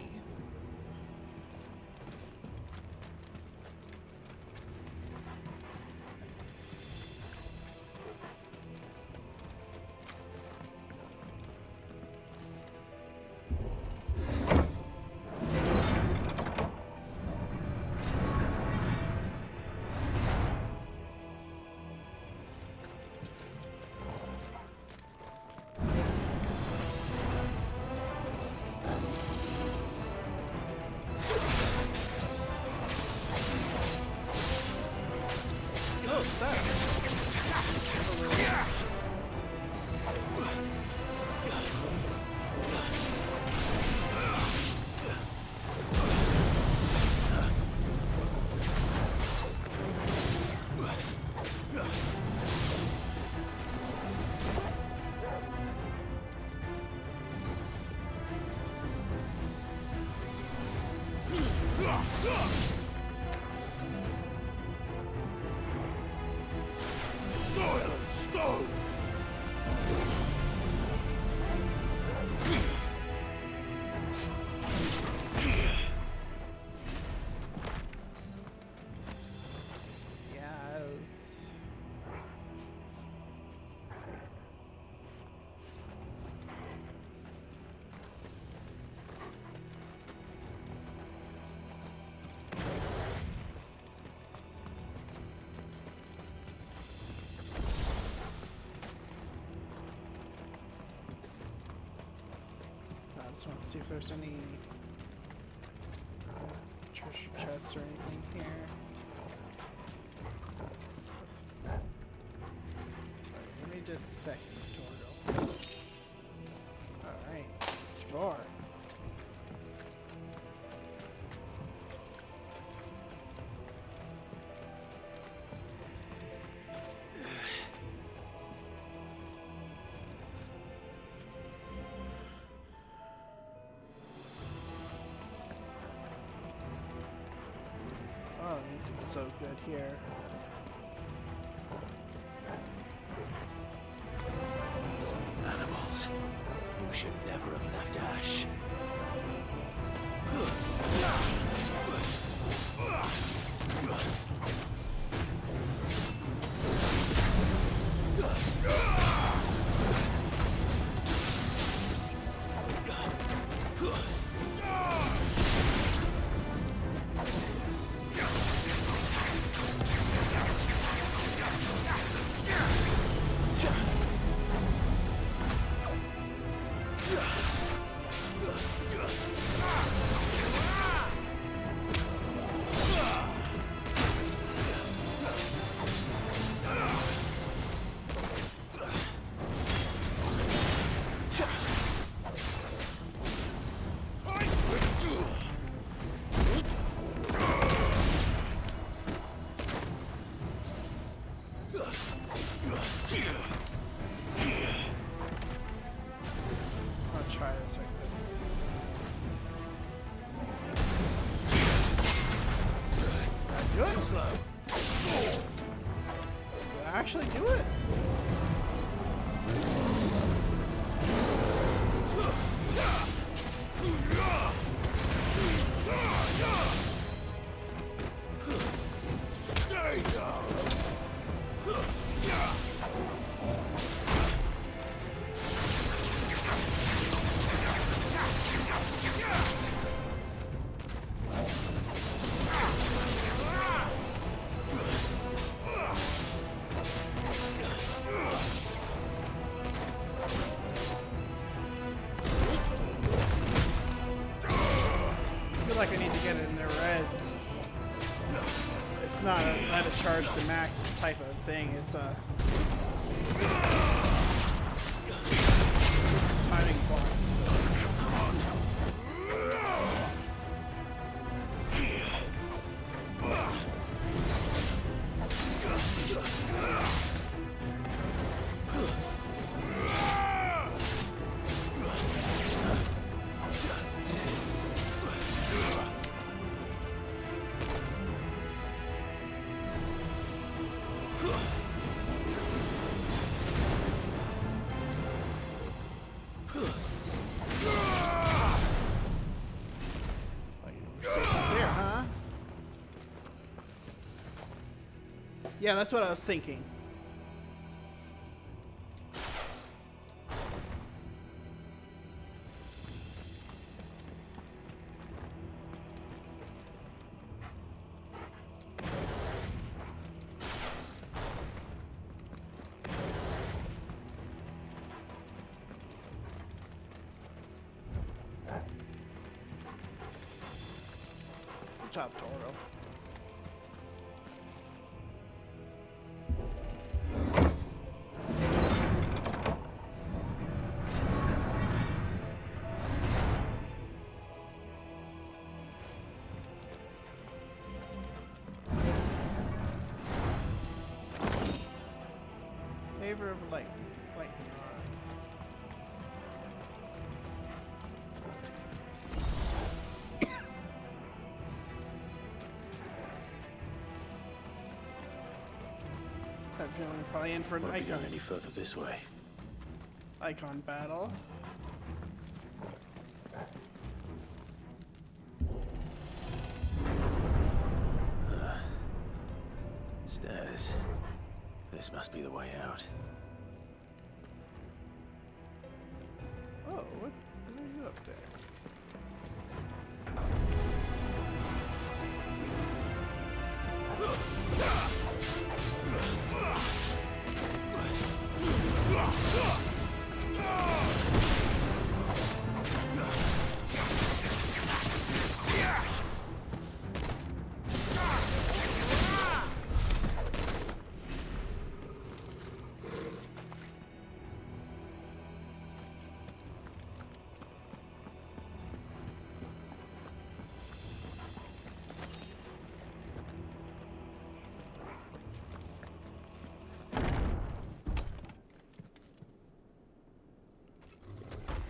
Soil and stone! I just want to see if there's any treasure chests or anything here. Alright, give me just a second, Torgo. Alright, score. Oh, the music's so good here. Animals. You should never have left Ash. I'll try this right quick. Did I do it? Slow. Did I actually do it? Stay down! I feel like I need to get it in the red. It's not a let it charge to max type of thing. It's a timing block. Yeah, that's what I was thinking. Good job, Toro. Favor of lightning rod. I'm feeling probably in for an Won't be icon. going any further this way. Icon battle. Stairs. This must be the way out. Oh, what are you up there?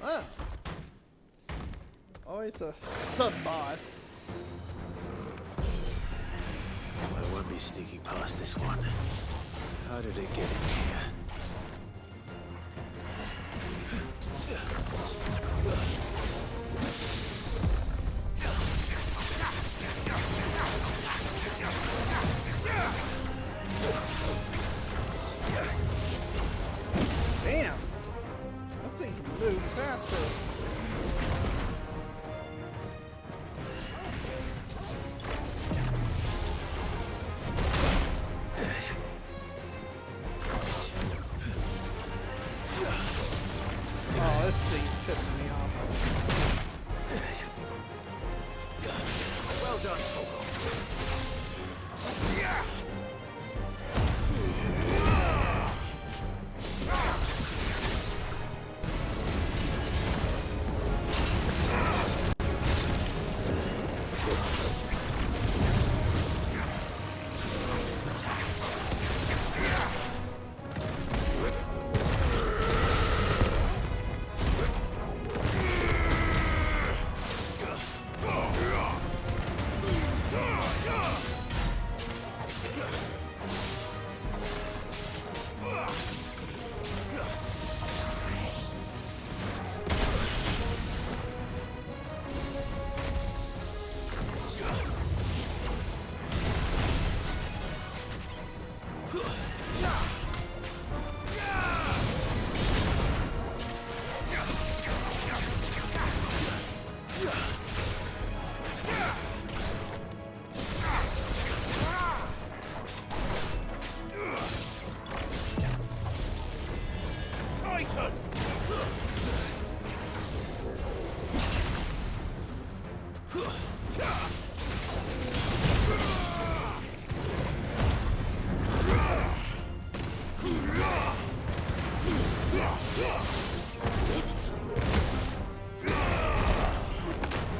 Oh. Always a sub-boss. I won't be sneaking past this one. How did it get in here? Damn! That thing can move faster. Oh, this thing's pissing me off. Well done, Toro. Yeah. Titan!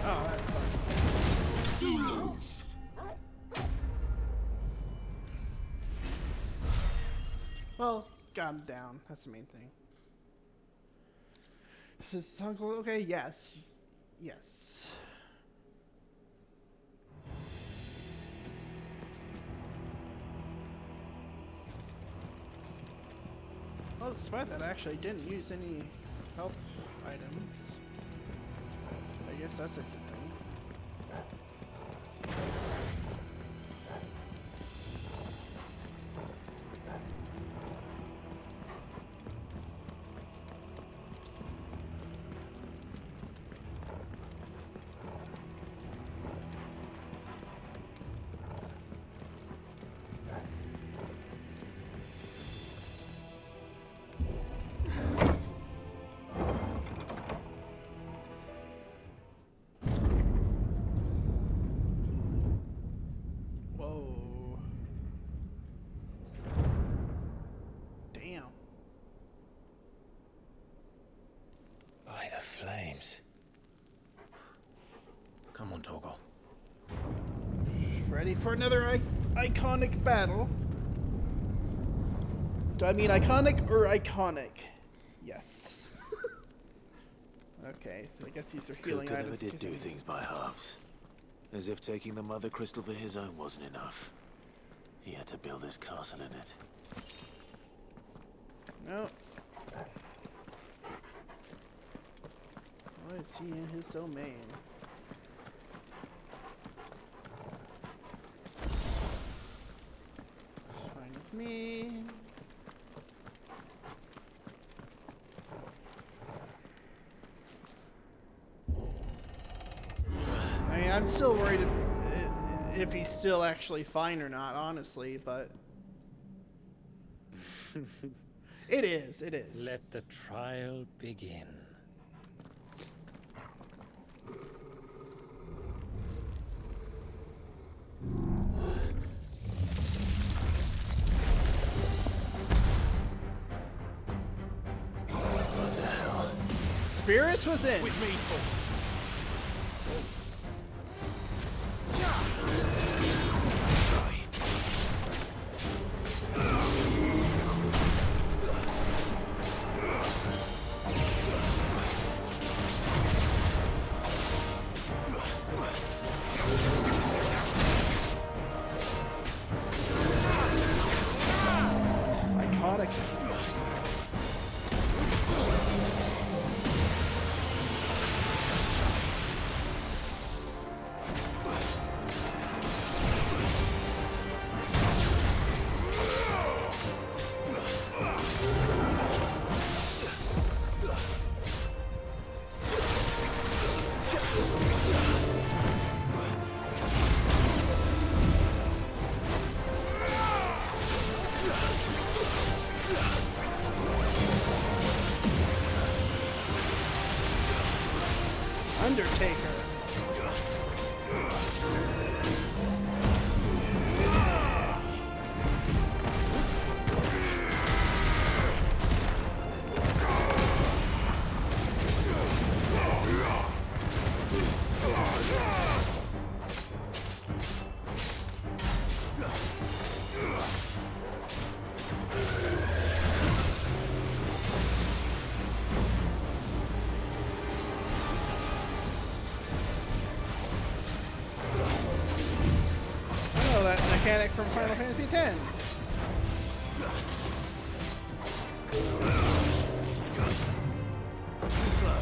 Oh, that sucks. Well, got him down. That's the main thing. Is his uncle okay? Yes. Yes. Well, despite that, I actually didn't use any health items. I guess that's a good thing. Ready for another iconic battle? Do I mean iconic or iconic? Yes. Okay, so I guess these are healing Kuka items. never did do things by halves. As if taking the Mother Crystal for his own wasn't enough. He had to build his castle in it. No. Why is he in his domain? Fine with me. I mean, I'm still worried if he's still actually fine or not, honestly, but... It is. Let the trial begin. What the hell? Spirits within. With me, Iconic. Undertaker. Mechanic from Final Fantasy X. Too slow.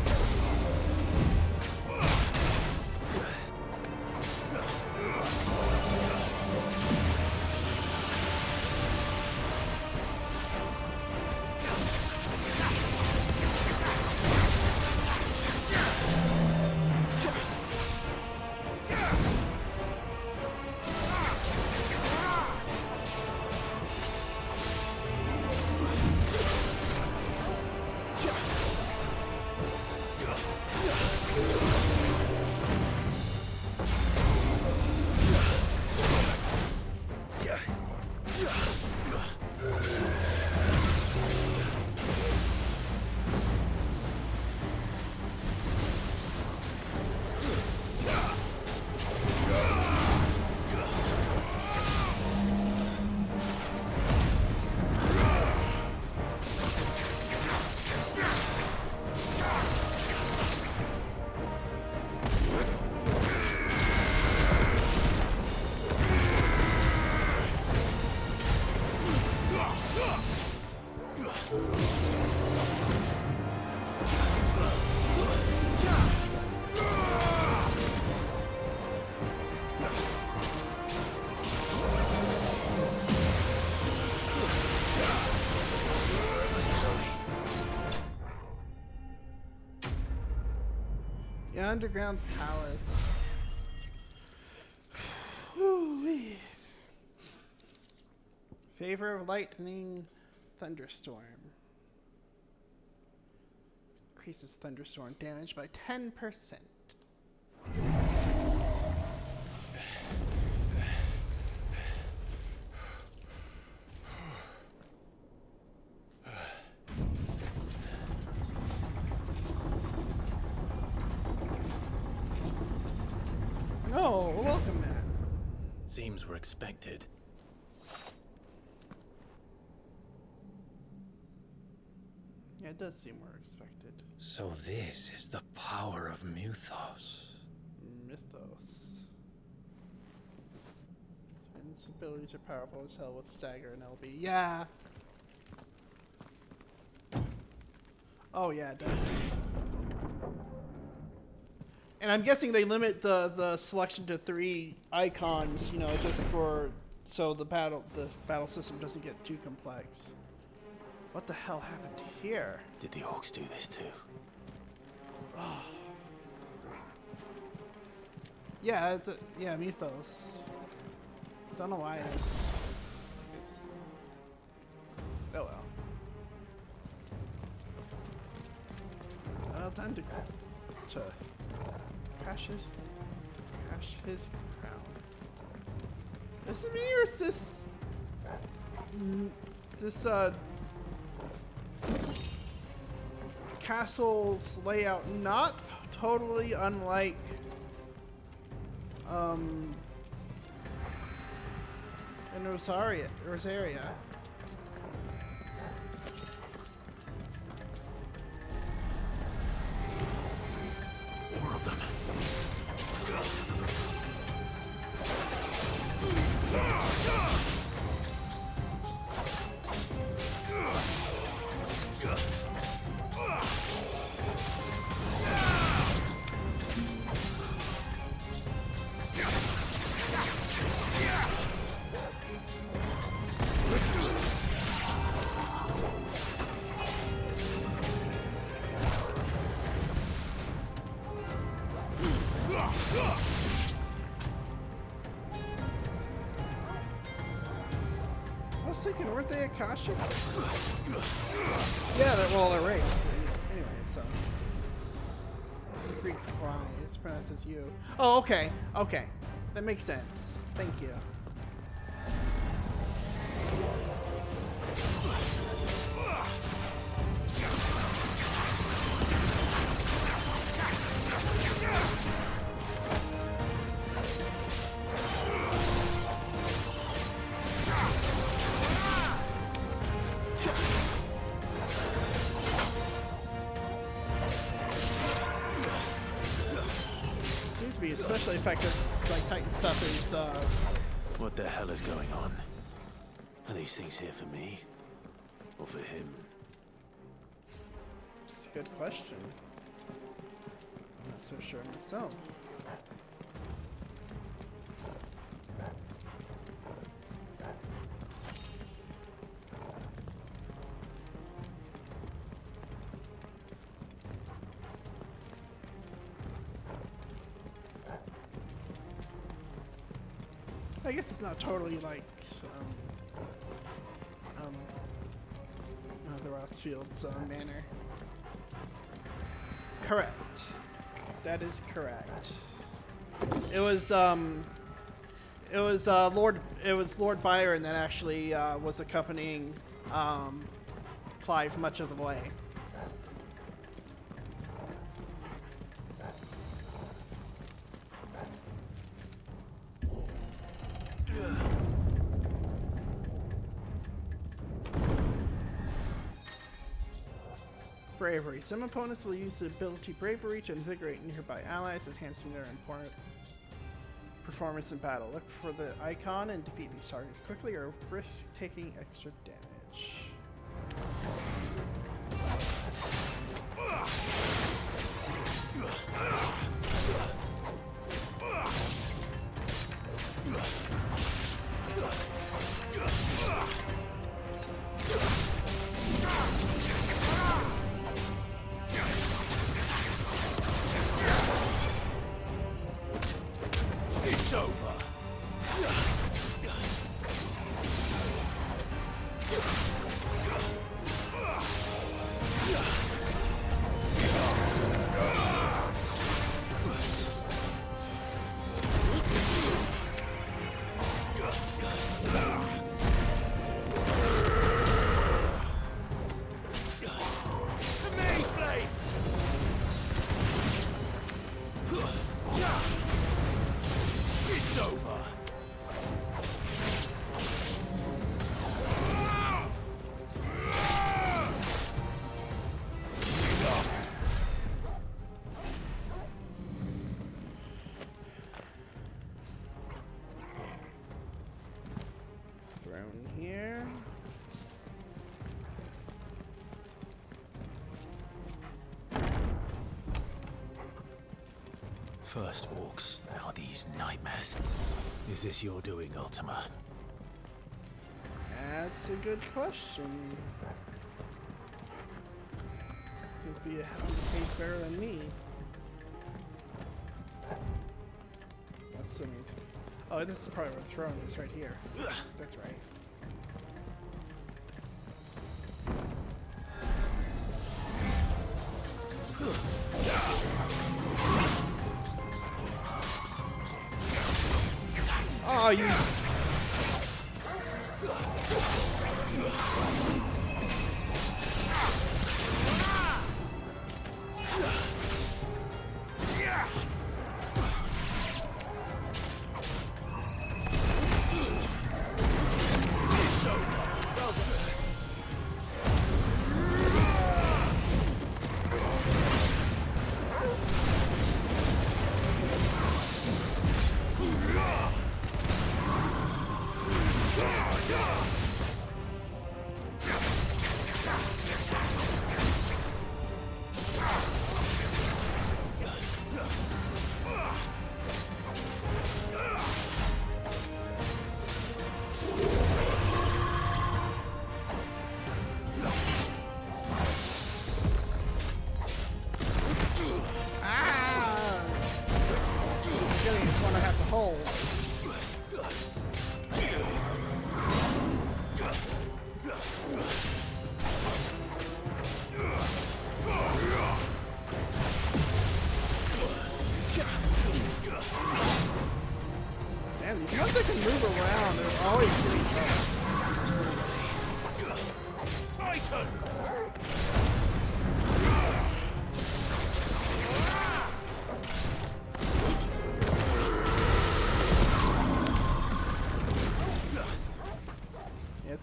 The underground palace. Woo-wee. Favor of lightning thunderstorm. Increases thunderstorm damage by 10%. Oh, welcome, man. Seems we're expected. Yeah, it does seem we're expected. So this is the power of Mythos. Mythos. Its abilities are powerful as hell with stagger and LB. Yeah. Oh yeah, definitely. And I'm guessing they limit the selection to 3 icons, you know, just for so the battle system doesn't get too complex. What the hell happened here? Did the orcs do this too? Oh. Yeah, yeah, Mythos. Don't know why. Oh well. Well, time to crash his crown. Is it me or is this castle's layout not totally unlike in Rosaria? More of them. I was thinking, weren't they Akashic? Yeah, they're right. Anyway, so it's a Greek cry. It's pronounced as you. Oh, okay, okay, that makes sense. Thank you. Especially effective, like Titan stuff is. What the hell is going on? Are these things here for me, or for him? It's a good question. I'm not so sure myself. I guess it's not totally like the Rossfields manor. Correct. That is correct. It was Lord Byron that actually was accompanying Clive much of the way. Bravery. Some opponents will use the ability Bravery to invigorate nearby allies, enhancing their important performance in battle. Look for the icon and defeat these targets quickly or risk taking extra damage. It's over. It's over. First orcs, now these nightmares. Is this your doing, Ultima? That's a good question. Could be a case better than me. That's so neat. Oh, this is probably where the throne is, right here. That's right. Oh, you...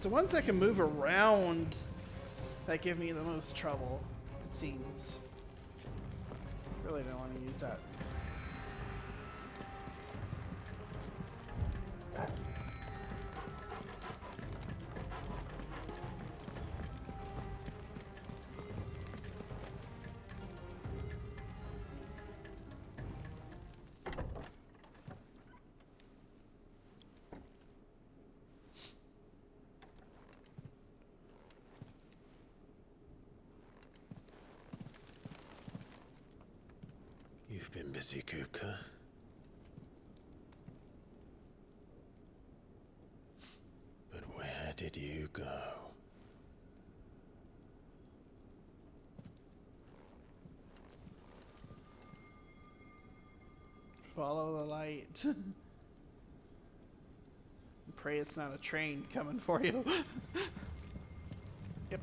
The ones that can move around that give me the most trouble, it seems. Really don't want to use that. You've been busy, Kupka. But where did you go? Follow the light. Pray it's not a train coming for you. Yep.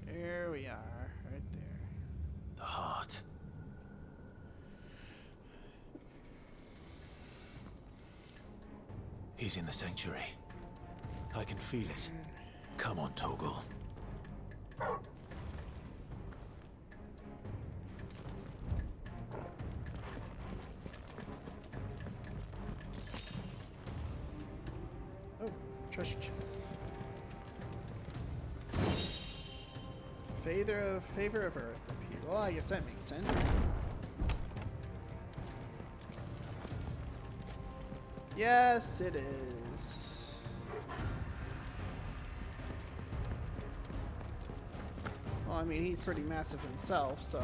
There we are, right there. The heart. He's in the sanctuary. I can feel it. Come on, Toggle. Oh, treasure chest. Favor of Earth appear. Well, I guess that makes sense. Yes, it is. Well, I mean, he's pretty massive himself, so...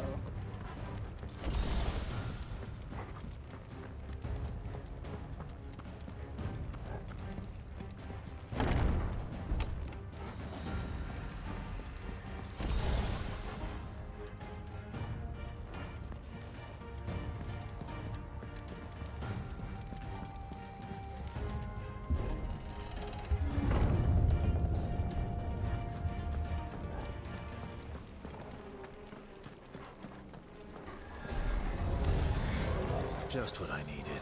Just what I needed.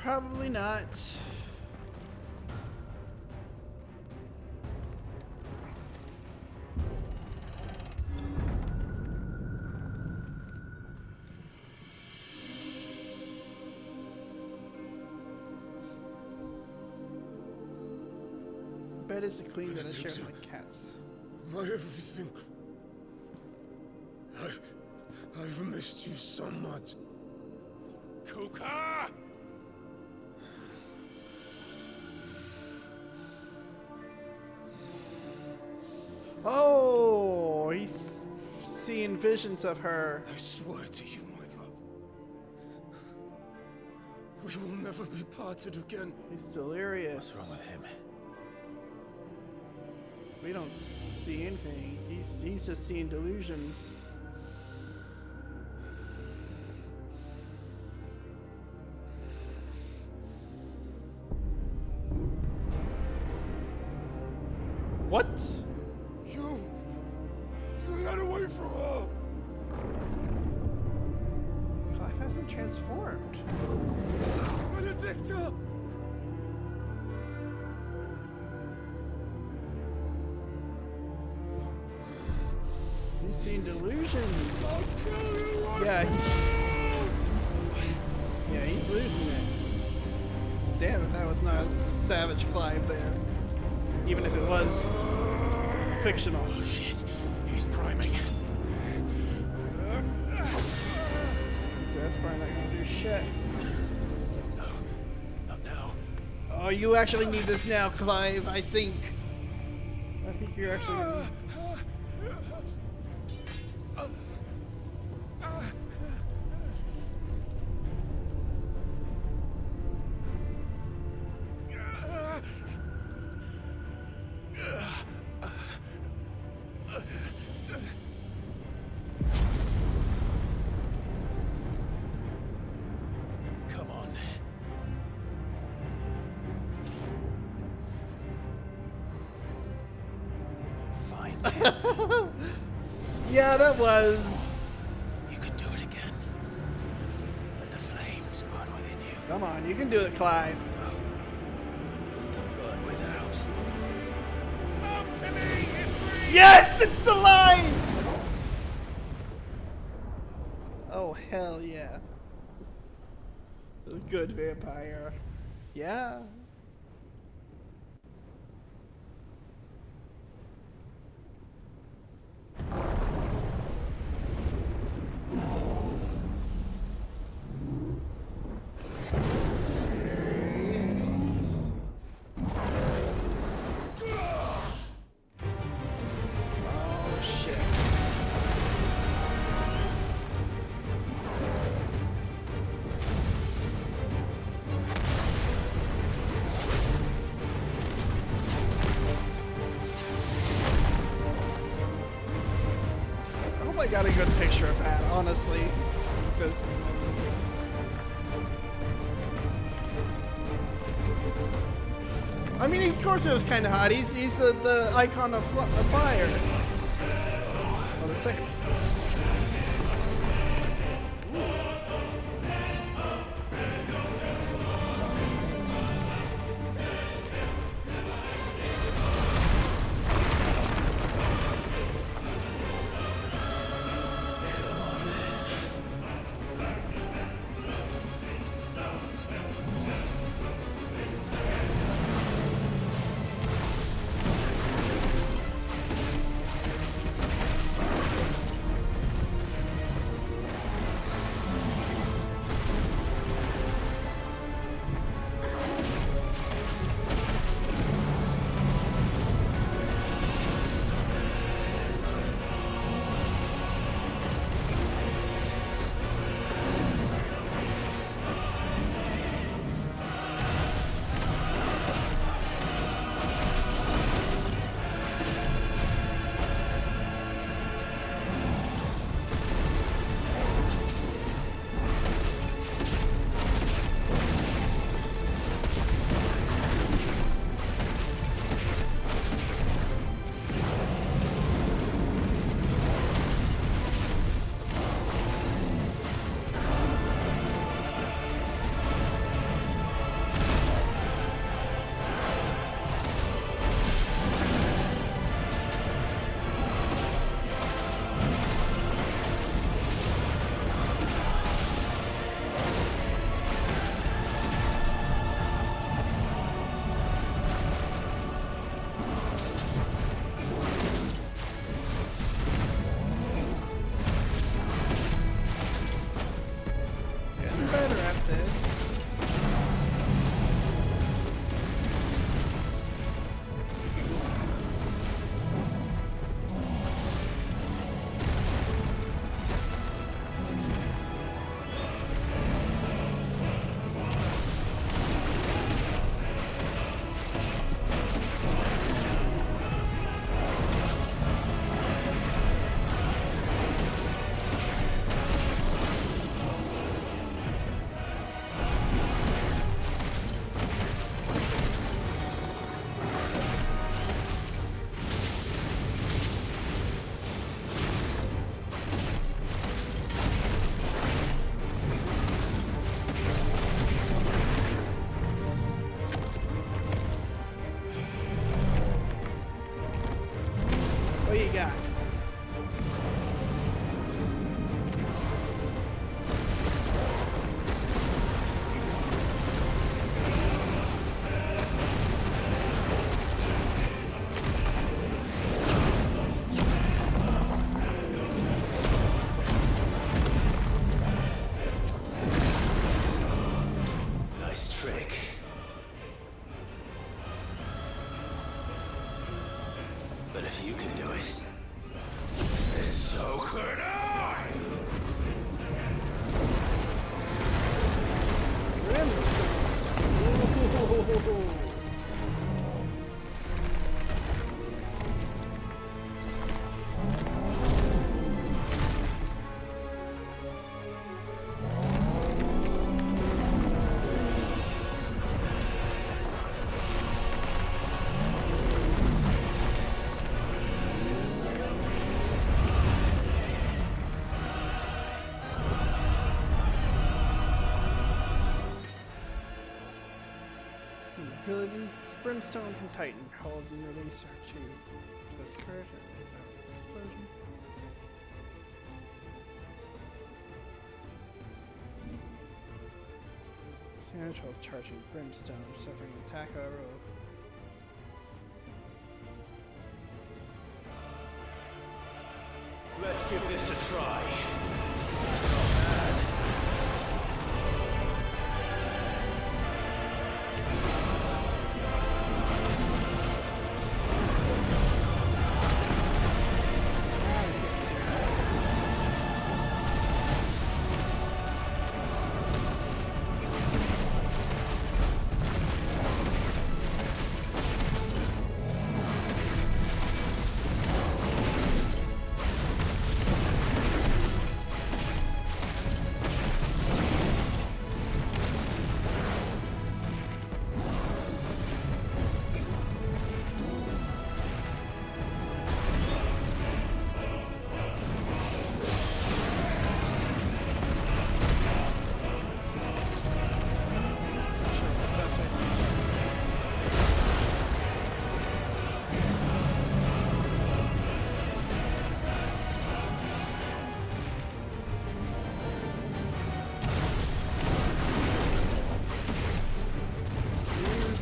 Probably not. Bed is the queen that I share with my cats. My everything. I've missed you so much. Kuka! Oh, he's seeing visions of her. I swear to you, my love. We will never be parted again. He's delirious. What's wrong with him? We don't see anything. He's just seeing delusions. What? You got away from her. Clive hasn't transformed. Benedicta! He's seeing delusions. I'll kill you. Yeah, he's losing it. Damn if that was not a savage Clive there. Even if it was fictional. Oh shit, he's priming. So that's probably not gonna do shit. No, not now. Oh, you actually need this now, Clive. I think you're actually gonna... Come on. Fine. Yeah, that was... You can do it again. Let the flames burn within you. Come on, you can do it, Clive. No. Let them burn without. Come to me, Ifrit! Yes, it's the line! Oh, hell yeah. The good vampire. Yeah. Oh, shit. I hope I got a good picture of that, honestly, because I mean, of course it was kind of hot. He's the icon of fire. Oh, the second. Drilling brimstone from Titan. Hold and release R2 to discourage explosion. Damage while charging brimstone, suffering attack arrow. Let's give this a try.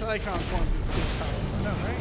Icons want to see powers. I know, right?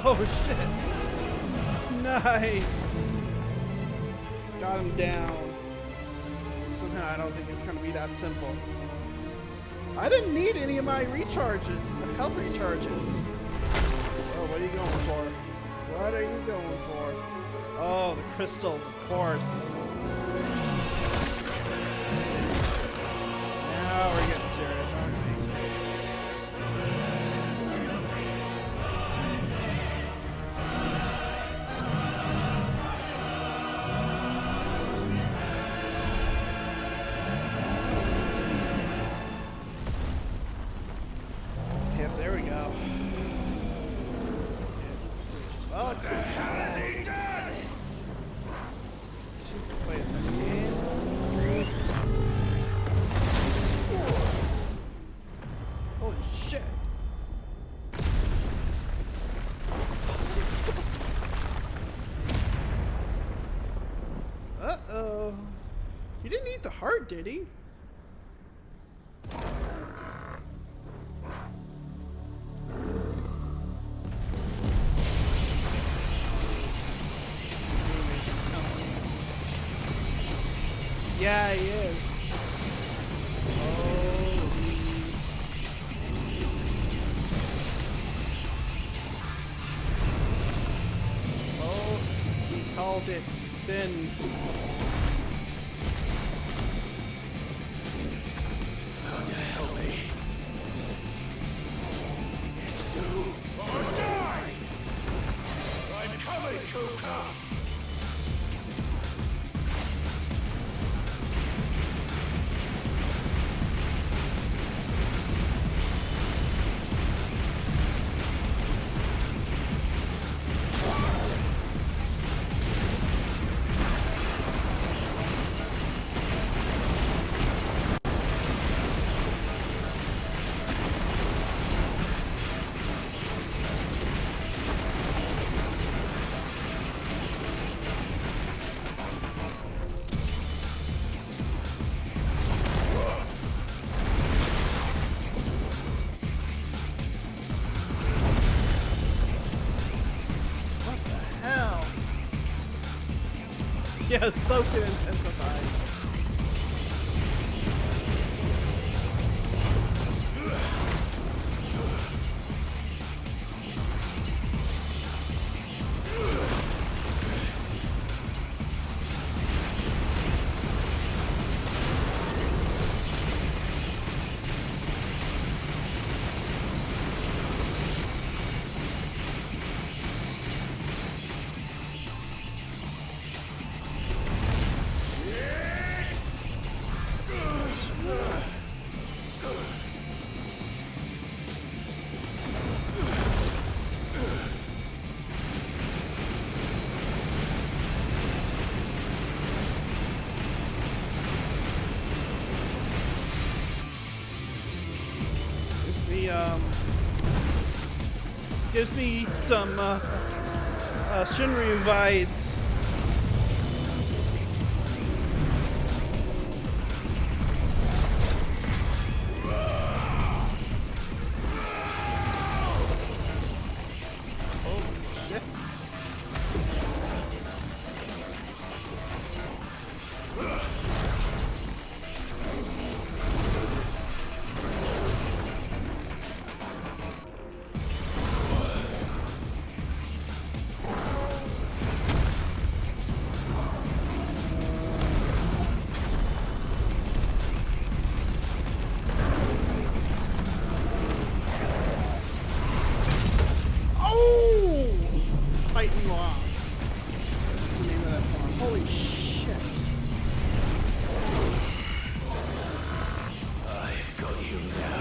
Oh shit! Nice! Got him down. Somehow I don't think it's gonna be that simple. I didn't need any of my recharges, my health recharges. Oh, what are you going for? What are you going for? Oh, the crystals, of course. sorry. Yep, there we go. What the hell has he done? Wait a minute. Holy shit. Uh-oh. He didn't eat the heart, did he? Yeah, he is. Oh, he called it sin. Thunder help me. It's through. Or die! I'm coming, Kuka! Yeah, soak it intensifies. Gives me some Shinryu vibes. Fighting lost. What's the name of that farm? Holy shit. I've got you now.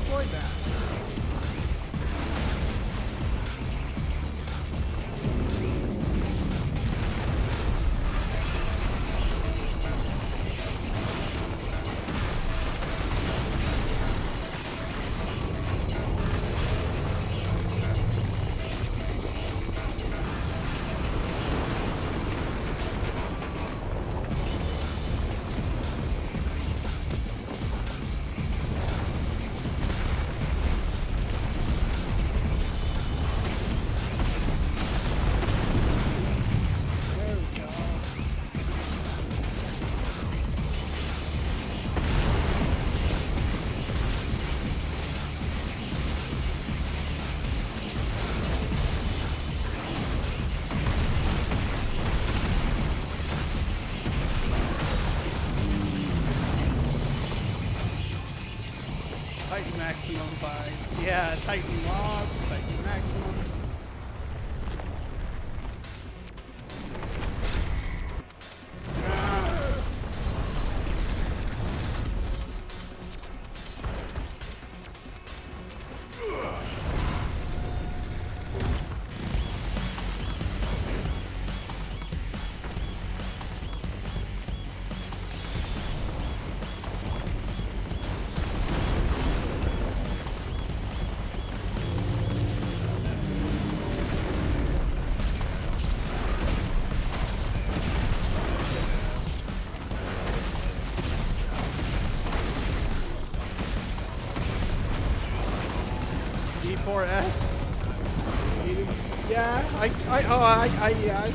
avoid that. Titan maximum vibes. Yeah, Titan lost, Titan maximum. E4S. Yeah, yeah.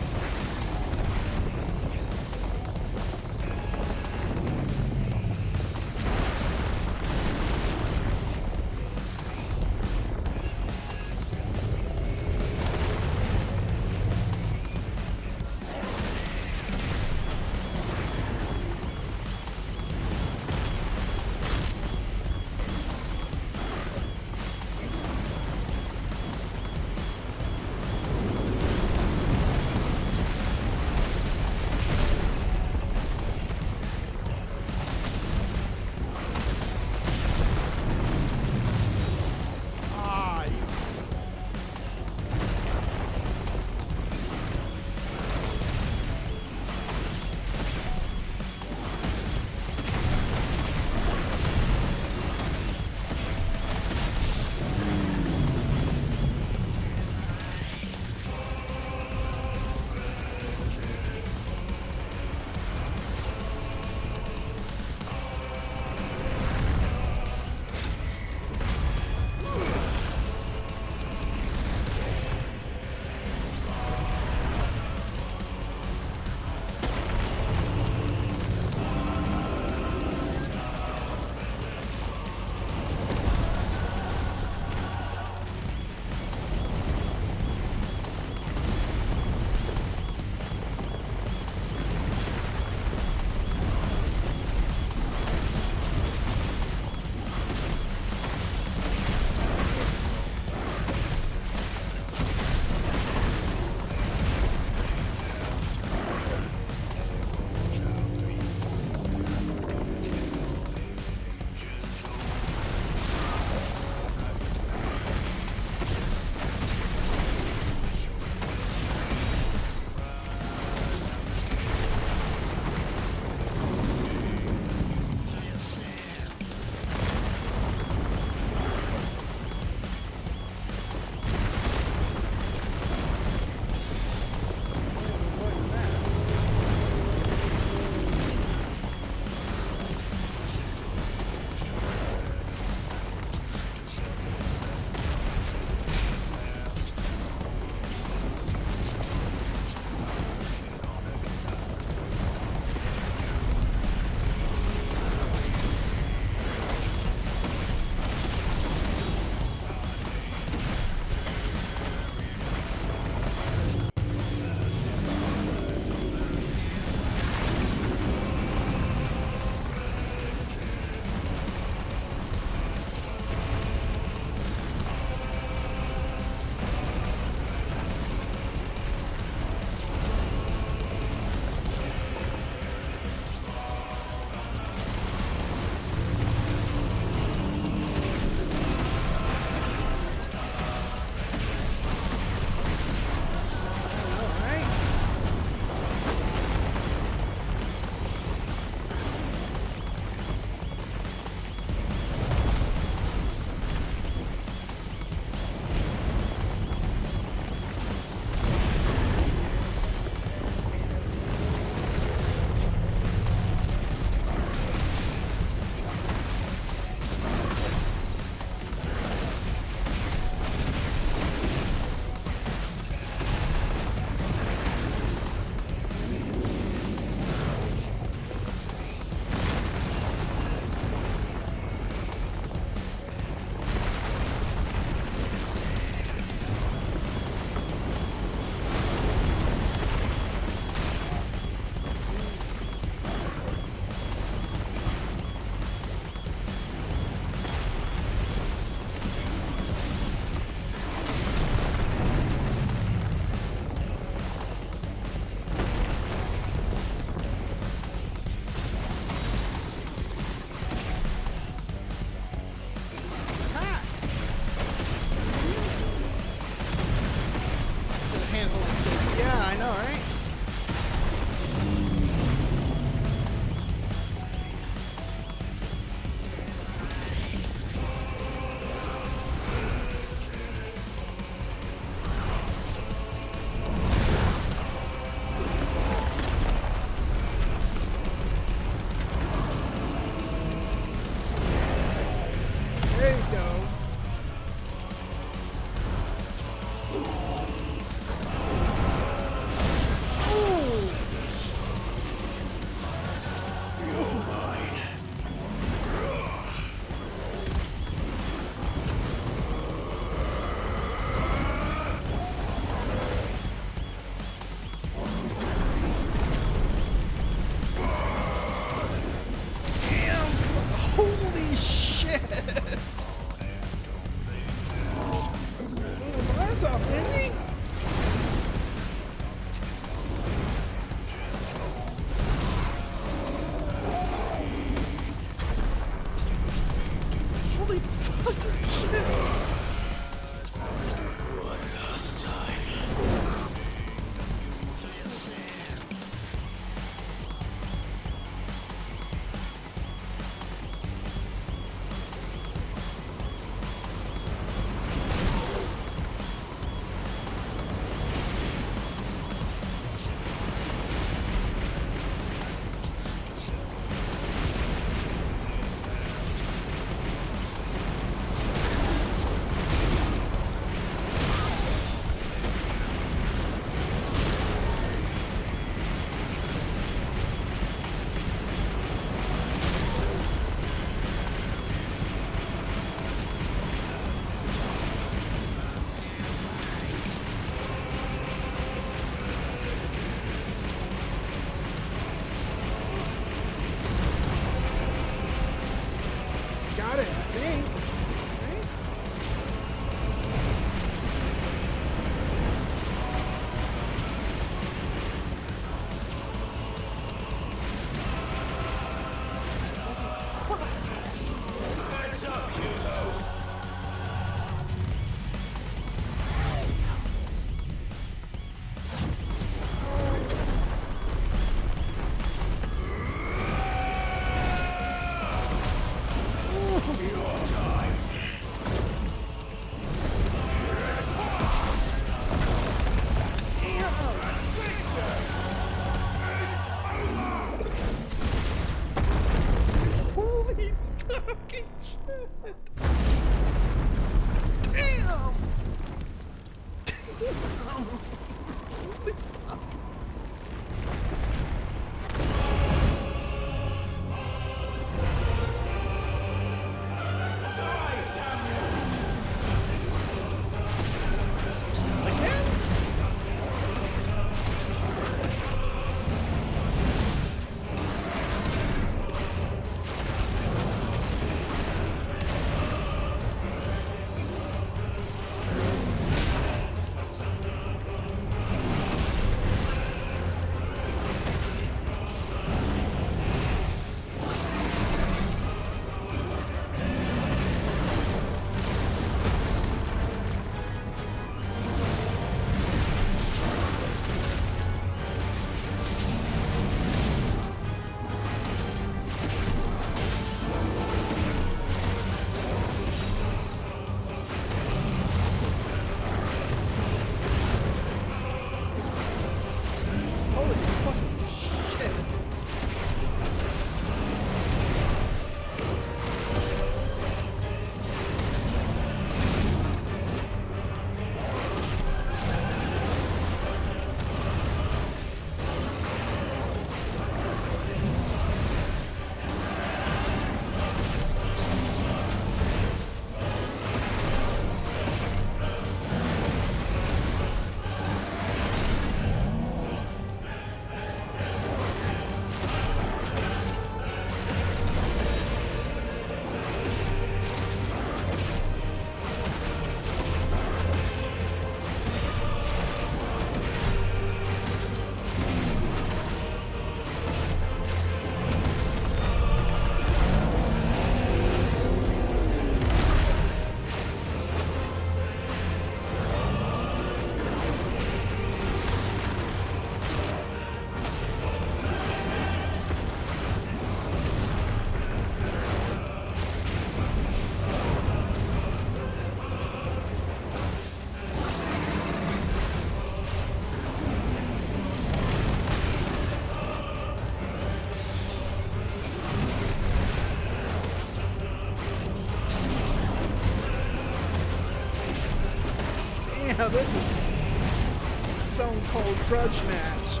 Yeah, this is Stone Cold grudge match.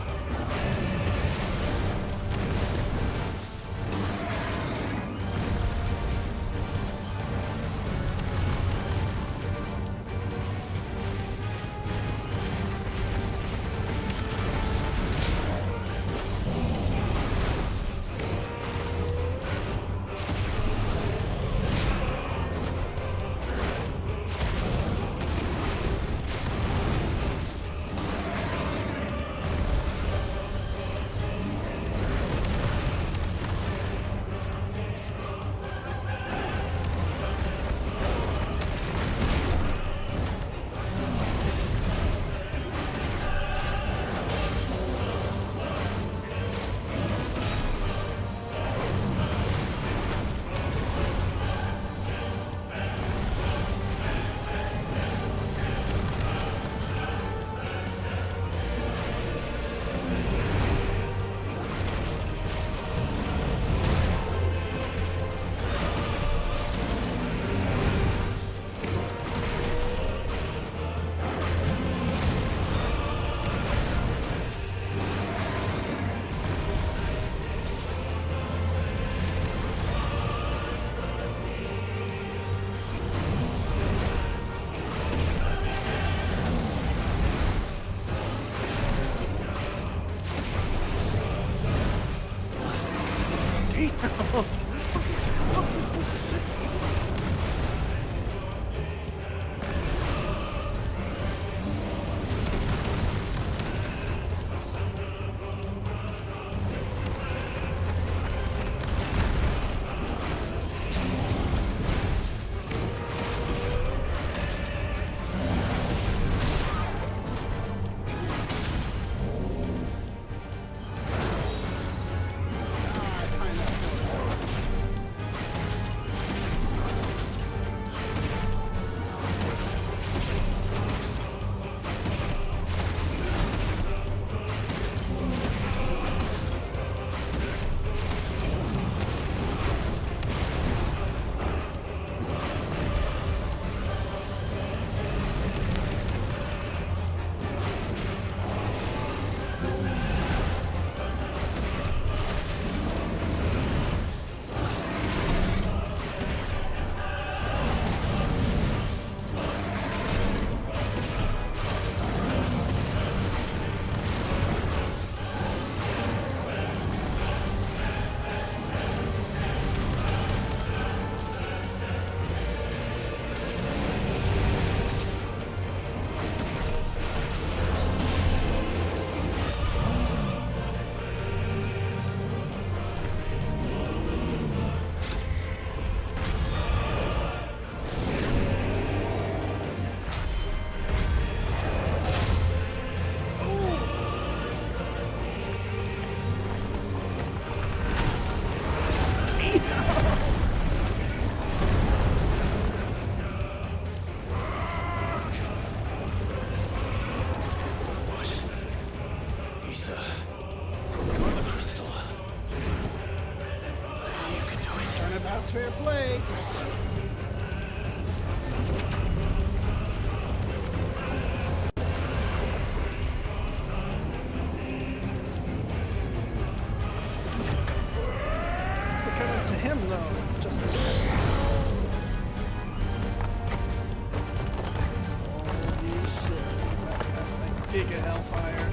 Giga Hellfire.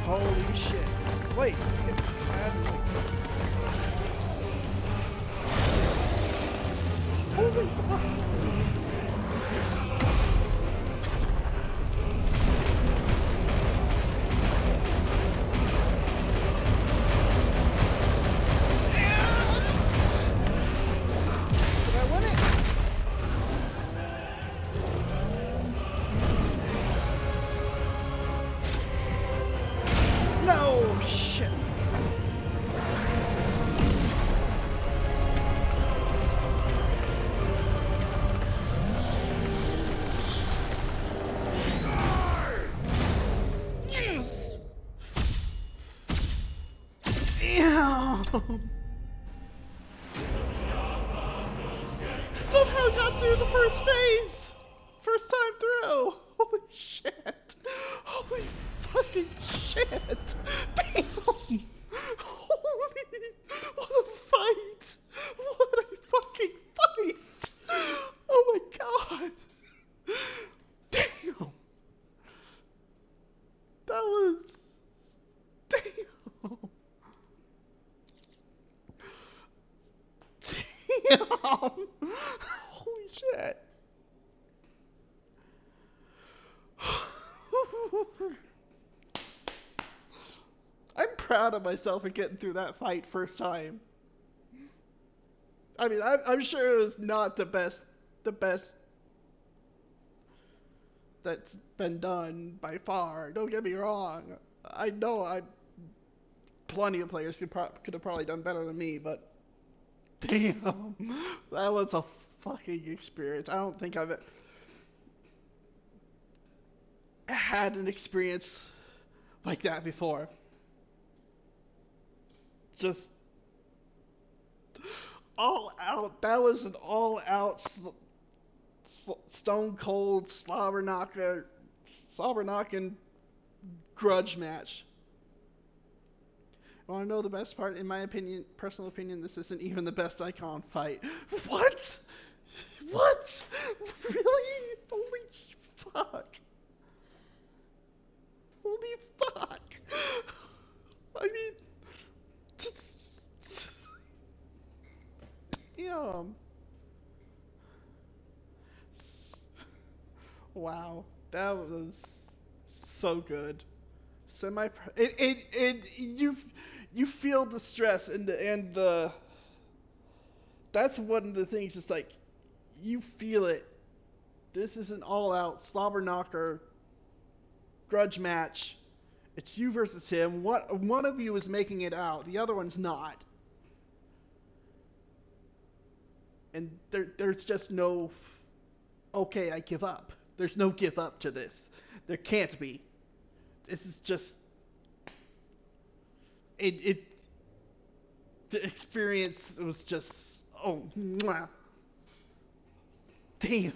Holy shit. Wait, holy fuck. Somehow got through the first phase! First time through! Holy shit! Holy fucking shit! Damn! Holy... What a fight! What a fucking fight! Oh my god! Damn! That was... Damn! Damn! Holy shit! I'm proud of myself for getting through that fight first time. I mean, I'm sure it was not the best that's been done by far. Don't get me wrong. I know plenty of players could have probably done better than me, but damn, that was a fucking experience. I don't think I've had an experience like that before. Just all out. That was an all out stone cold slobber knocking grudge match. Want to know the best part? In my opinion, personal opinion, this isn't even the best Icon fight. What? What? Really? Holy fuck. Holy fuck. I mean, just... Damn. Wow. That was so good. You feel the stress and the that's one of the things. It's like you feel it. This is an all-out slobber knocker grudge match. It's you versus him. One of you is making it out. The other one's not. And there's just no okay, I give up. There's no give up to this. There can't be. This is just the experience was just mwah. Damn.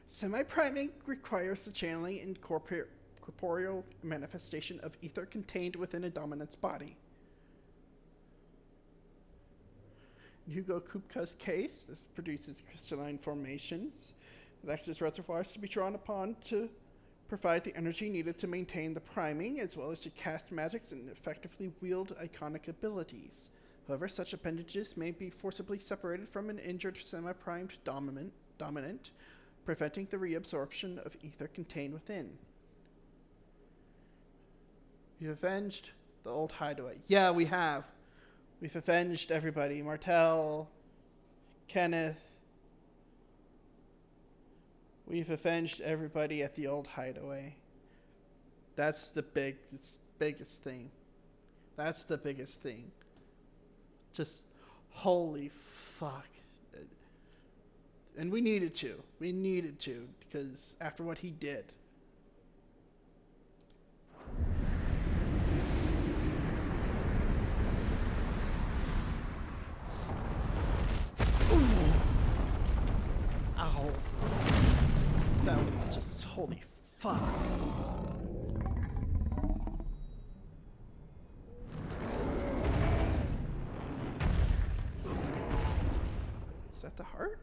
Semi-priming requires the channeling and corporeal manifestation of ether contained within a dominant's body. In Hugo Kupka's case, this produces crystalline formations that act as reservoirs to be drawn upon to provide the energy needed to maintain the priming, as well as to cast magics and effectively wield iconic abilities. However, such appendages may be forcibly separated from an injured semi-primed dominant, preventing the reabsorption of ether contained within. We've avenged the old hideaway. Yeah, we have. We've avenged everybody. Martel, Kenneth. We've avenged everybody at the old hideaway. That's the biggest thing. That's the biggest thing. Just holy fuck. And we needed to. We needed to, because after what he did. Ooh. Ow. That was just holy fuck. that the heart?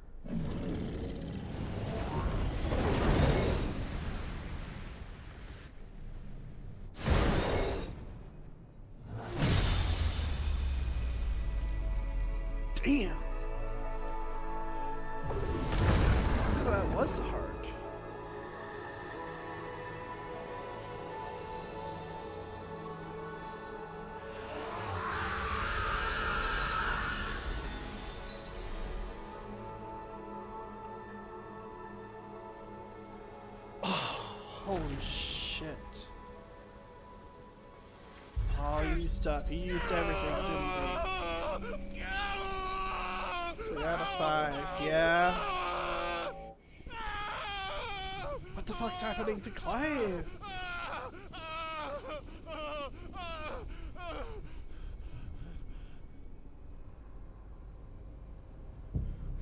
Damn! So that was the heart. Holy shit. Oh, he used up. He used everything, didn't he? 3 out of 5, yeah. What the fuck's happening to Clive?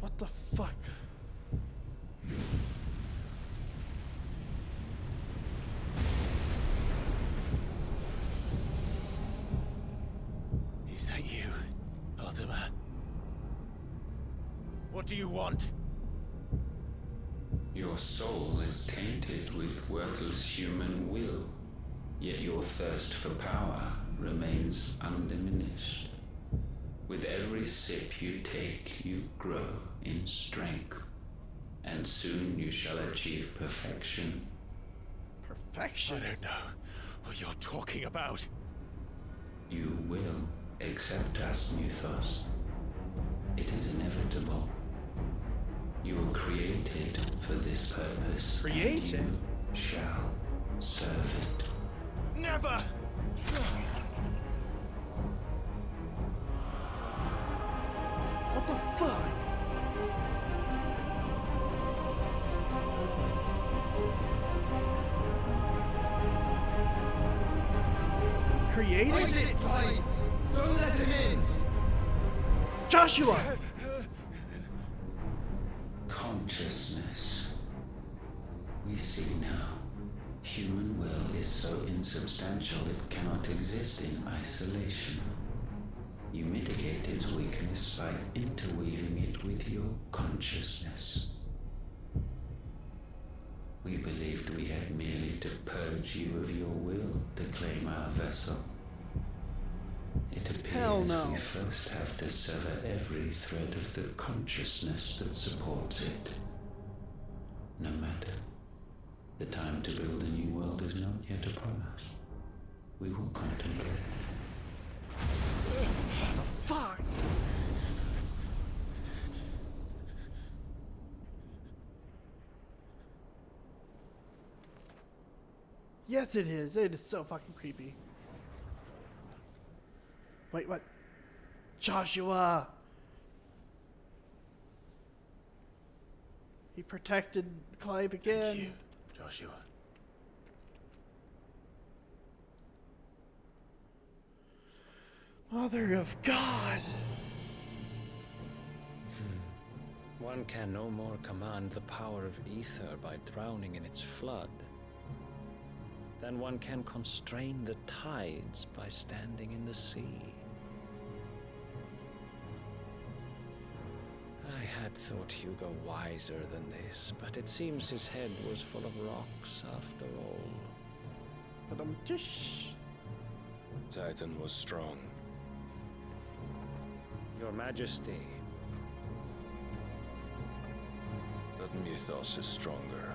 What the fuck? Is that you, Ultima? What do you want? Your soul is tainted with worthless human will, yet your thirst for power remains undiminished. With every sip you take, you grow in strength, and soon you shall achieve perfection. Perfection? I don't know what you're talking about. You will accept us, Mythos. It is inevitable. You were created for this purpose. Created? And you shall serve it. Never! What the fuck? Created? What is it, Clive? Don't let him in! Joshua! Consciousness. We see now. Human will is so insubstantial it cannot exist in isolation. You mitigate its weakness by interweaving it with your consciousness. We believed we had merely to purge you of your will to claim our vessel. It appears we first have to sever every thread of the consciousness that supports it. No matter. The time to build a new world is not yet upon us. We will contemplate. What the fuck? Yes, it is. It is so fucking creepy. Wait, what? Joshua! He protected Clive again. Thank you, Joshua. Mother of God! One can no more command the power of ether by drowning in its flood than one can constrain the tides by standing in the sea. I had thought Hugo wiser than this, but it seems his head was full of rocks after all. But just... Titan was strong. Your Majesty. But Mythos is stronger.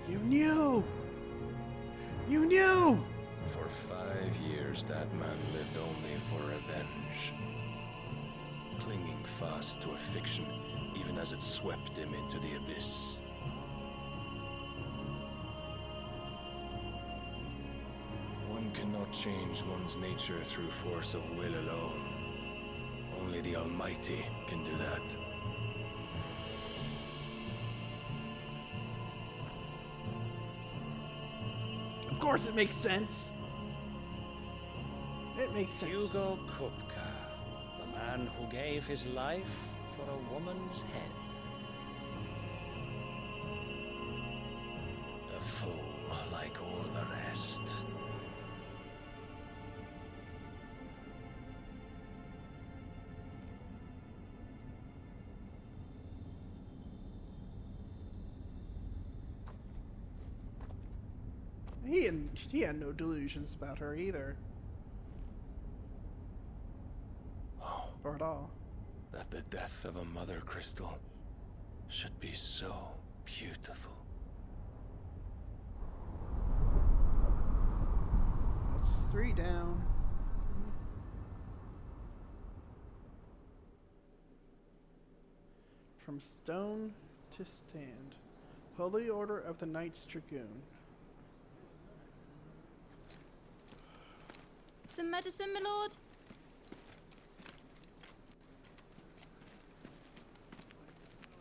You knew! You knew! For 5 years, that man lived only for revenge. Clinging fast to a fiction, even as it swept him into the abyss. One cannot change one's nature through force of will alone. Only the Almighty can do that. Of course it makes sense. It makes sense. Hugo Kupka, the man who gave his life for a woman's head. A fool like all the rest. he had no delusions about her either. Oh. Or at all. That the death of a mother crystal should be so beautiful. That's 3 down. From stone to stand. Holy Order of the Knights Dragoon. Some medicine, my lord?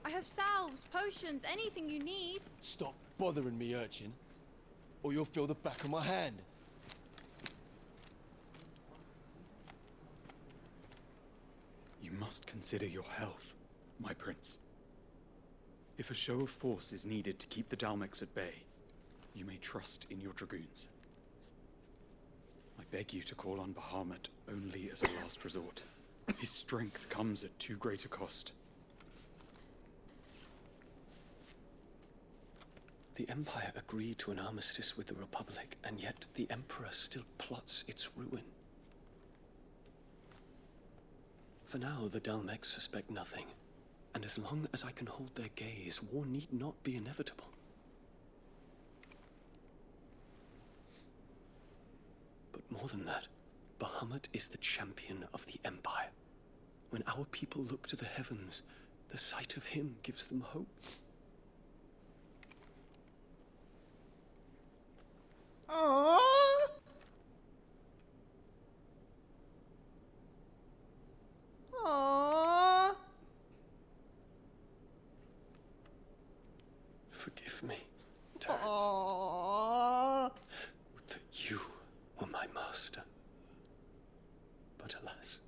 I have salves, potions, anything you need. Stop bothering me, urchin, or you'll feel the back of my hand. You must consider your health, my prince. If a show of force is needed to keep the Dalmex at bay, you may trust in your dragoons. I beg you to call on Bahamut only as a last resort. His strength comes at too great a cost. The Empire agreed to an armistice with the Republic, and yet the Emperor still plots its ruin. For now, the Dalmex suspect nothing, and as long as I can hold their gaze, war need not be inevitable. But more than that, Bahamut is the champion of the Empire. When our people look to the heavens, the sight of him gives them hope. Aww. Aww. Forgive me, Terence. Aww. Would that you were my master. But alas.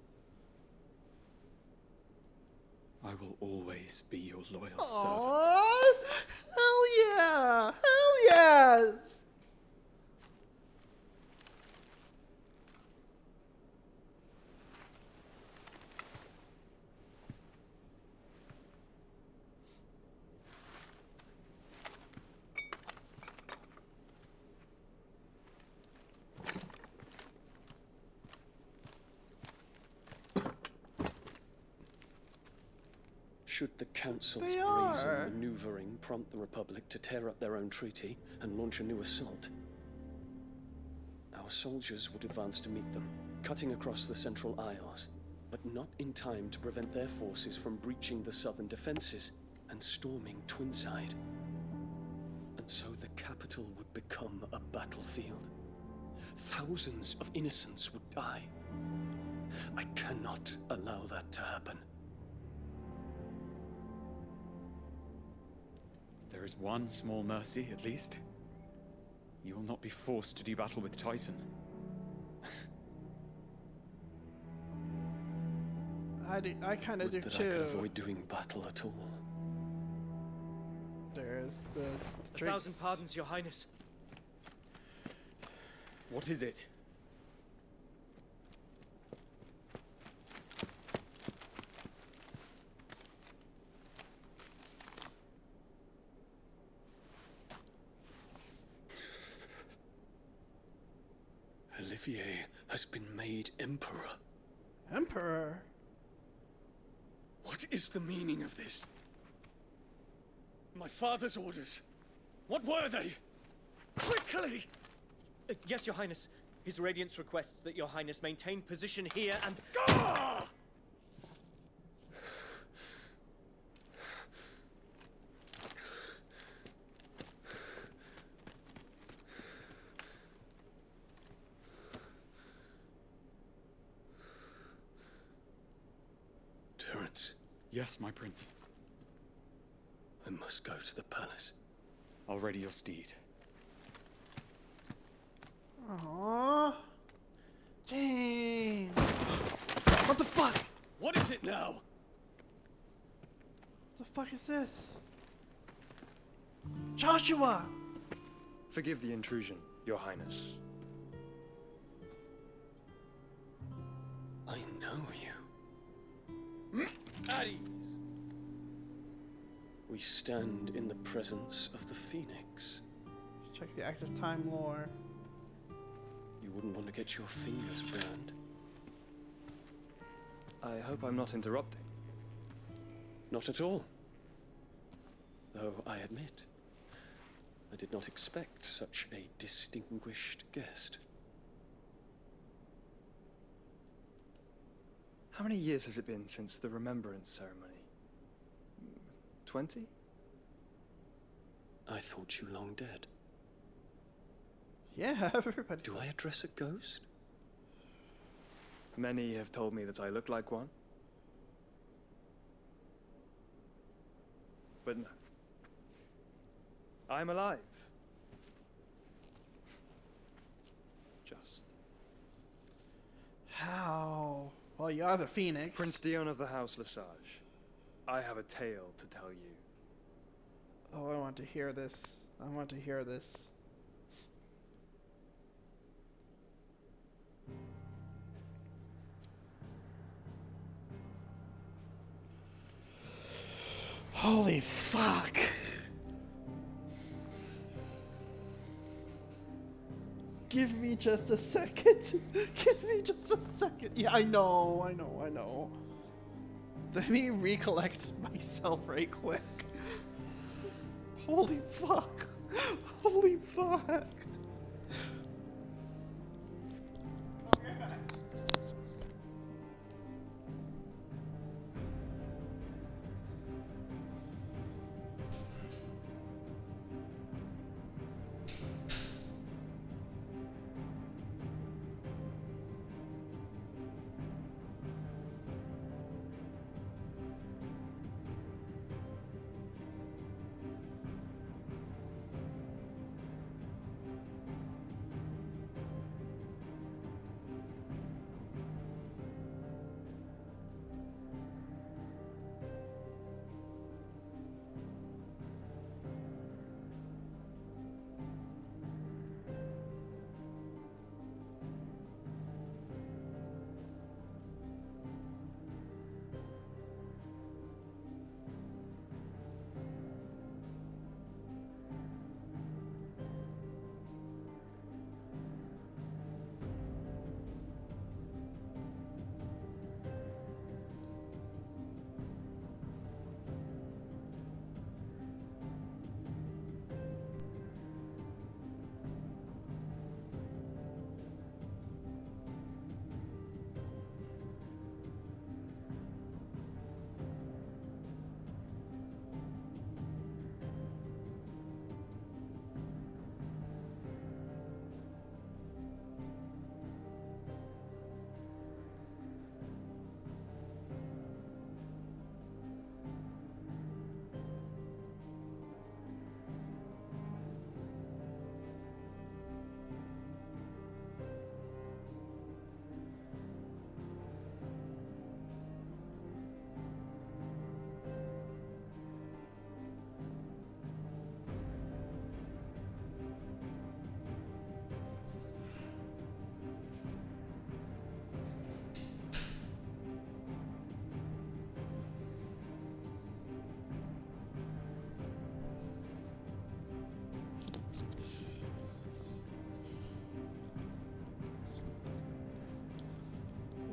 I will always be your loyal Aww. servant. Hell yeah! Hell yes! Should the Council's They brazen are. maneuvering prompt the Republic to tear up their own treaty and launch a new assault, our soldiers would advance to meet them, cutting across the Central Isles, but not in time to prevent their forces from breaching the southern defenses and storming Twinside. And so the capital would become a battlefield. Thousands of innocents would die. I cannot allow that to happen. There is one small mercy, at least. You will not be forced to do battle with Titan. I kind of do That too. I could avoid doing battle at all. There's the 1,000 pardons, Your Highness. What is it? Olivier has been made Emperor. Emperor? What is the meaning of this? My father's orders. What were they? Quickly! Yes, Your Highness. His Radiance requests that Your Highness maintain position here and... Ah! Terence, Yes, my prince. I must go to the palace. I'll ready your steed. Aww. Dang. What the fuck? What is it now? What the fuck is this? Joshua! Forgive the intrusion, Your Highness. I know you. At ease. We stand in the presence of the Phoenix. Check the active time lore. You wouldn't want to get your fingers burned. I hope I'm not interrupting. Not at all. Though I admit, I did not expect such a distinguished guest. How many years has it been since the Remembrance ceremony? 20? I thought you long dead. Yeah, everybody. Do I address a ghost? Many have told me that I look like one. But no. I'm alive. Just. How? Well, you are the Phoenix. Prince Dion of the House Lesage. I have a tale to tell you. Oh, I want to hear this. I want to hear this. Holy fuck. Give me just a second. Give me just a second. Yeah, I know. Let me recollect myself right quick. Holy fuck. Holy fuck.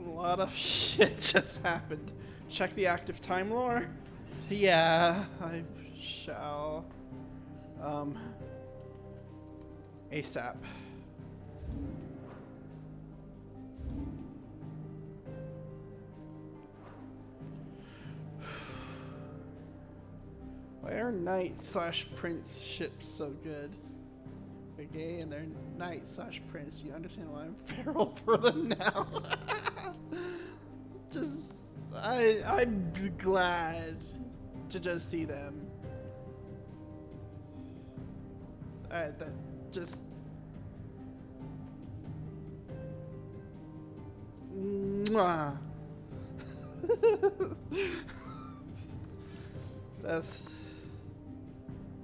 A lot of shit just happened. Check the active time lore. Yeah, I shall. ASAP. Why are knight/prince ships so good? They're gay and they're knight/prince. You understand why I'm feral for them now? I'm glad to just see them. That just. Mwah. That's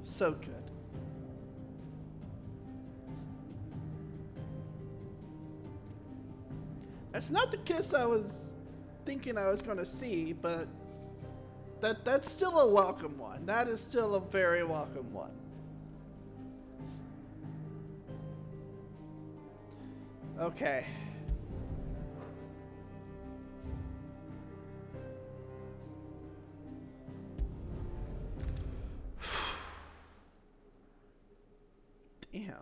so good. That's not the kiss I was thinking I was gonna see, but that's still a welcome one. That is still a very welcome one. Okay. Damn.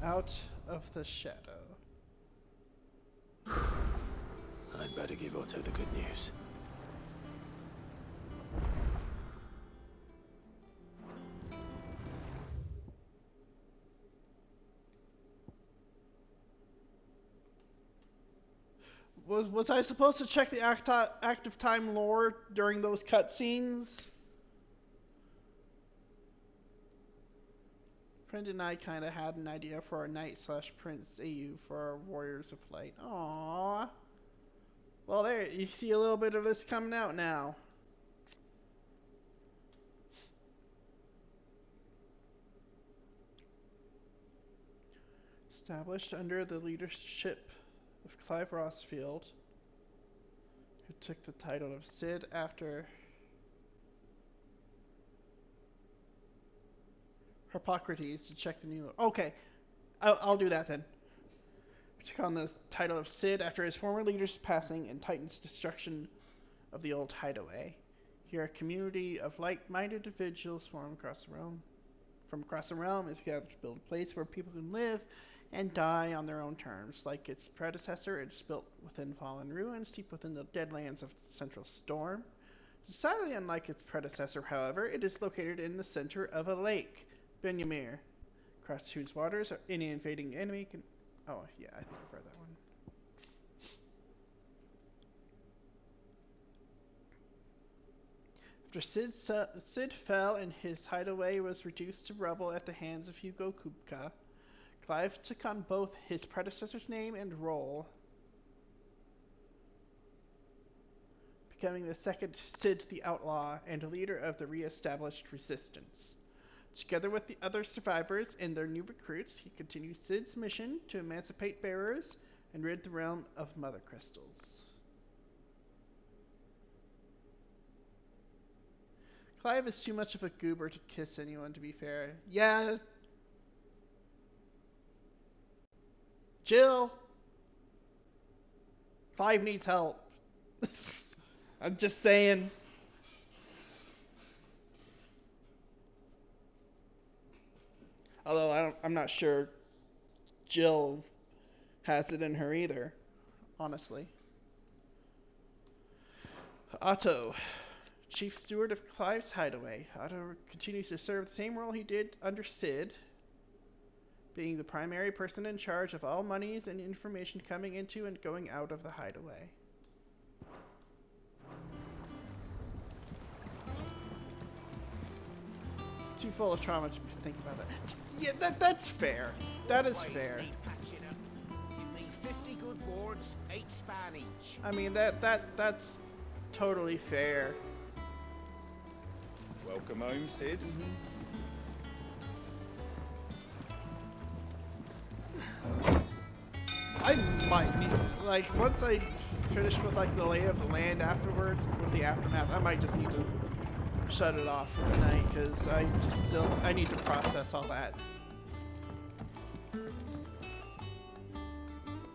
Out of the shadow. I'd better give Otto the good news. Was I supposed to check the active time lore during those cutscenes? Friend and I kind of had an idea for our knight/prince AU for our Warriors of Light. Aww. Well, there, you see a little bit of this coming out now. Established under the leadership of Clive Rossfield, who took the title of Cid after Hippocrates to check the new... Okay, I'll do that then. He took on the title of Cid after his former leader's passing and Titan's destruction of the old hideaway. Here, a community of like-minded individuals from across the realm is gathered to build a place where people can live and die on their own terms. Like its predecessor, it is built within fallen ruins, deep within the deadlands of the Central Storm. Decidedly unlike its predecessor, however, it is located in the center of a lake, Benyamir, across whose waters any invading enemy can... Oh, yeah, I think I've read that one. After Cid fell and his hideaway was reduced to rubble at the hands of Hugo Kubka, Clive took on both his predecessor's name and role, becoming the second Cid the Outlaw and leader of the re-established resistance. Together with the other survivors and their new recruits, he continued Cid's mission to emancipate bearers and rid the realm of mother crystals. Clive is too much of a goober to kiss anyone, to be fair. Yeah. Jill. Clive needs help. I'm just saying. Although I'm not sure Jill has it in her either, honestly. Otto, Chief Steward of Clive's Hideaway. Otto continues to serve the same role he did under Cid, being the primary person in charge of all monies and information coming into and going out of the hideaway. It's too full of trauma to think about that. Yeah, that's fair. That is fair. Give me 50 good boards, 8 span each. I mean, that's totally fair. Welcome home, Cid. I might need, like, once I finish with, like, the lay of the land afterwards, with the aftermath, I might just need to shut it off for the night, because I need to process all that.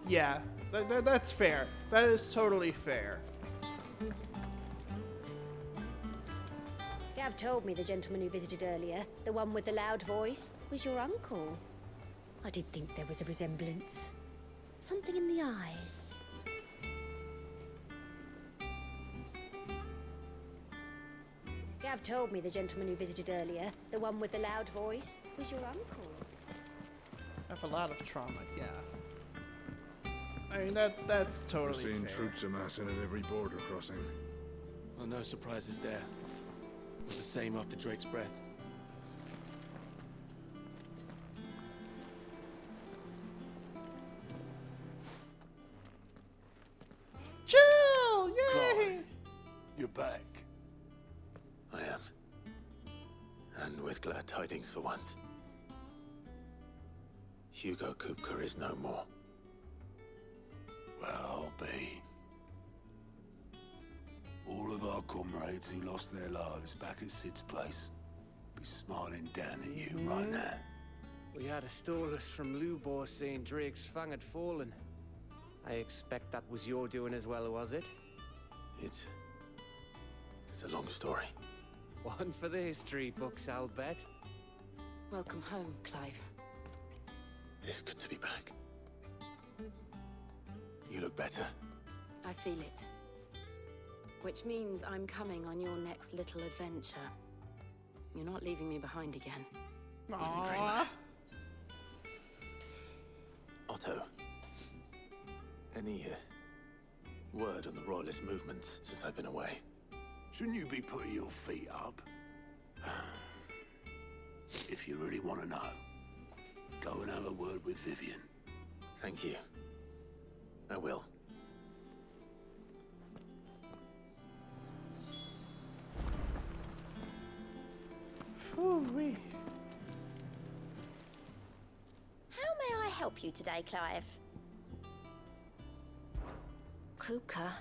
Yeah, that's fair. That is totally fair. Gav told me the gentleman who visited earlier, the one with the loud voice, was your uncle. I did think there was a resemblance. Something in the eyes. Gav told me the gentleman who visited earlier, the one with the loud voice, was your uncle. I have a lot of trauma, yeah. I mean, that's totally We're seeing fair. troops amassing at every border crossing. Well, no surprises there. It was the same after Drake's breath. Jill! Yay! Clive, you're back. I am. And with glad tidings for once. Hugo Kupka is no more. Well, I'll be. All of our comrades who lost their lives back at Sid's place be smiling down at you right now. We had a stole from Lubor saying Drake's fang had fallen. I expect that was your doing as well, was it? It's a long story. One for the history books, I'll bet. Welcome home, Clive. It's good to be back. You look better. I feel it. Which means I'm coming on your next little adventure. You're not leaving me behind again. Aww. Otto, any word on the Royalist movements since I've been away? Shouldn't you be putting your feet up? If you really want to know, go and have a word with Vivian. Thank you. I will. Ooh-wee. How may I help you today, Clive? Kupka.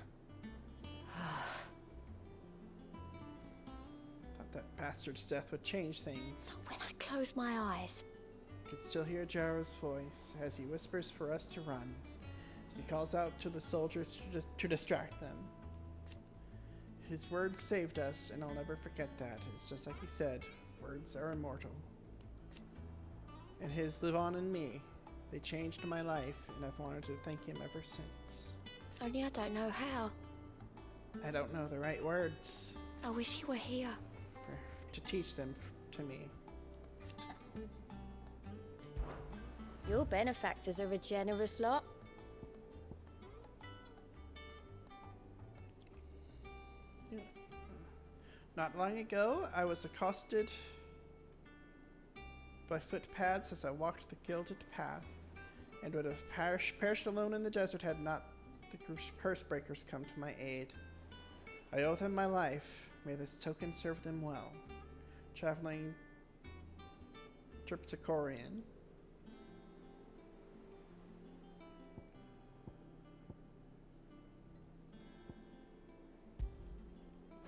Thought that bastard's death would change things. When I close my eyes. I could still hear Jarrow's voice as he whispers for us to run, as he calls out to the soldiers to distract them. His words saved us, and I'll never forget that. It's just like he said, words are immortal. And his live on in me. They changed my life, and I've wanted to thank him ever since. Only I don't know how. I don't know the right words. I wish you were here. To teach them to me. Your benefactors are a generous lot. Not long ago, I was accosted by footpads as I walked the gilded path, and would have perished alone in the desert had not the curse breakers come to my aid. I owe them my life. May this token serve them well. Traveling Terpsichorean.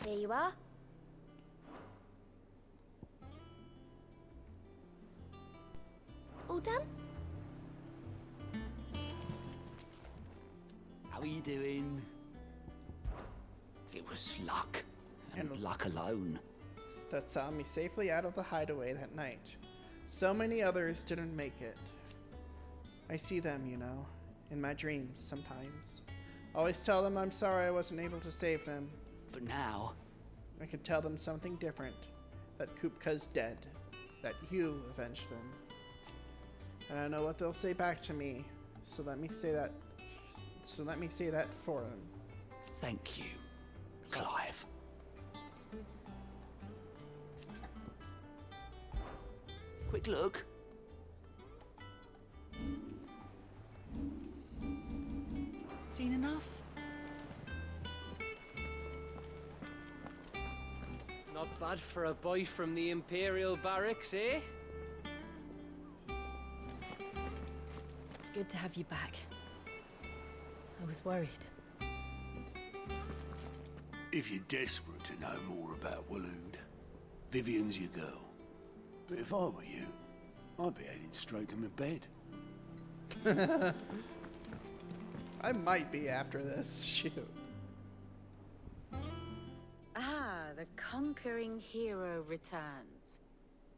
Here you are. All done? How are you doing? It was luck, and luck alone. That saw me safely out of the hideaway that night. So many others didn't make it. I see them, you know, in my dreams sometimes. Always tell them I'm sorry I wasn't able to save them. But now... I can tell them something different. That Kupka's dead. That you avenged them. And I know what they'll say back to me. So let me say that for them. Thank you, Clive. Quick look. Seen enough? Not bad for a boy from the Imperial Barracks, eh? It's good to have you back. I was worried. If you're desperate to know more about Waloed, Vivian's your girl. But if I were you, I'd be heading straight to my bed. I might be after this. Shoot. Ah, the conquering hero returns.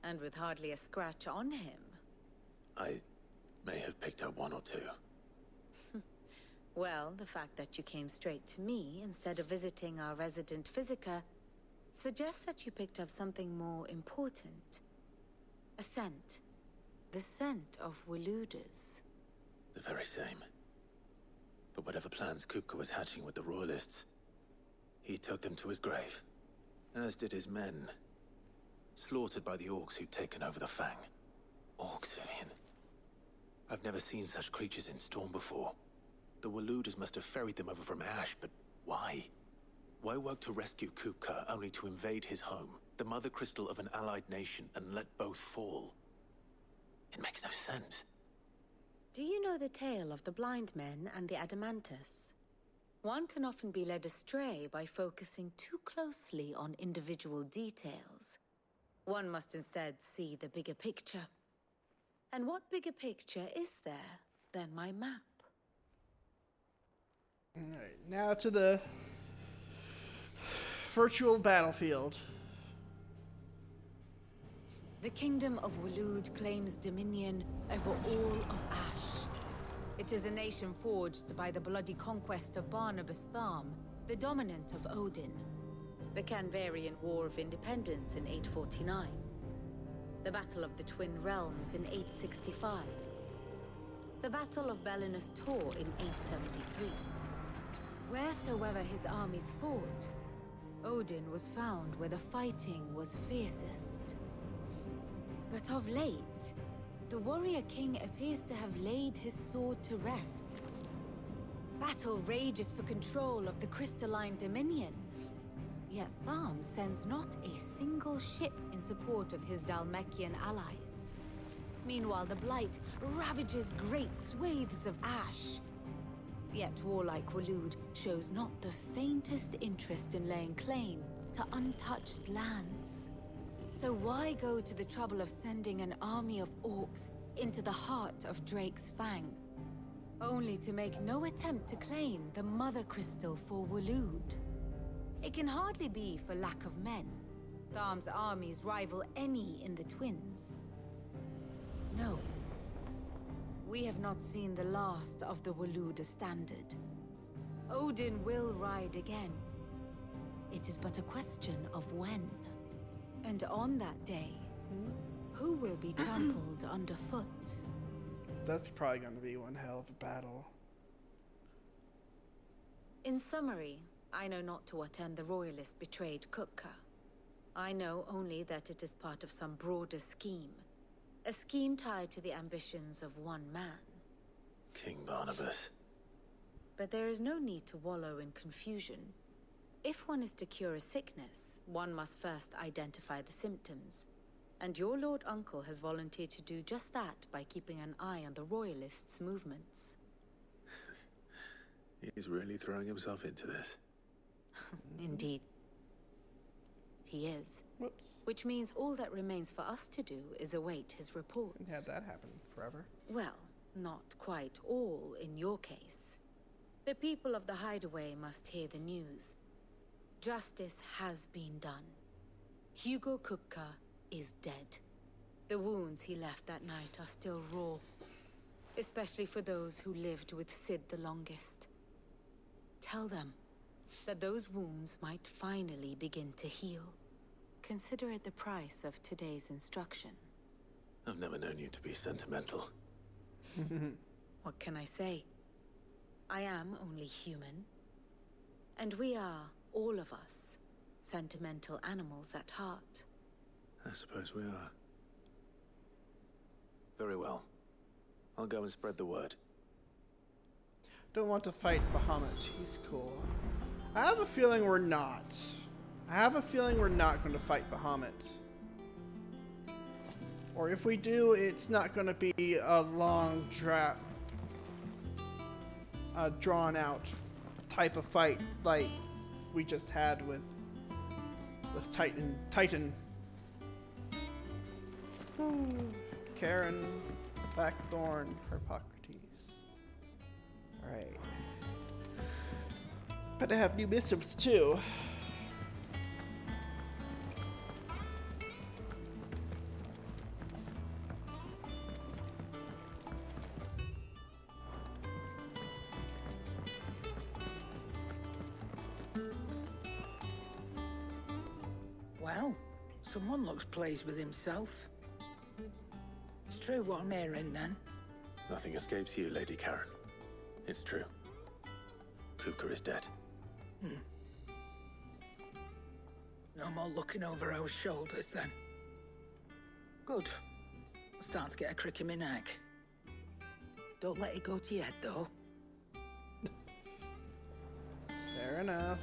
And with hardly a scratch on him. I may have picked up one or two. Well, the fact that you came straight to me instead of visiting our resident Physica suggests that you picked up something more important. A scent. The scent of Waloeders. The very same. But whatever plans Kupka was hatching with the Royalists, he took them to his grave. As did his men. Slaughtered by the orcs who'd taken over the Fang. Orcs, Vivian. I've never seen such creatures in Storm before. The Waloeders must have ferried them over from Ash, but why? Why work to rescue Kupka only to invade his home, the mother crystal of an allied nation, and let both fall? It makes no sense. Do you know the tale of the blind men and the Adamantus? One can often be led astray by focusing too closely on individual details. One must instead see the bigger picture. And what bigger picture is there than my map? Alright, now to the virtual battlefield. The kingdom of Waloed claims dominion over all of Ash. It is a nation forged by the bloody conquest of Barnabas Tharm, the dominant of Odin. The Canvarian War of Independence in 849. The Battle of the Twin Realms in 865. The Battle of Belinus Tor in 873. Wheresoever his armies fought, Odin was found where the fighting was fiercest. But of late, the warrior king appears to have laid his sword to rest. Battle rages for control of the crystalline dominion. Yet Tharm sends not a single ship in support of his Dhalmekian allies. Meanwhile, the Blight ravages great swathes of Ash. Yet warlike Waloed shows not the faintest interest in laying claim to untouched lands. So why go to the trouble of sending an army of orcs into the heart of Drake's Fang, only to make no attempt to claim the Mother Crystal for Waloed? It can hardly be for lack of men. Tharm's armies rival any in the Twins. No. We have not seen the last of the Waloed standard. Odin will ride again. It is but a question of when. And on that day, who will be trampled underfoot? That's probably going to be one hell of a battle. In summary, I know not to what end the Royalists betrayed Kupka. I know only that it is part of some broader scheme. A scheme tied to the ambitions of one man. King Barnabas. But there is no need to wallow in confusion. If one is to cure a sickness, one must first identify the symptoms. And your Lord Uncle has volunteered to do just that by keeping an eye on the Royalists' movements. He's really throwing himself into this. Indeed. He is. Whoops. Which means all that remains for us to do is await his reports. Couldn't have that happen forever. Well, not quite all in your case. The people of the Hideaway must hear the news. Justice has been done. Hugo Kupka is dead. The wounds he left that night are still raw, especially for those who lived with Sid the longest. Tell them that those wounds might finally begin to heal. Consider it the price of today's instruction. I've never known you to be sentimental. What can I say? I am only human. And we are, all of us, sentimental animals at heart. I suppose we are. Very well. I'll go and spread the word. Don't want to fight Bahamut. He's cool. I have a feeling we're not. I have a feeling we're not going to fight Bahamut. Or if we do, it's not going to be a long, drawn out type of fight like we just had with Titan. Karen, Blackthorn, Harpocrates. Alright. Better have new missives too. Well, someone looks pleased with himself. It's true what I'm hearing, then. Nothing escapes you, Lady Karen. It's true. Kupka is dead. No more looking over our shoulders, then. Good. I'm starting to get a crick in my neck. Don't let it go to your head, though. Fair enough.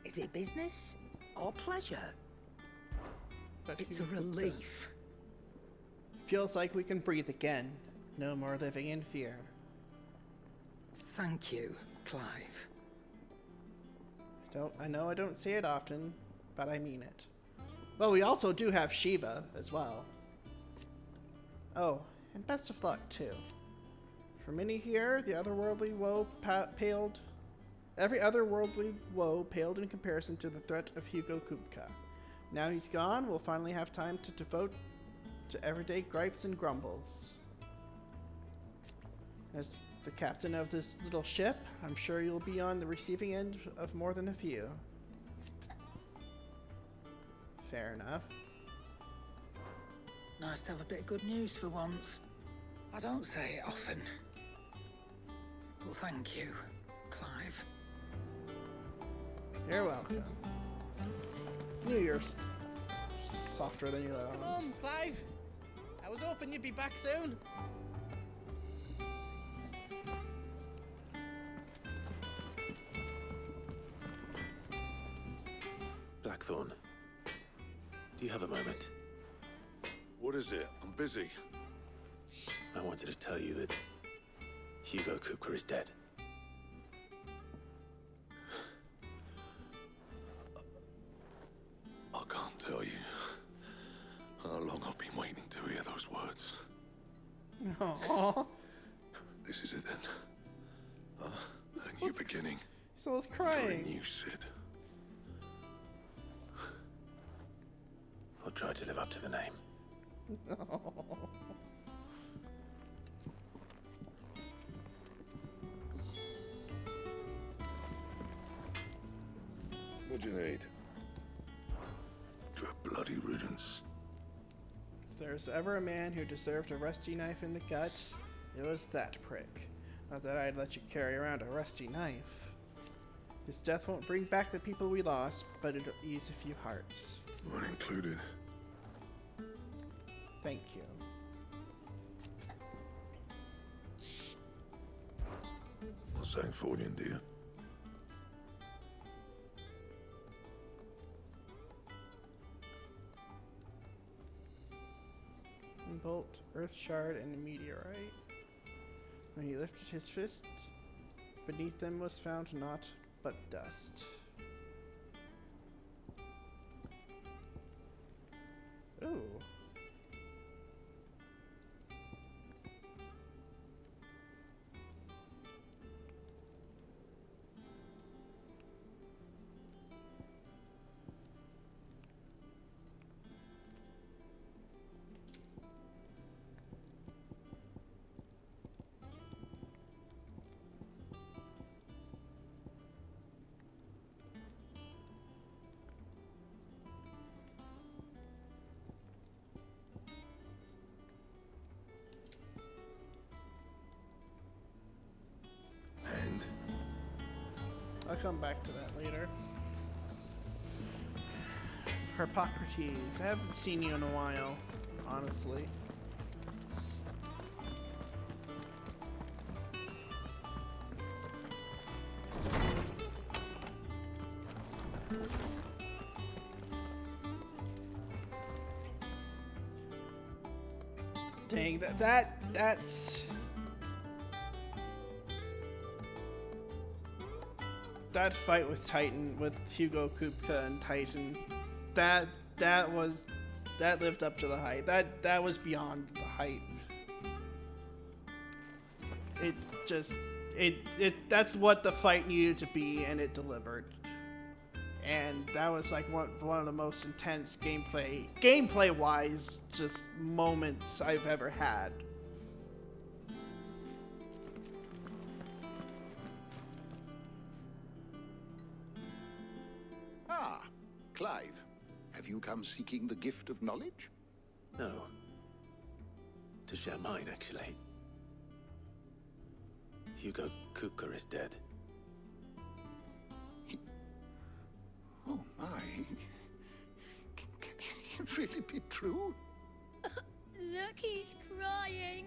Is it business or pleasure? It's a relief. feels like we can breathe again. No more living in fear. Thank you, Clive. I know I don't say it often, but I mean it. Well, we also do have Shiva as well. Oh, and best of luck too. For many here, the otherworldly woe paled. Every otherworldly woe paled in comparison to the threat of Hugo Kupka. Now he's gone, we'll finally have time to devote to everyday gripes and grumbles. As the captain of this little ship, I'm sure you'll be on the receiving end of more than a few. Fair enough. Nice to have a bit of good news for once. I don't say it often. Well, thank you, Clive. You're welcome. Knew you were softer than you let on. Come on, Clive. I was hoping you'd be back soon. Blackthorn, do you have a moment? What is it? I'm busy. I wanted to tell you that Hugo Kupka is dead. I can't tell you how long I've been waiting to hear those words. Aww. This is it then. A new beginning. So I was crying. To a new Sid. I'll try to live up to the name. What'd you need? Good bloody riddance. If there's ever a man who deserved a rusty knife in the gut, it was that prick. Not that I'd let you carry around a rusty knife. His death won't bring back the people we lost, but it'll ease a few hearts. Mine included. Thank you. I sang for you, dear. Bolt, earth shard, and a meteorite. When he lifted his fist, beneath them was found naught but dust. Ooh. I'll come back to that later. Hippocrates, I haven't seen you in a while, honestly. Dang, that's... That fight with Titan, with Hugo Kupka and Titan, that lived up to the hype. That was beyond the hype. That's what the fight needed to be, and it delivered. And that was like one of the most intense gameplay wise, just moments I've ever had. Clive, have you come seeking the gift of knowledge? No. To share mine, actually. Hugo Kupka is dead. Oh my. Can it really be true? Look, he's crying.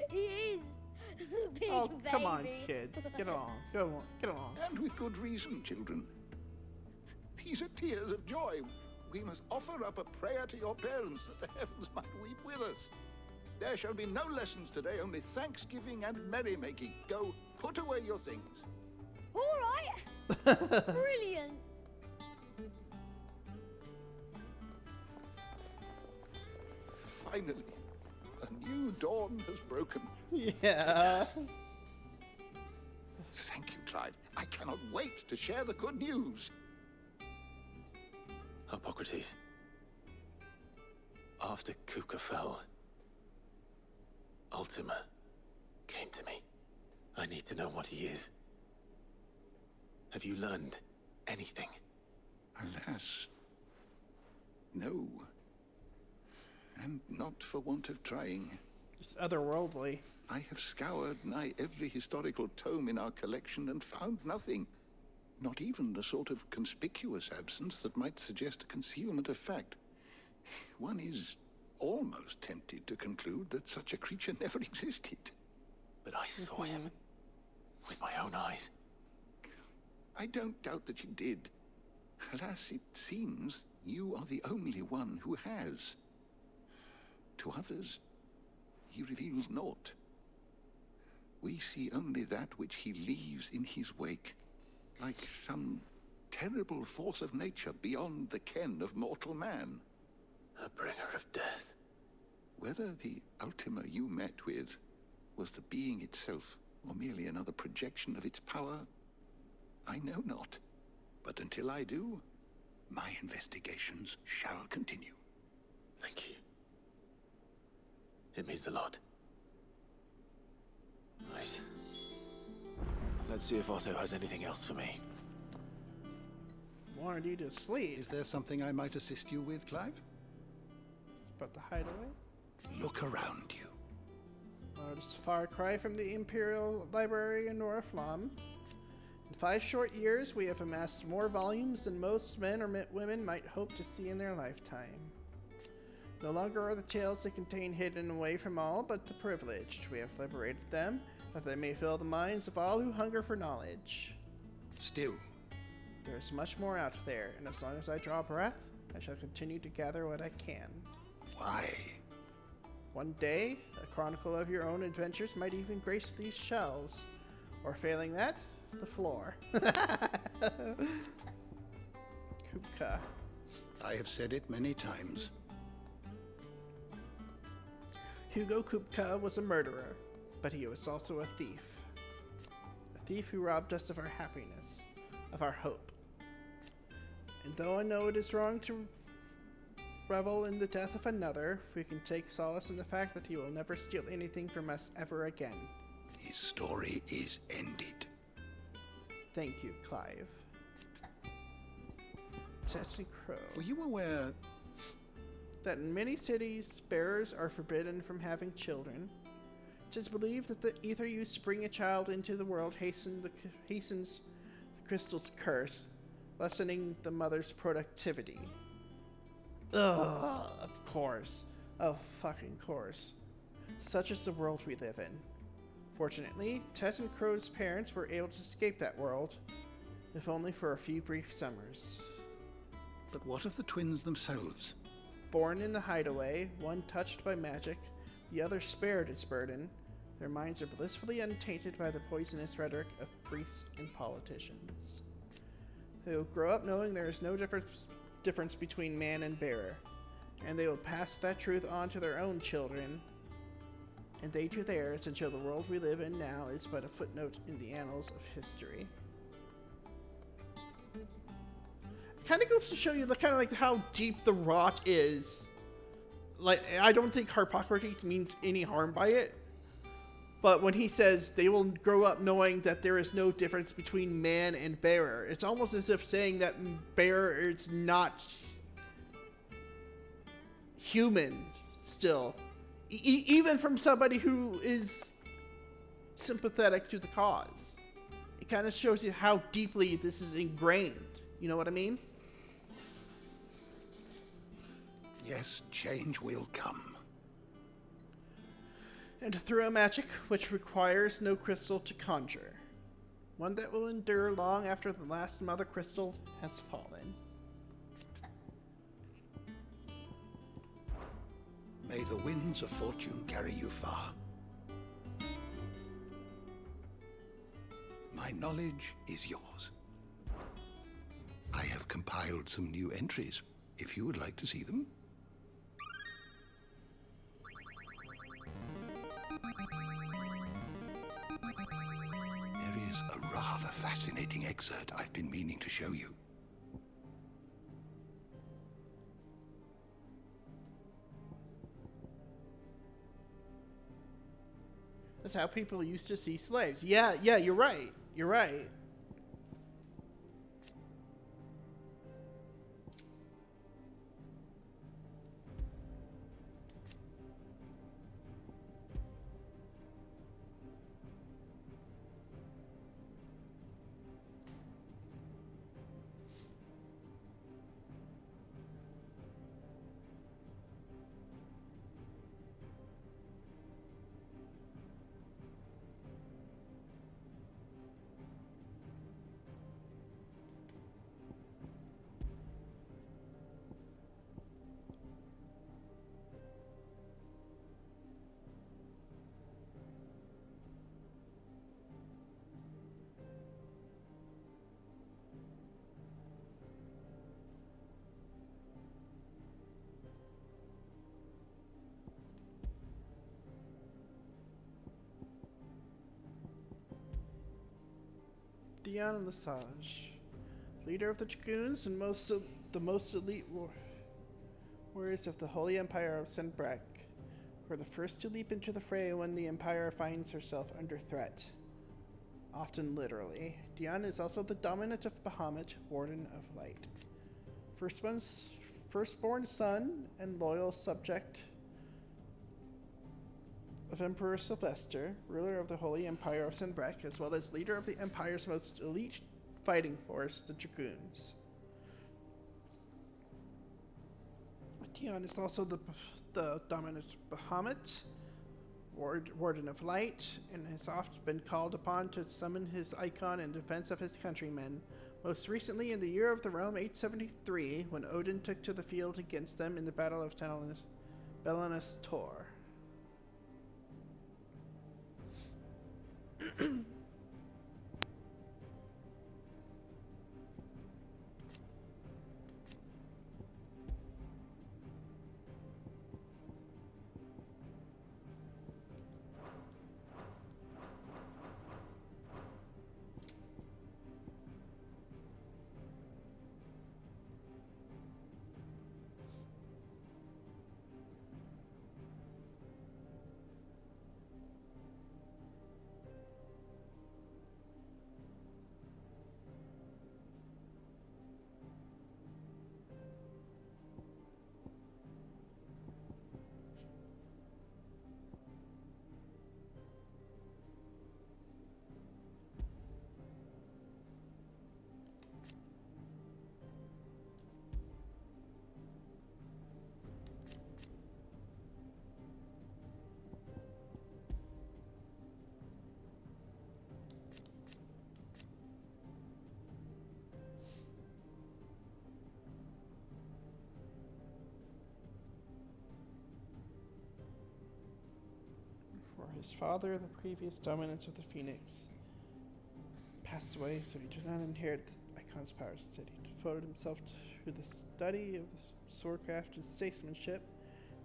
He is. The big oh, baby. Come on, kids. Get along. Get along. And with good reason, children. These are tears of joy. we must offer up a prayer to your parents that the heavens might weep with us. There shall be no lessons today, only thanksgiving and merrymaking. Go, put away your things. All right. Brilliant. Finally, a new dawn has broken. Yeah. Thank you, Clive. I cannot wait to share the good news. Hippocrates. After Kupka fell, Ultima came to me. I need to know what he is. Have you learned anything? Alas, no. And not for want of trying. It's otherworldly. I have scoured nigh every historical tome in our collection and found nothing. Not even the sort of conspicuous absence that might suggest a concealment of fact. One is almost tempted to conclude that such a creature never existed. But I saw him with my own eyes. I don't doubt that you did. Alas, it seems you are the only one who has. To others, he reveals naught. We see only that which he leaves in his wake, like some terrible force of nature beyond the ken of mortal man. A bringer of death. Whether the Ultima you met with was the being itself, or merely another projection of its power, I know not. But until I do, my investigations shall continue. Thank you. It means a lot. Right. Let's see if Otto has anything else for me. Wanted you to sleep. Is there something I might assist you with, Clive? It's about the hideaway. Look around you. It's a far cry from the Imperial Library in Noraflam. In 5 short years, we have amassed more volumes than most men or women might hope to see in their lifetime. No longer are the tales they contain hidden away from all but the privileged. We have liberated them, that they may fill the minds of all who hunger for knowledge. Still, there is much more out there, and as long as I draw breath, I shall continue to gather what I can. Why? One day, a chronicle of your own adventures might even grace these shelves. Or failing that, the floor. Kupka. I have said it many times. Hugo Kupka was a murderer, but he was also a thief. A thief who robbed us of our happiness, of our hope. And though I know it is wrong to revel in the death of another, we can take solace in the fact that he will never steal anything from us ever again. His story is ended. Thank you, Clive. Testing Crow. Were you aware that in many cities, bearers are forbidden from having children? It is believed that the ether used to bring a child into the world hastens the crystal's curse, lessening the mother's productivity. Ugh, of course. Of fucking course. Such is the world we live in. Fortunately, Tess and Crow's parents were able to escape that world, if only for a few brief summers. But what of the twins themselves? Born in the hideaway, one touched by magic, the other spared its burden, their minds are blissfully untainted by the poisonous rhetoric of priests and politicians. They will grow up knowing there is no difference between man and bearer, and they will pass that truth on to their own children, and they to theirs, until the world we live in now is but a footnote in the annals of history. Kind of goes to show you the kind of like how deep the rot is. Like, I don't think Hippocrates means any harm by it, but when he says they will grow up knowing that there is no difference between man and bearer, it's almost as if saying that bearer is not human still. Even from somebody who is sympathetic to the cause. It kind of shows you how deeply this is ingrained. You know what I mean? Yes, change will come. And through a magic which requires no crystal to conjure. One that will endure long after the last mother crystal has fallen. May the winds of fortune carry you far. My knowledge is yours. I have compiled some new entries, if you would like to see them. There is a rather fascinating excerpt I've been meaning to show you. That's how people used to see slaves. Yeah, you're right. You're right. Dion Lesage, leader of the Dragoons and the most elite warriors of the Holy Empire of Senbrek, were the first to leap into the fray when the Empire finds herself under threat. Often literally. Dion is also the dominant of Bahamut, Warden of Light. Firstborn son and loyal subject of Emperor Sylvester, ruler of the Holy Empire of Senbrek, as well as leader of the Empire's most elite fighting force, the Dragoons. Dion is also the dominant Bahamut, Warden of Light, and has often been called upon to summon his icon in defense of his countrymen, most recently in the year of the Realm 873, when Odin took to the field against them in the Battle of Belenus Tor. His father, the previous dominant of the Phoenix, passed away, so he did not inherit the icon's powers. Instead, he devoted himself to the study of the swordcraft and statesmanship.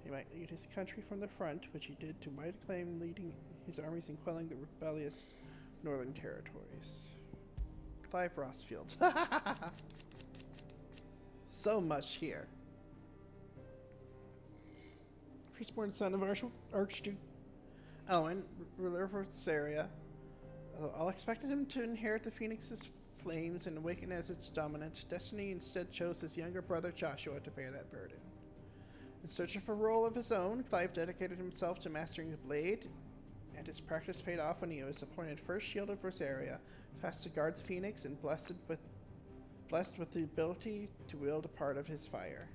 He might lead his country from the front, which he did to wide acclaim, leading his armies in quelling the rebellious northern territories. Clive Rossfield. So much here. Firstborn son of Archduke Owen, ruler of Rosaria. Although all expected him to inherit the Phoenix's flames and awaken as its dominant, Destiny instead chose his younger brother Joshua to bear that burden. In search of a role of his own, Clive dedicated himself to mastering the blade, and his practice paid off when he was appointed First Shield of Rosaria, tasked to guard the Phoenix and blessed with the ability to wield a part of his fire.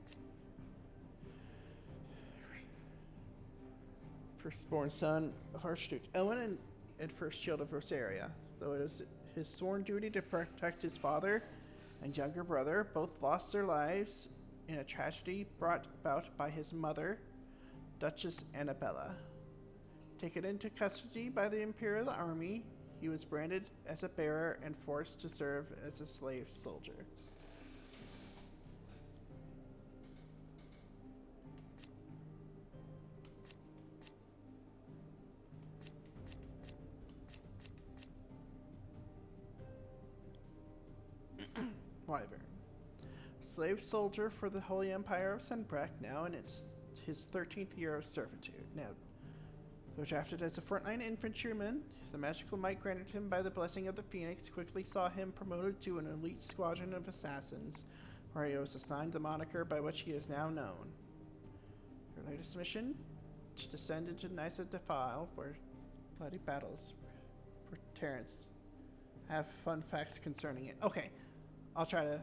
Firstborn son of Archduke Owen and First Shield of Rosaria. Though it was his sworn duty to protect his father and younger brother, both lost their lives in a tragedy brought about by his mother, Duchess Annabella. Taken into custody by the Imperial Army, he was branded as a bearer and forced to serve as a slave soldier. Wyvern. Slave soldier for the Holy Empire of Senbrak, now in his 13th year of servitude. Now, though drafted as a frontline infantryman, the magical might granted him by the blessing of the Phoenix quickly saw him promoted to an elite squadron of assassins, where he was assigned the moniker by which he is now known. Your latest mission? To descend into Nysa Defile, where bloody battles for Terrence. Have fun facts concerning it. Okay, I'll try to...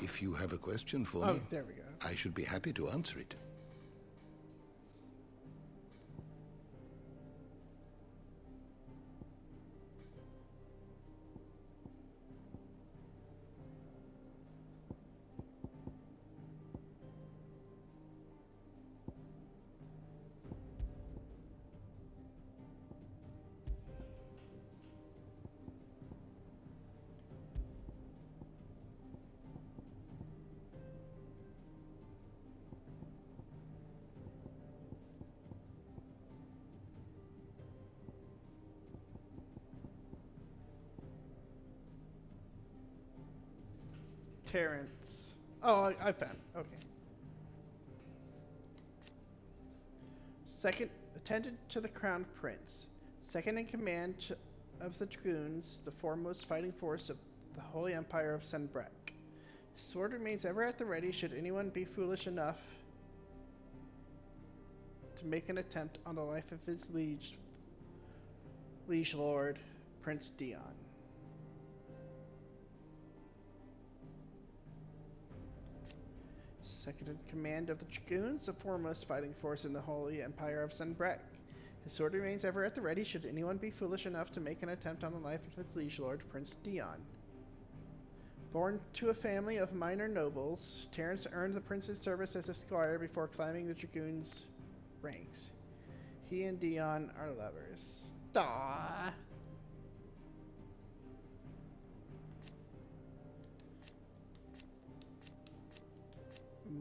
If you have a question for me, there we go. I should be happy to answer it. Terrence. Oh, I found it. Okay. Second, attendant to the Crown Prince. Second in command of the Dragoons, the foremost fighting force of the Holy Empire of Senbrak. His sword remains ever at the ready should anyone be foolish enough to make an attempt on the life of his liege lord, Prince Dion. Second in command of the Dragoons, the foremost fighting force in the Holy Empire of Senbrak. His sword remains ever at the ready should anyone be foolish enough to make an attempt on the life of his liege lord, Prince Dion. Born to a family of minor nobles, Terrence earned the prince's service as a squire before climbing the Dragoons' ranks. He and Dion are lovers. Aww.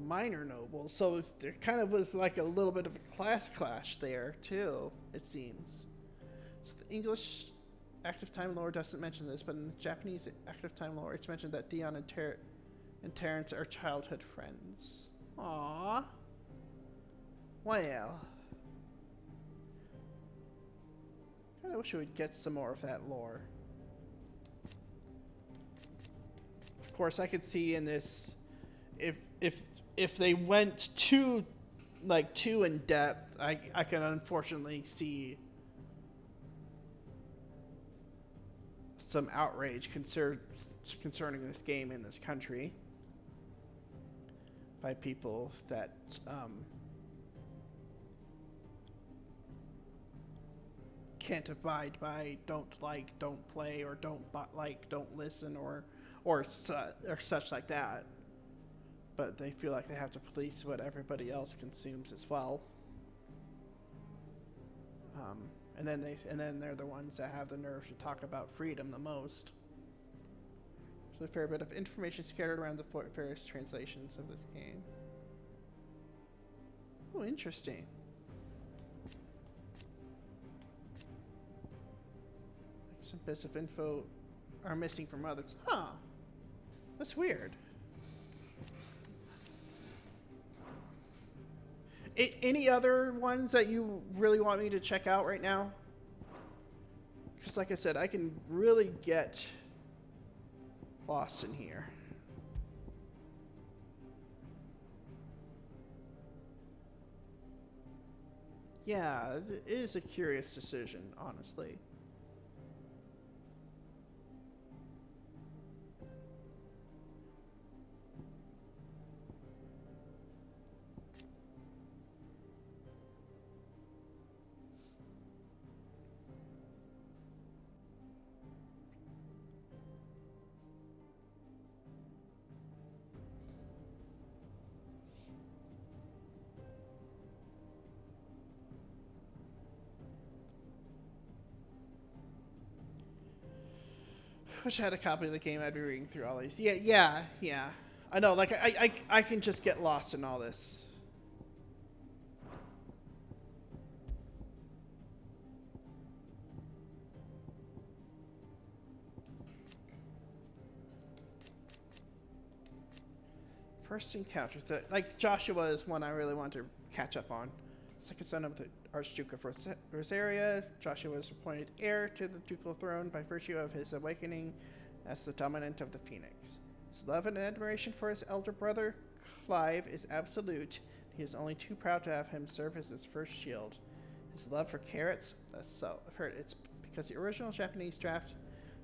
Minor nobles, so there kind of was like a little bit of a class clash there too, it seems. So the English active time lore doesn't mention this, but in the Japanese active time lore it's mentioned that Dion and Terrence are childhood friends. Aww. Well, kinda wish we would get some more of that lore. Of course I could see in this if they went too in depth, I can unfortunately see some outrage concerning this game in this country by people that can't abide by don't play, or don't listen, or such like that. But they feel like they have to police what everybody else consumes as well. And then they're the ones that have the nerve to talk about freedom the most. There's a fair bit of information scattered around the various translations of this game. Oh, interesting. Some bits of info are missing from others. Huh. That's weird. Any other ones that you really want me to check out right now? Because like I said, I can really get lost in here. Yeah, it is a curious decision, honestly. Wish I had a copy of the game. I'd be reading through all these. Yeah. I know, like, I can just get lost in all this. First encounter, like, Joshua is one I really want to catch up on. Second son of the Archduke of Rosaria, Joshua was appointed heir to the ducal throne by virtue of his awakening as the dominant of the Phoenix. His love and admiration for his elder brother, Clive, is absolute. He is only too proud to have him serve as his first shield. His love for carrots, that's so. I've heard it's because the original Japanese draft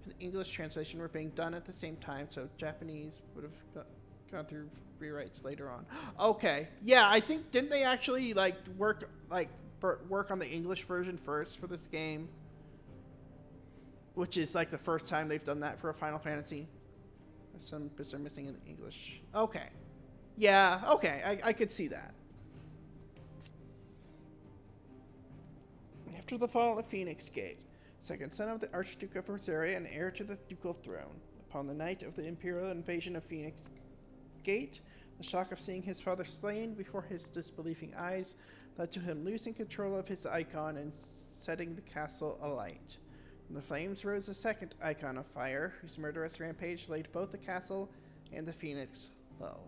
and English translation were being done at the same time, so Japanese would have gone through rewrites later on. Okay, yeah, I think didn't they actually work on the English version first for this game, which is like the first time they've done that for a Final Fantasy. Some bits are missing in English. Okay, yeah, okay, I could see that. After the fall of Phoenix Gate, second son of the Archduke of Rosaria and heir to the ducal throne, upon the night of the imperial invasion of Phoenix Gate, the shock of seeing his father slain before his disbelieving eyes led to him losing control of his icon and setting the castle alight. From the flames rose a second icon of fire, whose murderous rampage laid both the castle and the Phoenix low.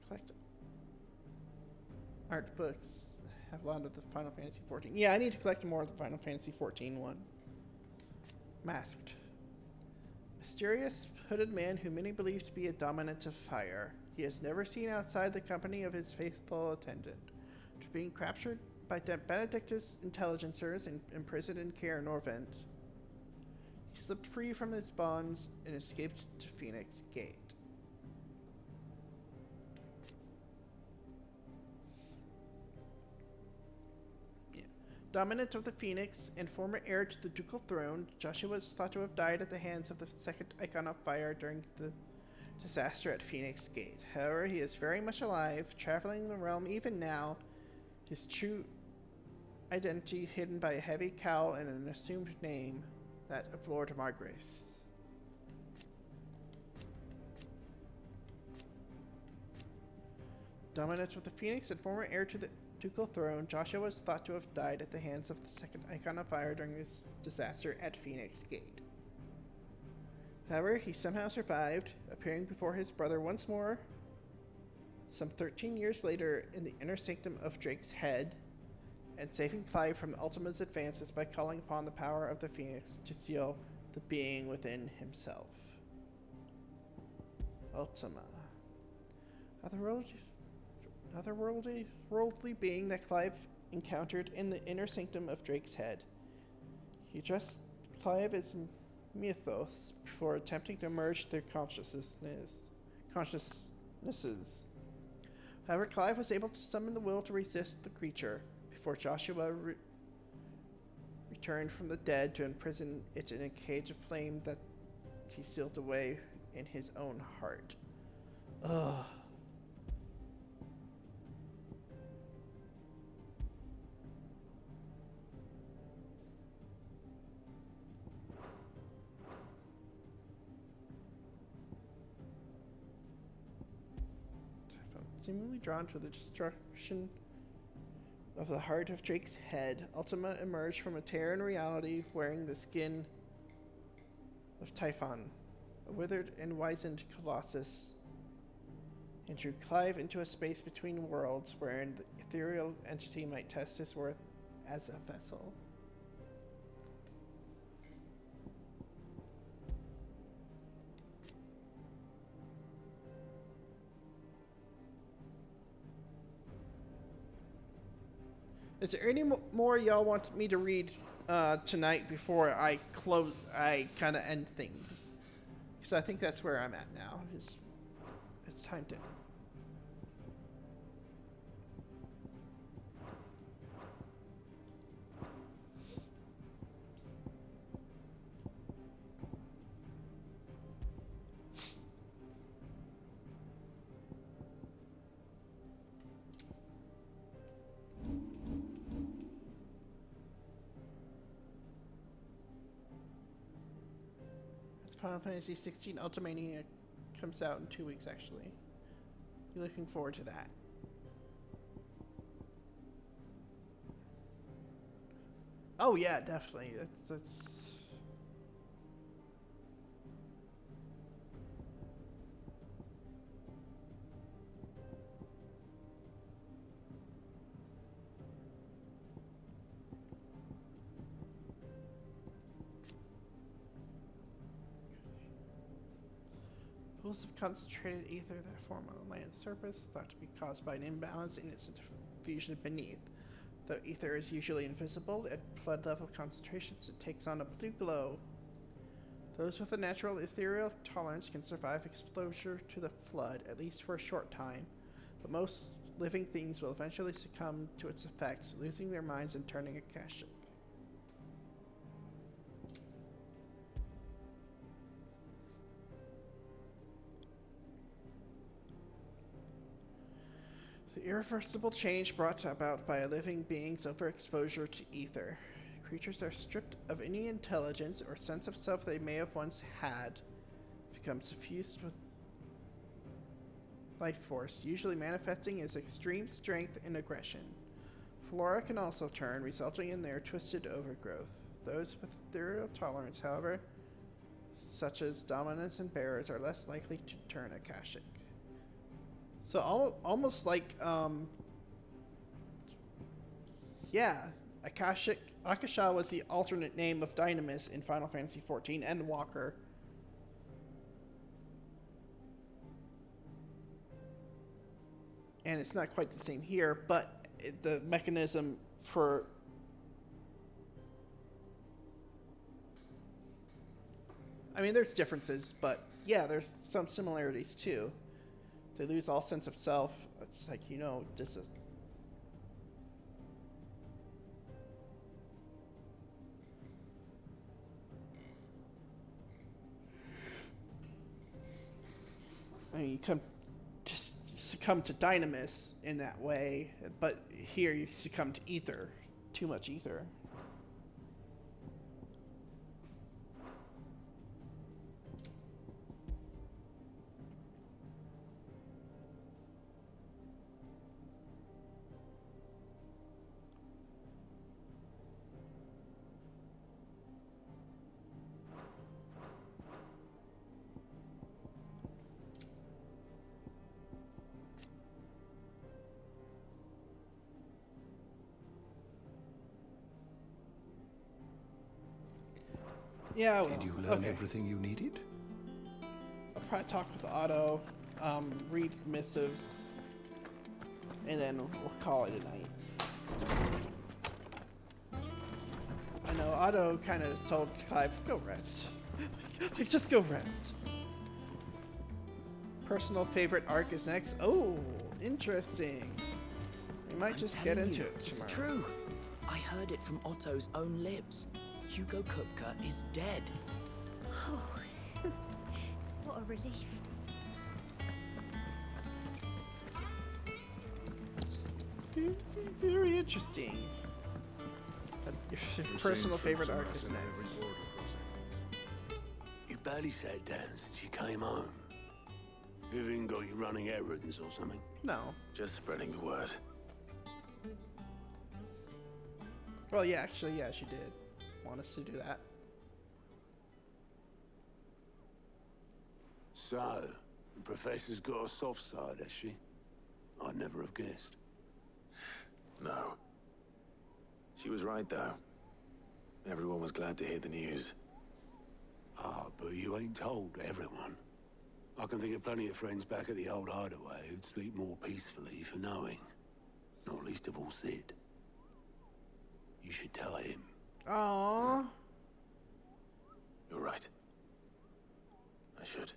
Collect art books. Have a lot of the Final Fantasy XIV. Yeah, I need to collect more of the Final Fantasy XIV one. Masked. Mysterious hooded man who many believe to be a dominant of fire. He is never seen outside the company of his faithful attendant. After being captured by Benedictus intelligencers and imprisoned in Caer Norvent, he slipped free from his bonds and escaped to Phoenix Gate. Dominant of the Phoenix and former heir to the ducal throne, Joshua is thought to have died at the hands of the second Icon of Fire during the disaster at Phoenix Gate. However, he is very much alive, traveling the realm even now, his true identity hidden by a heavy cowl and an assumed name, that of Lord Margrace. Dominant of the Phoenix and former heir to the ducal throne, Joshua was thought to have died at the hands of the second Icon of Fire during this disaster at Phoenix Gate. However, he somehow survived, appearing before his brother once more, some 13 years later, in the inner sanctum of Drake's Head, and saving Clive from Ultima's advances by calling upon the power of the Phoenix to seal the being within himself. Ultima. Otherworldly being that Clive encountered in the inner sanctum of Drake's Head. He addressed Clive as Mythos before attempting to merge their consciousnesses. However, Clive was able to summon the will to resist the creature before Joshua returned from the dead to imprison it in a cage of flame that he sealed away in his own heart. Ugh. Seemingly drawn to the destruction of the heart of Drake's Head, Ultima emerged from a tear in reality wearing the skin of Typhon, a withered and wizened colossus, and drew Clive into a space between worlds wherein the ethereal entity might test his worth as a vessel. Is there any more y'all want me to read tonight before I kind of end things? Because I think that's where I'm at now. It's time to. Final Fantasy XVI Ultimania comes out in 2 weeks, actually. Be looking forward to that. Oh yeah, definitely. That's pools of concentrated ether that form on the land's surface, thought to be caused by an imbalance in its diffusion beneath. Though ether is usually invisible, at flood level concentrations it takes on a blue glow. Those with a natural ethereal tolerance can survive exposure to the flood, at least for a short time, but most living things will eventually succumb to its effects, losing their minds and turning akashic. The irreversible change brought about by a living being's overexposure to ether. Creatures are stripped of any intelligence or sense of self they may have once had, become suffused with life force, usually manifesting as extreme strength and aggression. Flora can also turn, resulting in their twisted overgrowth. Those with ethereal tolerance, however, such as dominance and bearers, are less likely to turn akashic. So almost like, yeah, Akasha was the alternate name of Dynamis in Final Fantasy XIV and Walker. And it's not quite the same here, but the mechanism for... I mean, there's differences, but yeah, there's some similarities too. They lose all sense of self. It's like, you know, just I mean, you just succumb to Dynamis in that way, but here you succumb to ether. Too much ether. Yeah, well, did you learn everything you needed? I'll probably talk with Otto, read missives, and then we'll call it a night. I know Otto kind of told Clive, go rest. Like, just go rest. Personal favorite arc is next. Oh, interesting. We might just get into it tomorrow. It's true. I heard it from Otto's own lips. Hugo Kupka is dead. Oh, what a relief. Very interesting. Your personal favorite arc is next. You barely sat down since you came home. Vivian got you running errands or something? No. Just spreading the word. Well, yeah, actually, yeah, she did want us to do that. So, the Professor's got a soft side, has she? I'd never have guessed. No. She was right, though. Everyone was glad to hear the news. Ah, but you ain't told everyone. I can think of plenty of friends back at the old hideaway who'd sleep more peacefully for knowing. Not least of all Sid. You should tell him. Aww. You're right. I should.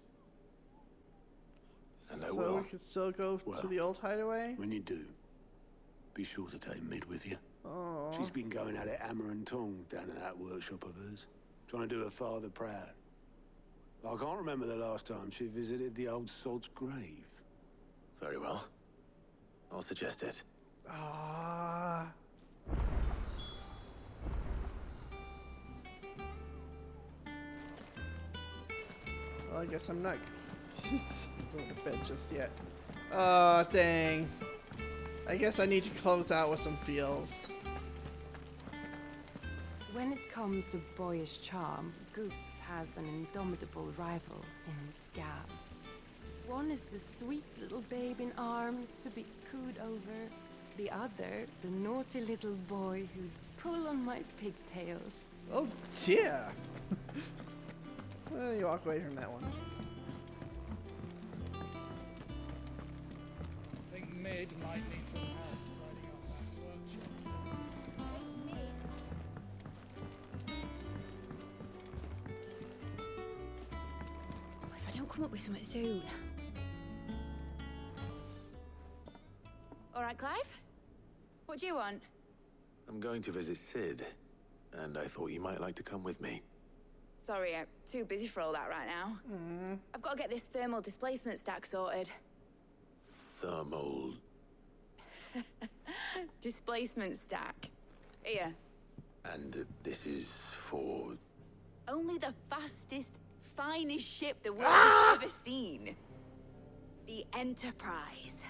And I so will. we can still go to the old hideaway? When you do, be sure to take Mid with you. Aww. She's been going at it hammer and tong down at that workshop of hers. Trying to do her father proud. I can't remember the last time she visited the old sod's grave. Very well. I'll suggest it. Ah. Well, I guess I'm not going to bed just yet. Oh, dang. I guess I need to close out with some feels. When it comes to boyish charm, Goops has an indomitable rival in Gab. One is the sweet little babe in arms to be cooed over. The other, the naughty little boy who'd pull on my pigtails. Oh, dear. Well, you walk away from that one. I think Mid might need some help tidying up that workshop. If I don't come up with something soon. All right, Clive? What do you want? I'm going to visit Sid, and I thought you might like to come with me. Sorry, I'm too busy for all that right now. I've got to get this thermal displacement stack sorted. Thermal... Displacement stack. Here. And this is for... Only the fastest, finest ship the world has ever seen. The Enterprise.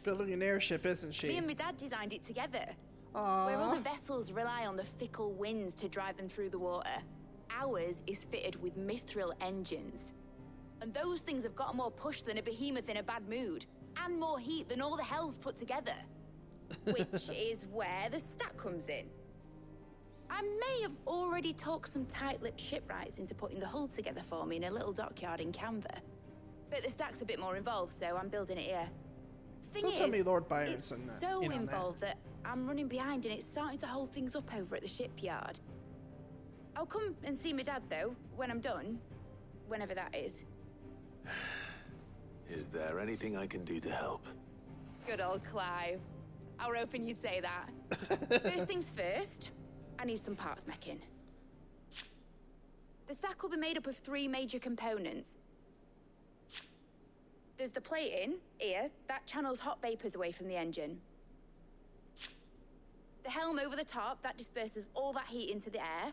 Building an airship, isn't she? Me and my dad designed it together. Aww. Where other vessels rely on the fickle winds to drive them through the water, ours is fitted with mithril engines. And those things have got more push than a behemoth in a bad mood, and more heat than all the hells put together. Which is where the stack comes in. I may have already talked some tight-lipped shipwrights into putting the hull together for me in a little dockyard in Canva. But the stack's a bit more involved, so I'm building it here. Thing Don't tell is, me Lord Byron's it's in that, so in on involved that I'm running behind and it's starting to hold things up over at the shipyard. I'll come and see my dad, though, when I'm done. Whenever that is. Is there anything I can do to help? Good old Clive. I was hoping you'd say that. First things first, I need some parts meching. The stack will be made up of 3 major components. There's the plating, here, that channels hot vapors away from the engine. The helm over the top, that disperses all that heat into the air.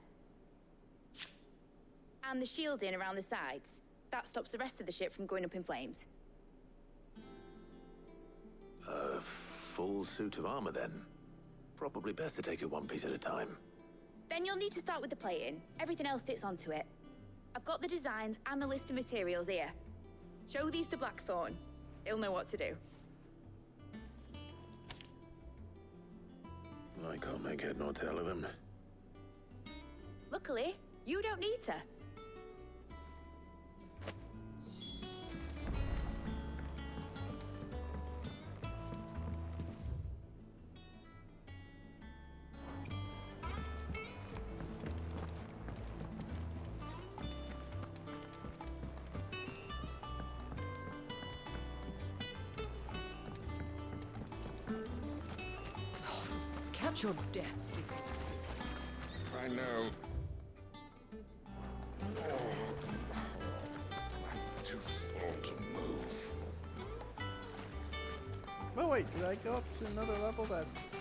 And the shielding around the sides. That stops the rest of the ship from going up in flames. A full suit of armor, then. Probably best to take it one piece at a time. Then you'll need to start with the plating. Everything else fits onto it. I've got the designs and the list of materials here. Show these to Blackthorn. He'll know what to do. I can't make head nor tail of them. Luckily, you don't need to. Catch your death, Sleepy. I know. I'm too full to move. Oh wait, did I go up to another level? That's...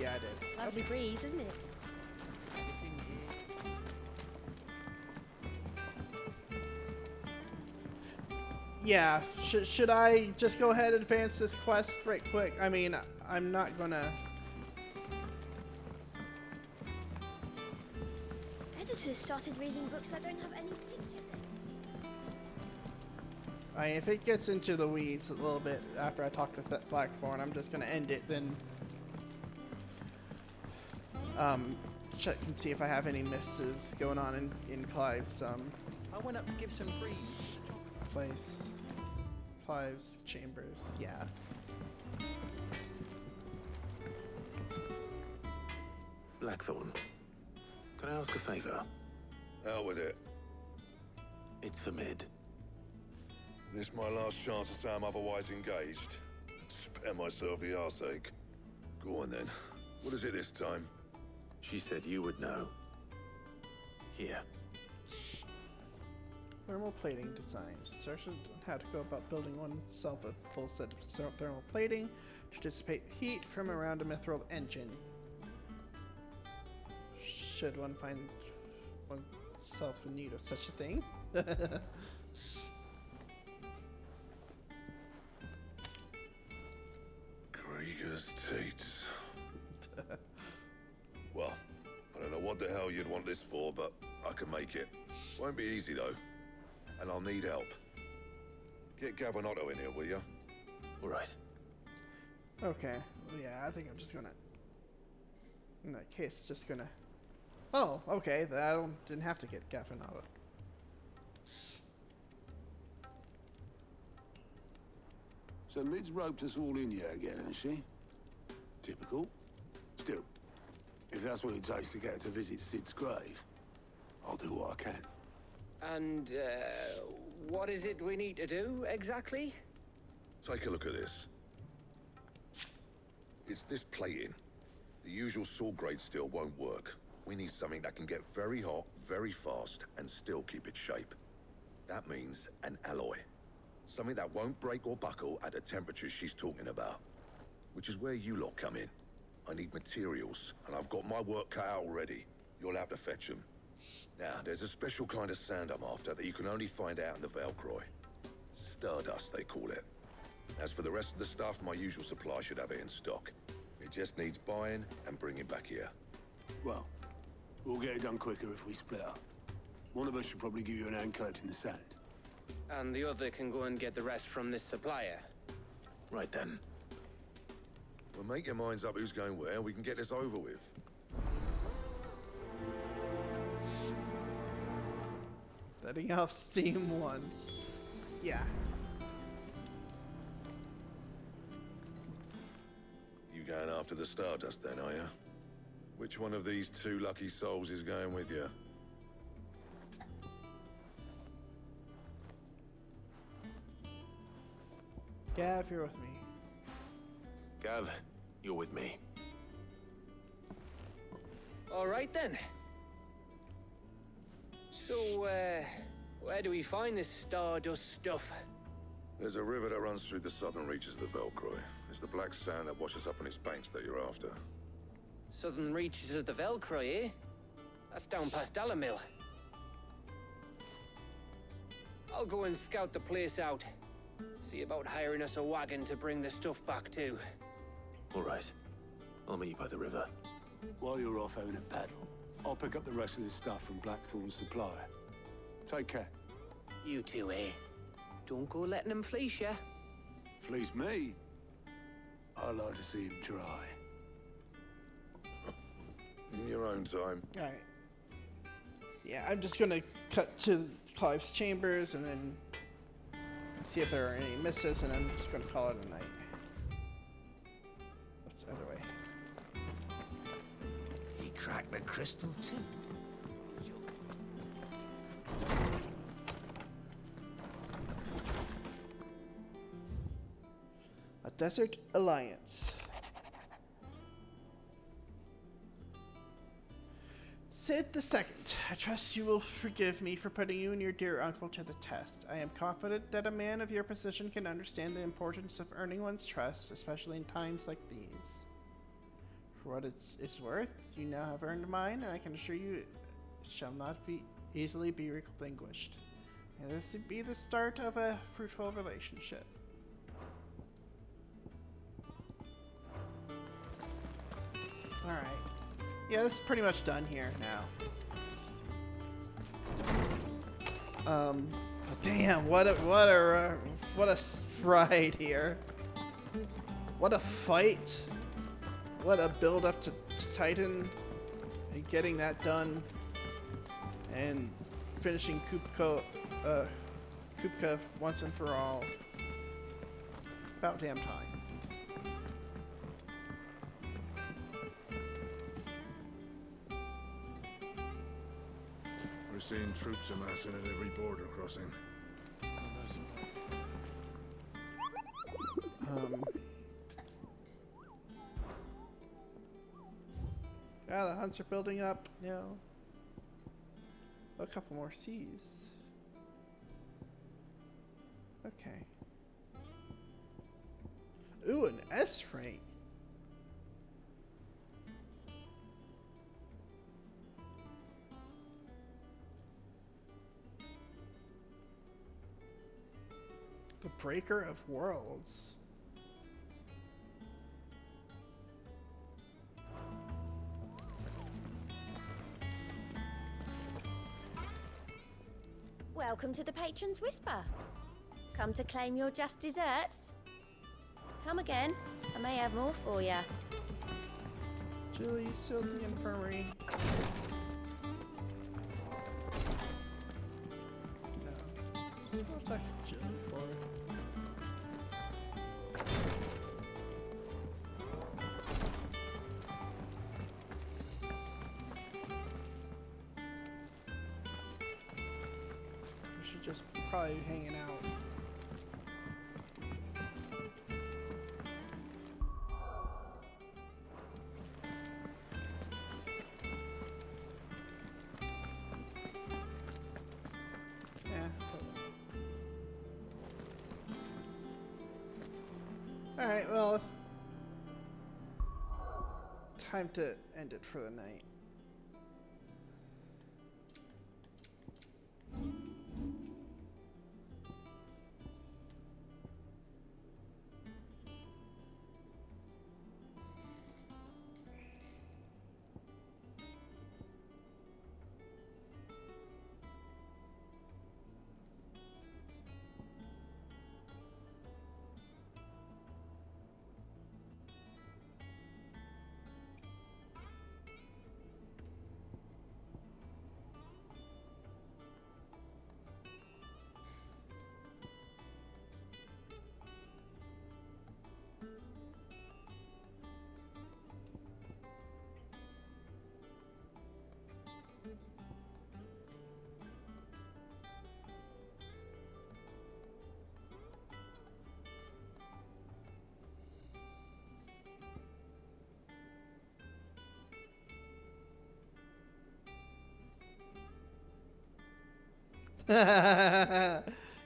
Yeah, I did. Lovely breeze, isn't it? Yeah, should I just go ahead and advance this quest right quick? I mean, I'm not gonna... daughters started reading books that don't have any pictures in. If it gets into the weeds a little bit after I talk to Blackthorn, I'm just gonna end it, then check and see if I have any missives going on in Clive's I went up to give some breeze to the dog. place. Clive's chambers, yeah. Blackthorn, can I ask a favor? Out with it. It's for Mid. This my last chance to say I'm otherwise engaged. Spare myself the arseache. Go on then. What is it this time? She said you would know. Here. Thermal plating designs. Instructions on how to go about building oneself a full set of thermal plating to dissipate heat from around a mithril engine. Should one find oneself in need of such a thing? Krieger's teats. Well, I don't know what the hell you'd want this for, but I can make it. Won't be easy though. And I'll need help. Get Gavinotto in here, will you? Alright. Okay. Well, yeah, I think I'm just gonna... In that case, just gonna... Oh, okay. I didn't have to get Gavinotto. So Mid's roped us all in here again, hasn't she? Typical. Still, if that's what it takes to get her to visit Sid's grave, I'll do what I can. And, what is it we need to do, exactly? Take a look at this. It's this plating. The usual sword grade steel won't work. We need something that can get very hot, very fast, and still keep its shape. That means an alloy. Something that won't break or buckle at the temperatures she's talking about. Which is where you lot come in. I need materials, and I've got my work cut out already. You'll have to fetch them. Now, there's a special kind of sand I'm after that you can only find out in the Velcroy. Stardust, they call it. As for the rest of the stuff, my usual supply should have it in stock. It just needs buying and bringing back here. Well, we'll get it done quicker if we split up. One of us should probably give you an hand coat in the sand. And the other can go and get the rest from this supplier. Right then. Well, make your minds up who's going where, we can get this over with. Setting off Steam 1. Yeah. You going after the Stardust then, are you? Which one of these two lucky souls is going with you? Gav, you're with me. Gav, you're with me. All right then. So, where do we find this Stardust stuff? There's a river that runs through the southern reaches of the Velcroy. It's the black sand that washes up on its banks that you're after. Southern reaches of the Velcroy, eh? That's down past Alamil. I'll go and scout the place out. See about hiring us a wagon to bring the stuff back to. All right. I'll meet you by the river. While you're off having a paddle, I'll pick up the rest of this stuff from Blackthorn's supplier. Take care. You two, eh? Don't go letting them fleece ya. Fleece me? I'd like to see him try. In your own time. Alright. Yeah, I'm just gonna cut to Clive's chambers and then see if there are any misses, and I'm just gonna call it a night. What's the other way? He cracked the crystal too. A Desert Alliance. Sid II, I trust you will forgive me for putting you and your dear uncle to the test. I am confident that a man of your position can understand the importance of earning one's trust, especially in times like these. For what it's worth, you now have earned mine, and I can assure you it shall not easily be relinquished. And this would be the start of a fruitful relationship. Alright. Yeah, this is pretty much done here now. But damn, what a ride here. What a fight. What a build up to Titan and getting that done and finishing Kupka once and for all. About damn time. We're seeing troops amassing at every border crossing. The hunts are building up, you know. A couple more C's. Okay. Ooh, an S rank. The Breaker of Worlds. Welcome to the Patron's Whisper. Come to claim your just desserts? Come again. I may have more for you. Julie, you still at the infirmary? No. Just talk to Julie for it. Just probably hanging out. Yeah. Alright, well, time to end it for the night.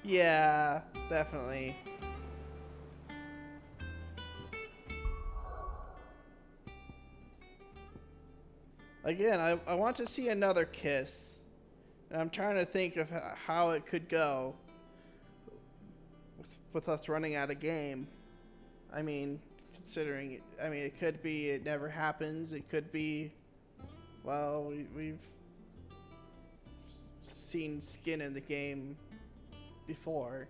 Yeah, definitely. Again, I want to see another kiss. And I'm trying to think of how it could go with us running out of game. I mean, considering, I mean, it could be it never happens. It could be, well, we've seen skin in the game before.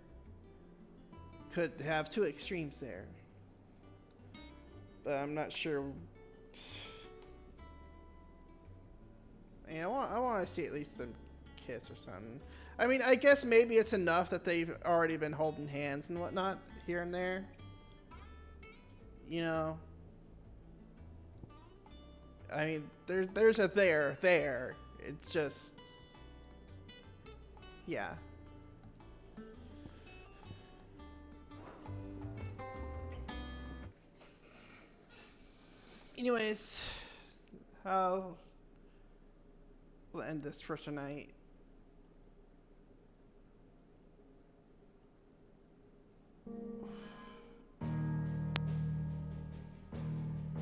Could have two extremes there. But I'm not sure. Yeah, I want to see at least some kiss or something. I mean, I guess maybe it's enough that they've already been holding hands and whatnot here and there. You know. I mean, there's a there. It's just, yeah. Anyways, we'll end this for tonight.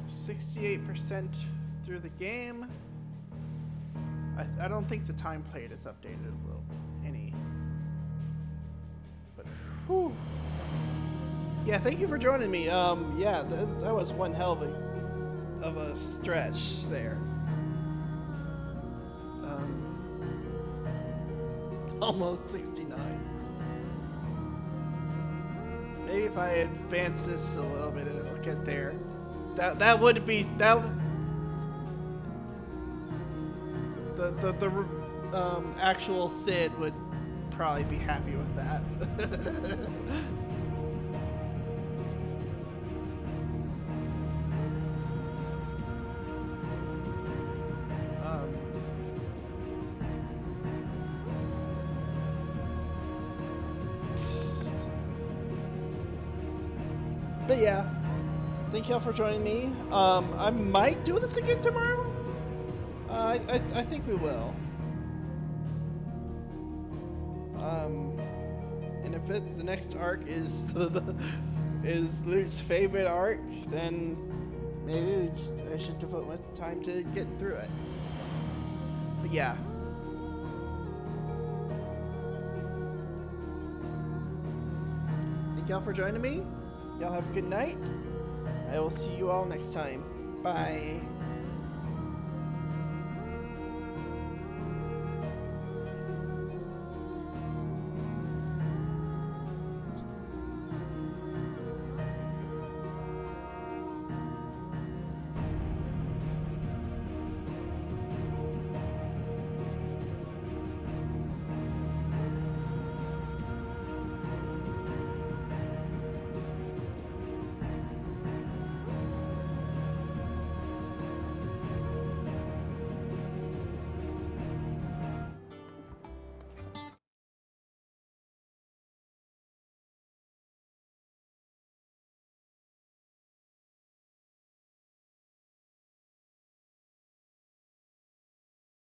%68 through the game. I don't think the time played is updated a little any. But whew. Yeah, thank you for joining me. Yeah, that was one hell of a stretch there. almost 69. Maybe if I advance this a little bit, it'll get there. That would be that. The actual Sid would probably be happy with that. But yeah, thank y'all for joining me. I might do this again tomorrow. I think we will. And if the next arc is is Luke's favorite arc, then maybe I should devote my time to get through it. But yeah. Thank y'all for joining me. Y'all have a good night. I will see you all next time. Bye.